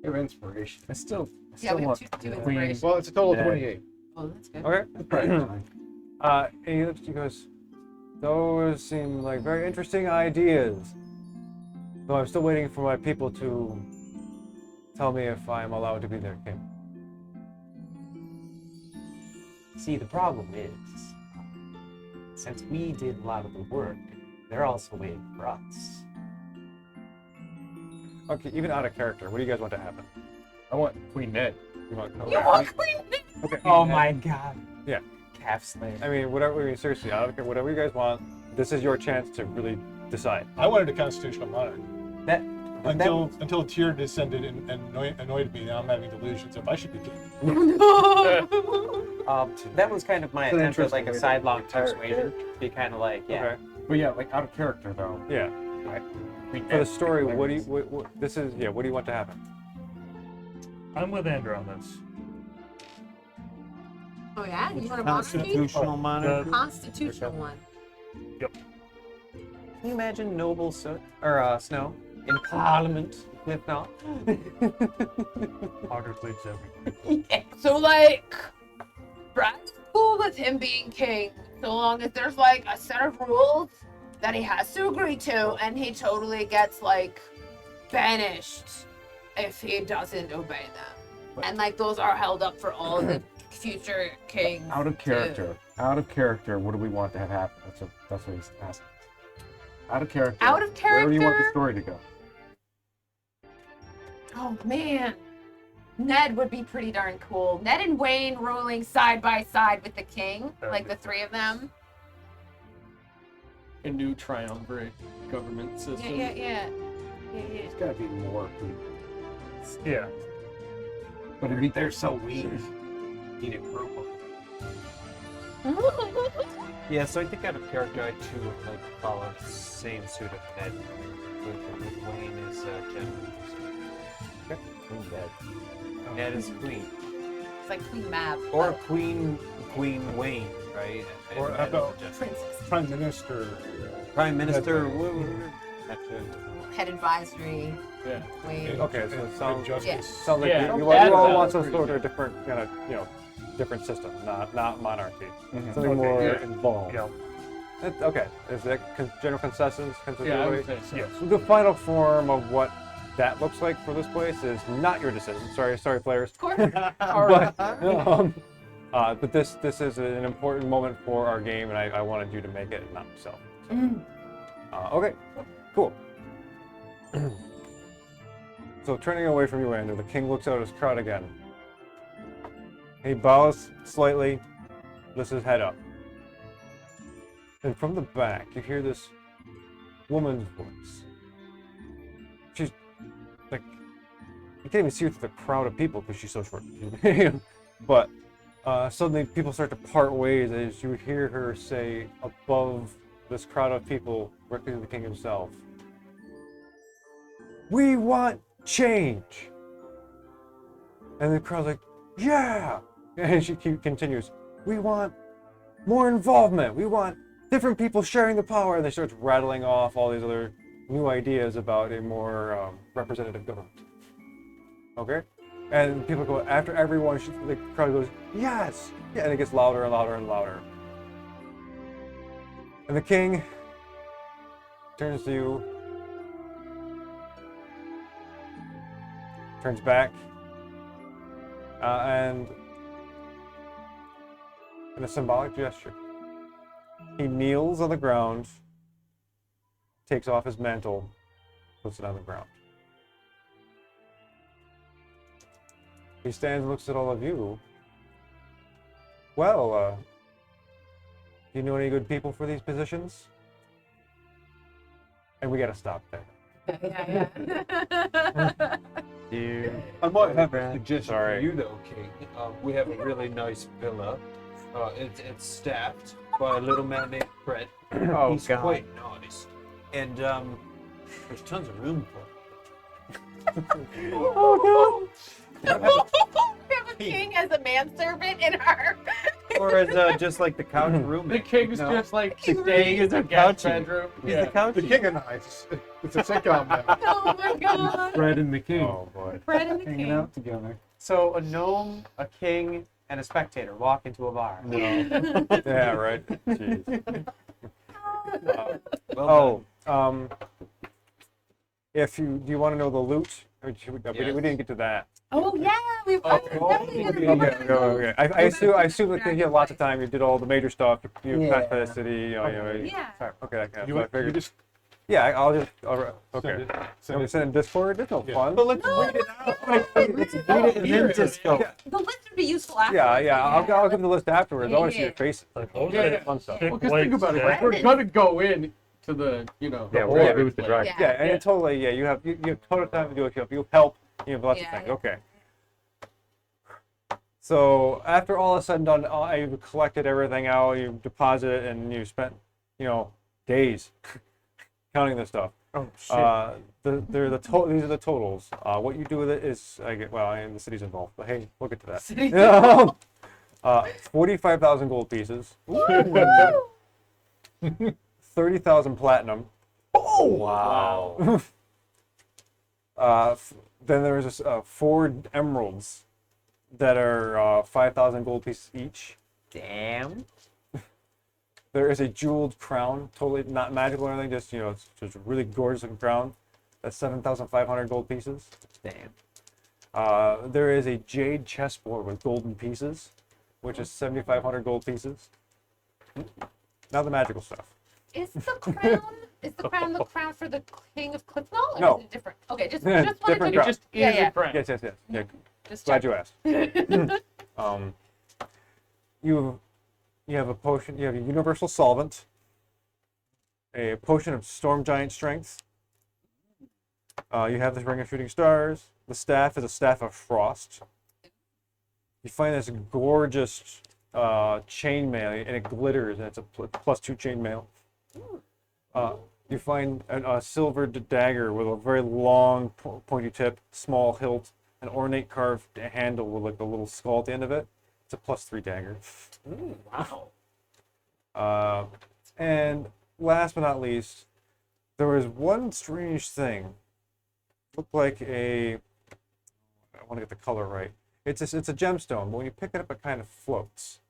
Speaker 9: Your inspiration. I still
Speaker 4: Yeah, we have
Speaker 9: want
Speaker 4: two
Speaker 9: queen.
Speaker 4: inspiration.
Speaker 2: Well, it's a total of
Speaker 9: Yeah.
Speaker 2: 28.
Speaker 4: Oh, that's good.
Speaker 1: Okay. And he looks, he goes, those seem like very interesting ideas. Though I'm still waiting for my people to tell me if I'm allowed to be their king.
Speaker 8: See, the problem is, since we did a lot of the work, they're also waiting for us.
Speaker 1: Okay, even out of character, what do you guys want to happen?
Speaker 5: I want Queen Ned.
Speaker 1: You want,
Speaker 4: You want Queen Ned?
Speaker 1: okay.
Speaker 8: Oh my god.
Speaker 1: Yeah.
Speaker 8: Calf slave.
Speaker 1: I mean, whatever. I mean, seriously, I don't care. Whatever you guys want. This is your chance to really decide.
Speaker 2: I wanted a constitutional monarch
Speaker 8: That
Speaker 2: until a tear descended and annoyed me. Now I'm having delusions if I should be king.
Speaker 8: that was kind of my
Speaker 5: It's an
Speaker 8: attempt at like a
Speaker 5: interesting
Speaker 8: sidelong
Speaker 5: way to
Speaker 8: persuasion. To be kind of like, yeah.
Speaker 1: Okay.
Speaker 5: But yeah, like out of character though.
Speaker 1: Yeah.
Speaker 5: Queen
Speaker 1: For the
Speaker 5: Ned,
Speaker 1: story,
Speaker 5: like,
Speaker 1: what do you? What, this is. Yeah. What do you want to happen?
Speaker 7: I'm with Andrew on this.
Speaker 10: Oh yeah, you want a monarchy?
Speaker 3: Constitutional monarchy.
Speaker 10: Constitutional one.
Speaker 8: Can you imagine noble Snow in Parliament, Clif'Nal?
Speaker 7: Audrey leads everything.
Speaker 4: Yeah. So like, Brad's cool with him being king, so long as there's like a set of rules that he has to agree to, and he totally gets like banished if he doesn't obey them. And like those are held up for all the future kings.
Speaker 5: Out of character. Out of character. What do we want to have happen? That's what he's asking. Out of character.
Speaker 4: Out of
Speaker 5: Where do you want the
Speaker 4: character?
Speaker 5: story to go?
Speaker 4: Oh man. Ned would be pretty darn cool. Ned and Wayne ruling side by side with the king, like the three of them.
Speaker 9: A new triumvirate government system.
Speaker 4: Yeah.
Speaker 6: It's gotta be more people.
Speaker 7: Yeah.
Speaker 5: But it'd be
Speaker 6: They're so weak. Need a group of
Speaker 8: Yeah, so I think out of character, I too would like to follow the same suit of Ned. With Wayne as general.
Speaker 5: Queen Ned.
Speaker 8: Ned is queen.
Speaker 4: It's like Queen Mab.
Speaker 8: Or Queen Wayne, right? And
Speaker 2: Or
Speaker 8: Ned
Speaker 2: how
Speaker 8: is
Speaker 2: about
Speaker 8: the general.
Speaker 4: Princess.
Speaker 2: Prime Minister.
Speaker 8: Prime Minister?
Speaker 2: That's
Speaker 8: woo, woo.
Speaker 4: Head advisory.
Speaker 9: Yeah.
Speaker 4: Wayne.
Speaker 1: Okay, so it sounds.
Speaker 2: Justice.
Speaker 4: Yeah.
Speaker 1: Sounds like
Speaker 9: Yeah.
Speaker 1: you
Speaker 9: That
Speaker 1: all
Speaker 9: sounds
Speaker 1: want some
Speaker 9: pretty
Speaker 1: sort of
Speaker 9: good.
Speaker 1: different kind of different system, not monarchy. Something
Speaker 2: Okay,
Speaker 1: more
Speaker 2: yeah.
Speaker 1: involved.
Speaker 7: Yeah.
Speaker 1: Okay, is that general consensus?
Speaker 9: Yeah, I would
Speaker 1: Consensus?
Speaker 9: say so.
Speaker 7: Yes.
Speaker 1: So the final form of what that looks like for this place is not your decision. Sorry, players.
Speaker 4: Of course.
Speaker 1: But this is an important moment for our game, and I wanted you to make it, not myself. So. Okay, cool. So turning away from you, Andrew, the king looks out at his crowd again. He bows slightly, lifts his head up. And from the back, you hear this woman's voice. She's like, you can't even see her through the crowd of people because she's so short. But suddenly people start to part ways as you hear her say above this crowd of people, directly to the king himself, "We want change." And the crowd's like, "Yeah!" And she continues, "We want more involvement. We want different people sharing the power." And they start rattling off all these other new ideas about a more representative government. Okay? And people go, after everyone, the crowd goes, "Yes!" Yeah, and it gets louder and louder and louder. And the king turns to you, turns back, and in a symbolic gesture, he kneels on the ground, takes off his mantle, puts it on the ground. He stands and looks at all of you. "Well, do you know any good people for these positions?" And we gotta stop there.
Speaker 3: I might have a suggestion
Speaker 1: Sorry.
Speaker 3: for you though, King. We have a really nice villa. It's staffed by a little man named Fred.
Speaker 8: Oh,
Speaker 3: He's
Speaker 8: God.
Speaker 3: quite nice. And there's tons of room for him.
Speaker 4: Oh no! We have a king as a manservant in our.
Speaker 8: Or as just like the couch roommate.
Speaker 9: The king's
Speaker 8: No.
Speaker 9: just like
Speaker 8: The king
Speaker 9: staying
Speaker 8: is
Speaker 9: in
Speaker 8: a
Speaker 9: the guest
Speaker 8: couchie.
Speaker 9: bedroom.
Speaker 8: He's the couch.
Speaker 2: The king and I. It's a sitcom now.
Speaker 4: Oh my god!
Speaker 5: Fred and the king.
Speaker 1: Oh boy.
Speaker 4: Fred and the
Speaker 5: Hanging
Speaker 4: king.
Speaker 5: out together.
Speaker 8: So a gnome, a king, and a spectator walk into a bar.
Speaker 1: No. Yeah, right. Jeez.
Speaker 8: Well
Speaker 1: If you do you want to know the loot? Or should we didn't get to that.
Speaker 4: Oh yeah, we've definitely
Speaker 1: Okay. I assume that you had lots of time. You did all the major stuff. You passed by the city.
Speaker 4: Yeah.
Speaker 1: Sorry. Okay, I
Speaker 2: You
Speaker 1: figured.
Speaker 2: just
Speaker 1: Yeah, I'll just. Okay.
Speaker 2: Send it.
Speaker 1: Send it in Discord. It's no fun.
Speaker 3: But let's read it out. Let's read it and then disco.
Speaker 10: The list would be useful after.
Speaker 1: Yeah. I'll give the list afterwards. I want to see your faces.
Speaker 7: Like,
Speaker 1: Fun stuff.
Speaker 7: pick
Speaker 11: Well, just think
Speaker 7: white
Speaker 11: about it.
Speaker 7: staff.
Speaker 11: Like, we're gonna go in to the, you know,
Speaker 5: Yeah,
Speaker 11: the
Speaker 5: we're gonna
Speaker 11: horror
Speaker 5: do with the
Speaker 11: place.
Speaker 5: dragon.
Speaker 1: Yeah, and it totally. Yeah, you have total time to do it. You help. You have lots of things. Okay. So after all is said and done, you've collected everything out, you deposit it, and you spent, days counting this stuff.
Speaker 5: Oh shit.
Speaker 1: These are the totals. What you do with it is, and the city's involved, but hey, we'll get to that. 45,000 gold pieces. 30,000 platinum.
Speaker 5: Oh wow.
Speaker 1: Then there's 4 emeralds that are 5,000 gold pieces each.
Speaker 8: Damn.
Speaker 1: There is a jeweled crown, totally not magical or anything, just it's just a really gorgeous looking crown. That's 7,500 gold pieces.
Speaker 8: Damn.
Speaker 1: There is a jade chessboard with golden pieces, which is 7,500 gold pieces. Now the magical stuff.
Speaker 10: Is the crown the crown for the king of Clif'Nal? Or
Speaker 1: No.
Speaker 10: is it different? Okay, just
Speaker 1: Yeah,
Speaker 10: wanted
Speaker 1: different
Speaker 10: to
Speaker 1: crown.
Speaker 11: Just
Speaker 10: Yeah,
Speaker 11: is
Speaker 10: yeah.
Speaker 11: a crown.
Speaker 1: Yes. Yeah.
Speaker 10: just
Speaker 1: Glad
Speaker 10: check.
Speaker 1: you asked. You have a potion. You have a universal solvent, a potion of storm giant strength. You have this ring of shooting stars. The staff is a staff of frost. You find this gorgeous chainmail, and it glitters, and it's a +2 chainmail. You find a silver dagger with a very long pointy tip, small hilt, an ornate carved handle with like a little skull at the end of it. It's a +3 dagger.
Speaker 11: Wow.
Speaker 1: And last but not least, there was one strange thing. Looked like I want to get the color right. It's a gemstone, but when you pick it up, it kind of floats.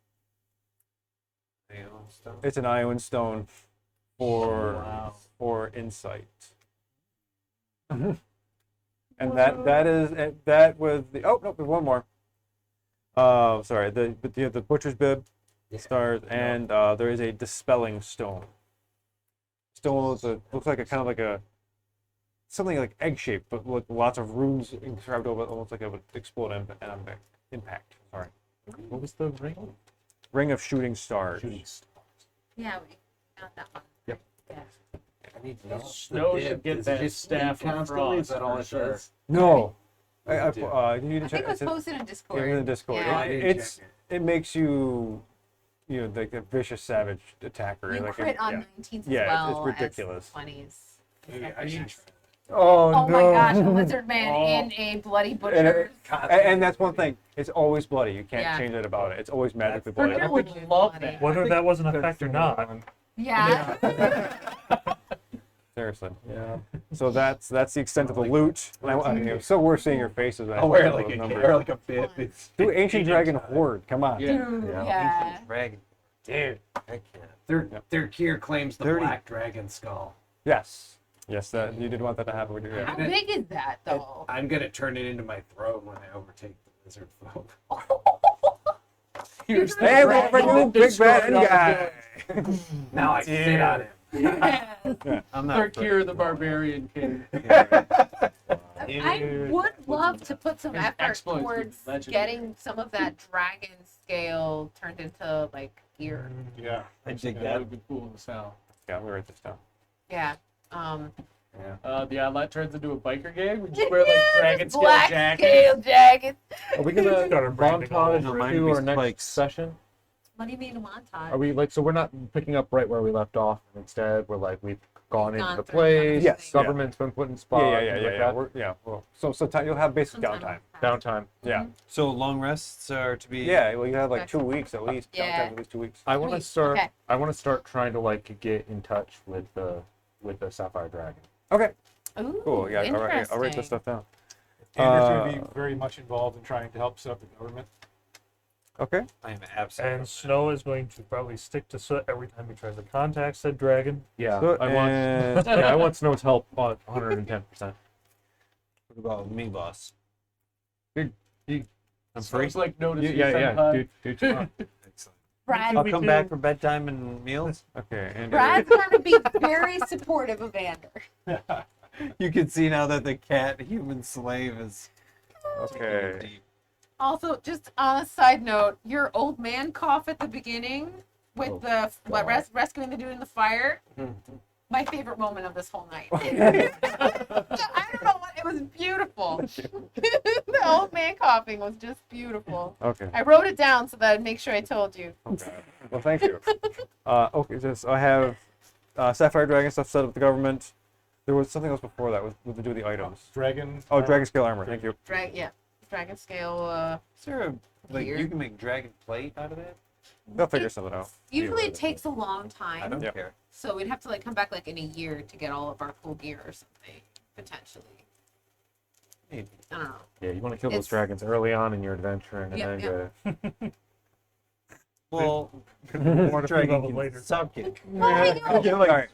Speaker 1: It's an Iowan stone for insight. And that was the there's one more. Sorry, the butcher's bib, stars, and there is a dispelling stone. Stone looks like a kind of like a something like egg shaped, but with lots of runes inscribed over it, almost like it would explode and impact. Sorry.
Speaker 5: What was the ring?
Speaker 1: Ring of shooting stars.
Speaker 10: Yeah, we got that one.
Speaker 5: Yep.
Speaker 10: Yeah.
Speaker 6: I need to know.
Speaker 11: Snow should get that staff of
Speaker 6: Constantly, is
Speaker 11: frost
Speaker 6: that all
Speaker 11: for
Speaker 6: it
Speaker 11: sure.
Speaker 6: does?
Speaker 1: No.
Speaker 6: What
Speaker 1: I
Speaker 6: does it do?
Speaker 1: you need to
Speaker 10: I
Speaker 1: check.
Speaker 10: think it was posted in Discord.
Speaker 1: Yeah, in the Discord.
Speaker 10: Yeah.
Speaker 6: I didn't check
Speaker 1: It makes you, like a vicious savage attacker.
Speaker 10: You
Speaker 1: like
Speaker 10: crit on
Speaker 1: yeah.
Speaker 10: 19s as
Speaker 1: Yeah,
Speaker 10: well
Speaker 1: it's ridiculous.
Speaker 10: as 20s.
Speaker 6: Maybe I should try.
Speaker 1: Oh,
Speaker 10: Oh
Speaker 1: no.
Speaker 10: my gosh, a lizard man in a bloody
Speaker 1: And,
Speaker 10: butcher.
Speaker 1: and that's one thing. It's always bloody. You can't
Speaker 10: Yeah.
Speaker 1: change that about it. It's always magically
Speaker 11: I
Speaker 1: bloody.
Speaker 11: would love that.
Speaker 7: Whether that was an effect or not.
Speaker 10: Yeah.
Speaker 1: Seriously.
Speaker 5: Yeah.
Speaker 1: So that's the extent of the loot. And it's so worth seeing your faces.
Speaker 6: I'll wear like a bib. It's
Speaker 1: Do Ancient Dragon Horde. Come on.
Speaker 11: Yeah.
Speaker 10: Dude,
Speaker 5: Yeah.
Speaker 10: yeah.
Speaker 6: dragon. Dude, heck yeah. Their gear claims the
Speaker 1: 30.
Speaker 6: black dragon skull.
Speaker 1: Yes. Yes, that you did want that to happen. Yeah.
Speaker 10: How big is that though?
Speaker 6: I'm gonna turn it into my throne when I overtake the lizard folk.
Speaker 11: Here's the
Speaker 1: Hey,
Speaker 11: dragon.
Speaker 1: we're bringing big bad guy.
Speaker 6: Now I sit on him.
Speaker 3: I'm
Speaker 11: Third Cure the Barbarian King.
Speaker 10: I would love to put some
Speaker 11: His
Speaker 10: effort
Speaker 11: exploits would be
Speaker 10: towards
Speaker 11: legendary.
Speaker 10: getting some of that dragon scale turned into like gear.
Speaker 2: Yeah.
Speaker 3: I dig
Speaker 11: That
Speaker 3: that.
Speaker 11: would be cool as hell.
Speaker 1: Yeah, let me write this down.
Speaker 10: Yeah.
Speaker 11: The Oddlot turns into a biker gang. We just wear like dragon scale
Speaker 10: black
Speaker 11: jackets.
Speaker 10: scale jackets.
Speaker 5: Are we gonna
Speaker 7: Start our branding all
Speaker 5: montage
Speaker 3: over.
Speaker 5: through our next
Speaker 3: Spikes.
Speaker 5: session?
Speaker 10: What do you mean a montage?
Speaker 5: Are we so we're not picking up right where we left off, and instead we're like we've gone into
Speaker 10: Gone
Speaker 5: the
Speaker 10: through
Speaker 5: place.
Speaker 1: Yes, yeah.
Speaker 5: Government's been put in spot.
Speaker 1: Yeah. Well, so time, you'll have basic downtime.
Speaker 5: Downtime.
Speaker 1: Yeah.
Speaker 3: So long rests are to be.
Speaker 1: Yeah. Well, you have like
Speaker 10: Okay.
Speaker 1: 2 weeks at least.
Speaker 10: Yeah.
Speaker 1: Downtime at least 2 weeks.
Speaker 5: I want to
Speaker 10: Sweet.
Speaker 5: start.
Speaker 10: Okay.
Speaker 5: I want to start trying to like get in touch with the Sapphire Dragon.
Speaker 1: Okay.
Speaker 10: Ooh,
Speaker 1: Cool. Yeah. I'll write this
Speaker 10: interesting.
Speaker 1: stuff down.
Speaker 2: Anders going to be very much involved in trying to help set up the government.
Speaker 1: Okay.
Speaker 3: I am absolutely.
Speaker 7: And Snow is going to probably stick to Soot every time he tries to contact said dragon.
Speaker 5: Yeah,
Speaker 1: So,
Speaker 5: I want.
Speaker 1: and-
Speaker 5: Yeah, I want Snow's help on 110%.
Speaker 3: What about me, boss?
Speaker 5: I'm free.
Speaker 11: It's like notice
Speaker 5: Yeah,
Speaker 11: you
Speaker 5: yeah,
Speaker 11: sent hi.
Speaker 5: dude, tomorrow.
Speaker 3: Excellent.
Speaker 10: Brad,
Speaker 3: I'll come back for bedtime and meals.
Speaker 1: Okay, and
Speaker 10: Brad's going to be very supportive of Ander.
Speaker 3: You can see now that the cat human slave is
Speaker 1: okay.
Speaker 3: deep.
Speaker 4: Also, just on a side note, your old man cough at the beginning with rescuing the dude in the fire. My favorite moment of this whole night. I don't know what, it was beautiful. The old man coughing was just beautiful.
Speaker 1: Okay.
Speaker 4: I wrote it down so that I'd make sure I told you.
Speaker 1: Okay. Well, thank you. Okay, just I have Sapphire Dragon stuff set up with the government. There was something else before that with to do with the items.
Speaker 2: Dragon.
Speaker 1: Oh, dragon scale armor. Thank you.
Speaker 4: Dragon scale.
Speaker 3: Is there a, like,
Speaker 4: Here.
Speaker 3: you can make dragon plate out of that?
Speaker 1: They'll figure something out.
Speaker 10: Usually it takes a long
Speaker 3: I
Speaker 10: time.
Speaker 3: don't
Speaker 1: Yep.
Speaker 3: care.
Speaker 10: So we'd have to like come back like in a year to get all of our cool gear or something, potentially.
Speaker 3: Maybe.
Speaker 10: I don't know.
Speaker 5: Yeah, you want to kill those
Speaker 10: It's-
Speaker 5: dragons early on in your adventure, and
Speaker 10: Yeah,
Speaker 5: then
Speaker 10: yeah.
Speaker 3: Well,
Speaker 7: More to
Speaker 3: dragon
Speaker 7: level
Speaker 3: can
Speaker 7: later.
Speaker 3: suck it.
Speaker 10: Well, I know.
Speaker 1: All right.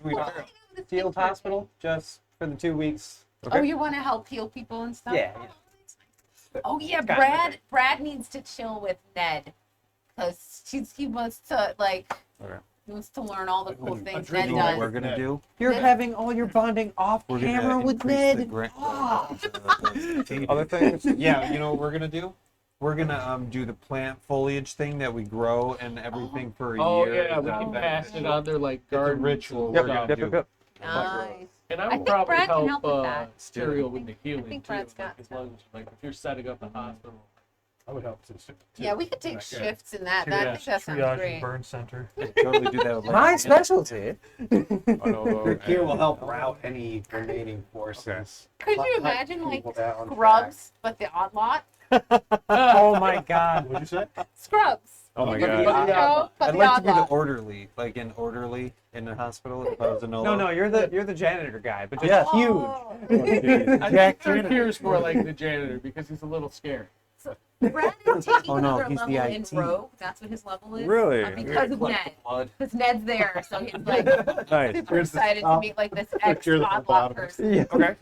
Speaker 8: Field hospital just for the 2 weeks.
Speaker 10: Oh, you want to help heal people and stuff?
Speaker 8: Yeah,
Speaker 10: Oh yeah,
Speaker 8: Got it.
Speaker 10: Brad needs to chill with Ned, because he wants to like
Speaker 1: Okay.
Speaker 10: he wants to learn all the cool things Ned
Speaker 2: drinking
Speaker 3: You know what we're
Speaker 10: does.
Speaker 3: gonna do?
Speaker 8: You're having all your bonding off
Speaker 3: We're
Speaker 8: camera
Speaker 3: gonna
Speaker 8: with
Speaker 3: increase the
Speaker 8: Ned.
Speaker 3: grant.
Speaker 1: Other things?
Speaker 3: Yeah, you know what we're gonna do? We're gonna do the plant foliage thing that we grow and everything for a
Speaker 11: Oh
Speaker 3: year.
Speaker 11: yeah, we
Speaker 3: That-
Speaker 11: can
Speaker 3: that-
Speaker 11: pass it on their like
Speaker 3: It's a
Speaker 11: garden
Speaker 3: ritual
Speaker 1: Yep.
Speaker 3: we're gonna
Speaker 1: Yep.
Speaker 3: do.
Speaker 1: Yep. Yep.
Speaker 10: Nice.
Speaker 11: And I
Speaker 10: I
Speaker 11: would
Speaker 10: think
Speaker 11: probably
Speaker 10: Brad can
Speaker 11: help
Speaker 10: help with that.
Speaker 11: Tyrael with the healing
Speaker 10: think
Speaker 11: too.
Speaker 10: Brad's
Speaker 11: like,
Speaker 10: got
Speaker 11: as long as like if you're setting up the hospital.
Speaker 2: I would help too.
Speaker 10: Yeah, we could take
Speaker 2: Okay.
Speaker 10: shifts in that.
Speaker 11: Yeah.
Speaker 10: I think that sounds
Speaker 7: Triage and
Speaker 10: great.
Speaker 7: burn center.
Speaker 3: Totally do that with
Speaker 8: My specialty.
Speaker 6: Your gear will help route any remaining forces.
Speaker 10: Could you
Speaker 6: Hunt
Speaker 10: imagine like
Speaker 6: people down on
Speaker 10: Scrubs, but the Oddlot?
Speaker 8: Oh my god.
Speaker 2: What'd you say?
Speaker 10: Scrubs.
Speaker 1: Oh my
Speaker 10: You
Speaker 1: god.
Speaker 10: know, but
Speaker 3: I'd
Speaker 10: the
Speaker 3: like to be the
Speaker 10: Oddlot.
Speaker 3: orderly, like an orderly in the hospital if I was a
Speaker 8: No, you're the janitor guy, but just
Speaker 3: Yeah.
Speaker 8: huge.
Speaker 10: Oh.
Speaker 11: I
Speaker 3: Jack
Speaker 11: think Tyr's more like the janitor because he's a little scared.
Speaker 10: Brad is taking
Speaker 3: Oh, no,
Speaker 10: another
Speaker 3: he's the
Speaker 10: level in
Speaker 3: IT.
Speaker 10: Rogue. That's what his level is.
Speaker 1: Really?
Speaker 10: Because of Ned.
Speaker 3: blood.
Speaker 10: Because Ned's there, so he's like
Speaker 1: Nice.
Speaker 10: super excited to meet like this
Speaker 2: You're the
Speaker 10: ex-Oddlot
Speaker 2: bottom.
Speaker 10: person.
Speaker 1: Okay.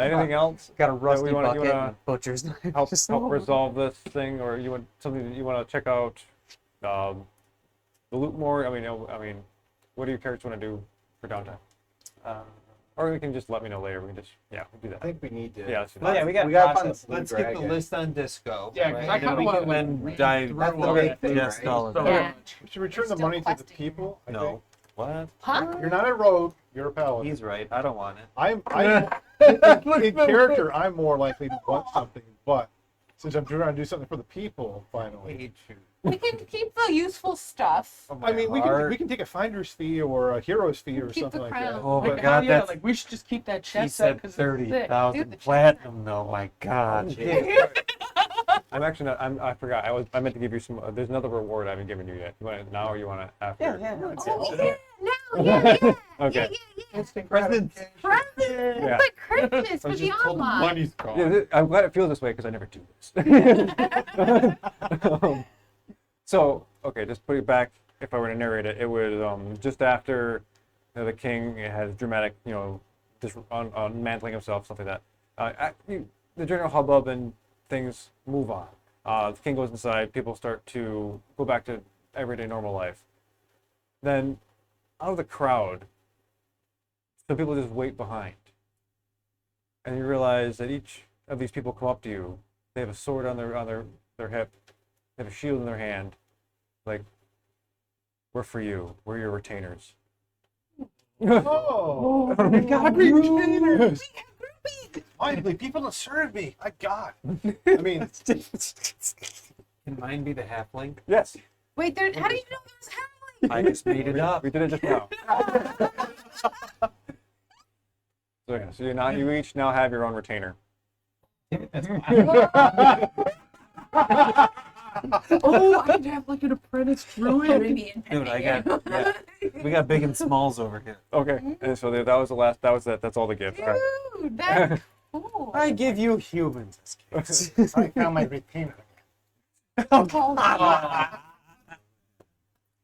Speaker 1: Anything else?
Speaker 8: Got a
Speaker 1: that
Speaker 8: rusty
Speaker 1: we wanna-
Speaker 8: bucket
Speaker 1: you wanna
Speaker 8: and butcher's knife.
Speaker 1: help
Speaker 8: Just-
Speaker 1: resolve this thing, or you want something that you want to check out? The loot more. I mean, what do your characters want to do for downtime? Or you can just let me know later. We can just we'll do
Speaker 6: I
Speaker 1: that.
Speaker 6: think we need to.
Speaker 1: Yeah, let's do
Speaker 8: Well,
Speaker 1: that.
Speaker 8: yeah, we got
Speaker 6: gotta find
Speaker 8: process.
Speaker 6: the blue
Speaker 3: Let's get the
Speaker 6: dragon.
Speaker 3: list on disco.
Speaker 11: Yeah, 'cause I
Speaker 3: and then
Speaker 11: kinda
Speaker 3: we
Speaker 11: wanna,
Speaker 3: can
Speaker 11: like,
Speaker 3: then
Speaker 11: read
Speaker 3: dive
Speaker 11: through
Speaker 6: That's
Speaker 11: all
Speaker 6: the
Speaker 11: that.
Speaker 6: big thing,
Speaker 3: just
Speaker 6: right?
Speaker 3: all of
Speaker 11: So
Speaker 3: that.
Speaker 10: Yeah.
Speaker 11: much.
Speaker 2: We should return the
Speaker 10: Still
Speaker 2: money to the
Speaker 10: questing.
Speaker 2: people. I
Speaker 3: No.
Speaker 2: think.
Speaker 3: What?
Speaker 10: Huh?
Speaker 2: You're not a rogue. You're a paladin.
Speaker 3: He's right. I don't want it.
Speaker 2: I'm in character. I'm more likely to want something, but since I'm trying to do something for the people, finally.
Speaker 10: We can keep the useful stuff.
Speaker 2: I mean, we can take a finder's fee or a hero's fee or
Speaker 10: Keep
Speaker 2: something
Speaker 10: the
Speaker 2: like
Speaker 10: crown.
Speaker 2: that.
Speaker 3: Oh my
Speaker 11: Like,
Speaker 3: god,
Speaker 11: yeah,
Speaker 3: that's
Speaker 11: like we should just keep that
Speaker 3: he
Speaker 11: chest set
Speaker 3: said
Speaker 11: because
Speaker 3: 30,000
Speaker 10: Dude, the
Speaker 3: platinum. Oh my god.
Speaker 1: I'm actually not. I forgot. I meant to give you some. There's another reward I haven't given you yet. You want it now, or you want it after?
Speaker 10: Oh, yeah, now, yeah.
Speaker 1: Okay.
Speaker 3: Presents.
Speaker 10: Presents
Speaker 1: Yeah.
Speaker 10: like Christmas for the online.
Speaker 1: Yeah, I'm glad it feels this way because I never do this. So, okay, just put it back. If I were to narrate it, it was just after the king has dramatic, just unmantling himself, something like that. The general hubbub and things move on. The king goes inside. People start to go back to everyday normal life. Then, out of the crowd, some people just wait behind. And you realize that each of these people come up to you. They have a sword on their hip. They have a shield in their hand. Like, we're for you. We're your retainers.
Speaker 2: Oh,
Speaker 6: We got retainers. Finally, people have served me. I got.
Speaker 2: I mean,
Speaker 3: Can mine be the halfling?
Speaker 1: Yes.
Speaker 10: Wait, how do you know there's halfling?
Speaker 3: I just made it up.
Speaker 1: We did it just now. So you each now have your own retainer.
Speaker 11: Oh, I could have like an apprentice druid.
Speaker 10: Caribbean
Speaker 3: Dude, I
Speaker 10: Penny.
Speaker 3: got we got big and smalls over here.
Speaker 1: Okay. And so that was the last. That was it. That's all the gifts. Okay.
Speaker 10: Dude, that's cool.
Speaker 3: I give you humans as gifts.
Speaker 2: I found my retainer.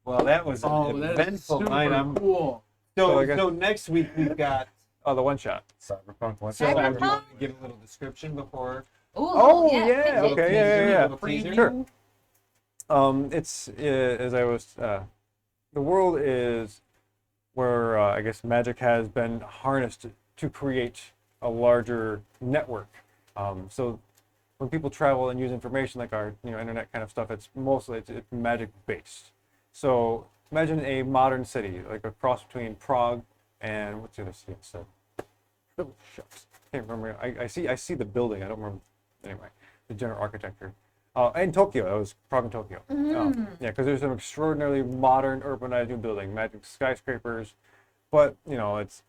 Speaker 3: Well, that was
Speaker 11: Oh,
Speaker 3: an
Speaker 11: that is
Speaker 3: eventful
Speaker 11: super
Speaker 3: night.
Speaker 11: cool.
Speaker 1: So I guess-
Speaker 3: So next week we've got.
Speaker 1: Oh, the one shot.
Speaker 2: Cyberpunk one.
Speaker 3: So I
Speaker 10: Cyberpunk?
Speaker 3: want to give a little description before.
Speaker 10: Ooh,
Speaker 1: Oh
Speaker 10: yeah.
Speaker 1: yeah.
Speaker 3: Little
Speaker 1: Okay.
Speaker 3: teaser,
Speaker 1: Yeah.
Speaker 3: little teaser.
Speaker 1: Sure. It's as I was. The world is where I guess magic has been harnessed to create a larger network. So when people travel and use information like our internet kind of stuff, it's mostly it's magic based. So imagine a modern city like a cross between Prague and what's the other city I said? Oh, shucks. Can't remember. I see the building. I don't remember. Anyway, the general architecture. And Tokyo. It was Prague and Tokyo. Yeah, because there's an extraordinarily modern urbanized new building, magic skyscrapers, but it's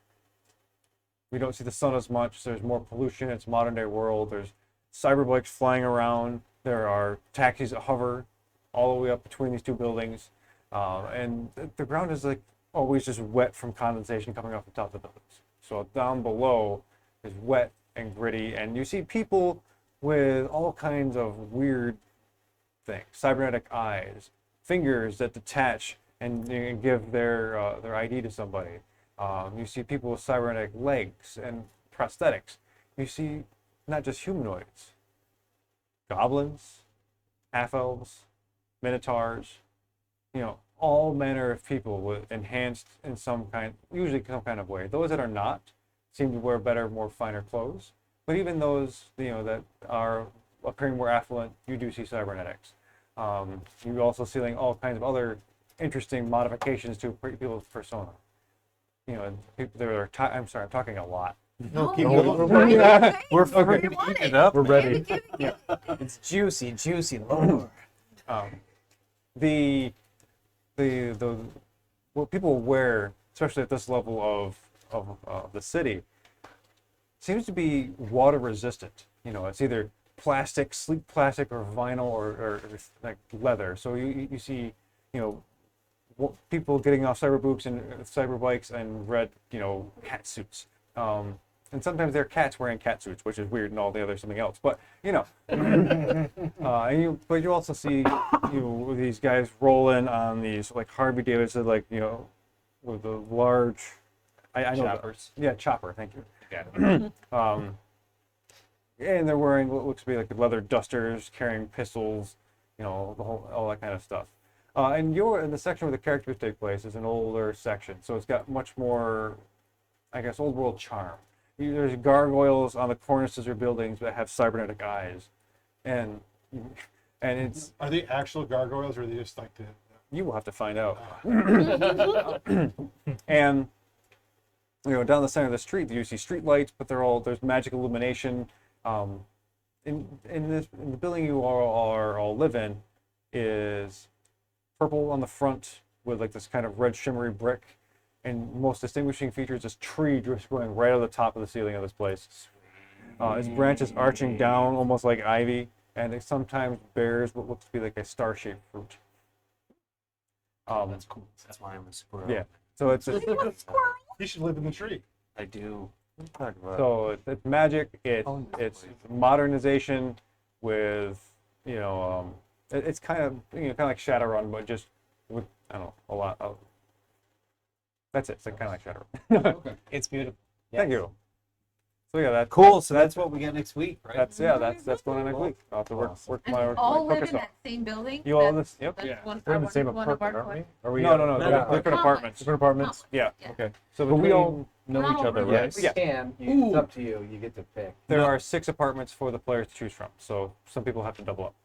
Speaker 1: we don't see the sun as much. There's more pollution. It's modern day world. There's cyber bikes flying around. There are taxis that hover all the way up between these two buildings, and the ground is like always just wet from condensation coming off the top of the buildings. So down below is wet and gritty, and you see people with all kinds of weird things: cybernetic eyes, fingers that detach and give their ID to somebody. You see people with cybernetic legs and prosthetics. You see not just humanoids, goblins, half-elves, minotaurs, all manner of people with enhanced in usually some kind of way. Those that are not seem to wear better, more finer clothes. But even those, that are appearing more affluent, you do see cybernetics. You also see all kinds of other interesting modifications to people's persona. I'm sorry, I'm talking a lot.
Speaker 8: No, keep
Speaker 10: No,
Speaker 8: going.
Speaker 3: We're
Speaker 10: freaking
Speaker 3: eating it up.
Speaker 5: We're ready.
Speaker 8: It's juicy lore.
Speaker 1: The what people wear, especially at this level of the city, seems to be water resistant. It's either plastic, sleek plastic, or vinyl, or like leather. So you see, people getting off cyber books and cyber bikes and red, cat suits. And sometimes they're cats wearing cat suits, which is weird, and all the other something else. But but you also see these guys rolling on these like Harley Davidson, like with the large, I know
Speaker 8: Choppers.
Speaker 1: Chopper. Thank you. Yeah. And they're wearing what looks to be like leather dusters, carrying pistols, all that kind of stuff. And you're in the section where the characters take place is an older section, so it's got much more, I guess, old world charm. There's gargoyles on the cornices of buildings that have cybernetic eyes, and it's.
Speaker 2: Are they actual gargoyles, or are they just like the?
Speaker 1: You will have to find out. And down the center of the street, you see street lights, but there's magic illumination. In the building you all live in is purple on the front with like this kind of red shimmery brick, and most distinguishing feature is this tree just going right on the top of the ceiling of this place. Its branches arching down almost like ivy, and it sometimes bears what looks to be like a star-shaped fruit.
Speaker 6: That's cool. That's why I'm a squirrel.
Speaker 1: Yeah. So it's
Speaker 2: You should live in the tree.
Speaker 6: I do.
Speaker 1: so it's magic. It's modernization with it's kind of like Shadowrun, but just with I don't know a lot of. That's it. It's kind of like Shadowrun.
Speaker 8: It's beautiful.
Speaker 1: Thank you. So yeah, that's
Speaker 6: Cool. So that's what we get next week, right?
Speaker 1: That's going on next week. I'll have to work
Speaker 10: And
Speaker 1: my
Speaker 10: we all
Speaker 1: my
Speaker 10: live
Speaker 1: cooker
Speaker 10: in
Speaker 1: stuff.
Speaker 10: that same building.
Speaker 1: You all in this? Yep.
Speaker 10: That's
Speaker 11: Yeah.
Speaker 5: We're in the same
Speaker 10: one of our
Speaker 5: apartment, aren't we? Are we?
Speaker 1: No. Different
Speaker 10: How
Speaker 1: apartments.
Speaker 5: Different apartments.
Speaker 1: Yeah.
Speaker 10: Yeah.
Speaker 1: Okay. So
Speaker 5: But we
Speaker 1: between-
Speaker 5: all know
Speaker 10: We're
Speaker 5: each
Speaker 10: all
Speaker 5: other,
Speaker 10: roommates.
Speaker 5: right?
Speaker 1: Yeah.
Speaker 6: Can. It's up to you. You get to pick.
Speaker 1: There are 6 apartments for the players to choose from, so some people have to double up.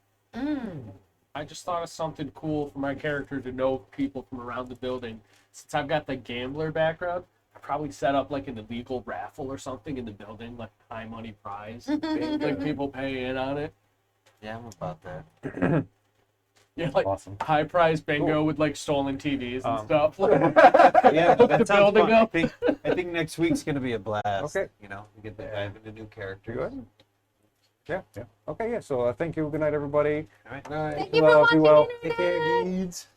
Speaker 11: I just thought of something cool for my character to know people from around the building. Since I've got the gambler background, I probably set up like an illegal raffle or something in the building, like high money prize. Like people pay in on it.
Speaker 6: Yeah, I'm about that.
Speaker 11: Yeah, like
Speaker 5: Awesome.
Speaker 11: high prize bingo with like stolen TVs and stuff.
Speaker 6: Yeah,
Speaker 11: The
Speaker 6: that sounds
Speaker 11: building
Speaker 6: fun.
Speaker 11: up.
Speaker 6: I think next week's gonna be a blast.
Speaker 1: Okay.
Speaker 6: We get to dive into new characters.
Speaker 1: Good. Yeah. Okay. Yeah. So thank you. Good night, everybody.
Speaker 6: All right.
Speaker 10: Thank you for
Speaker 1: Be well.
Speaker 10: watching.
Speaker 6: Take care, dudes.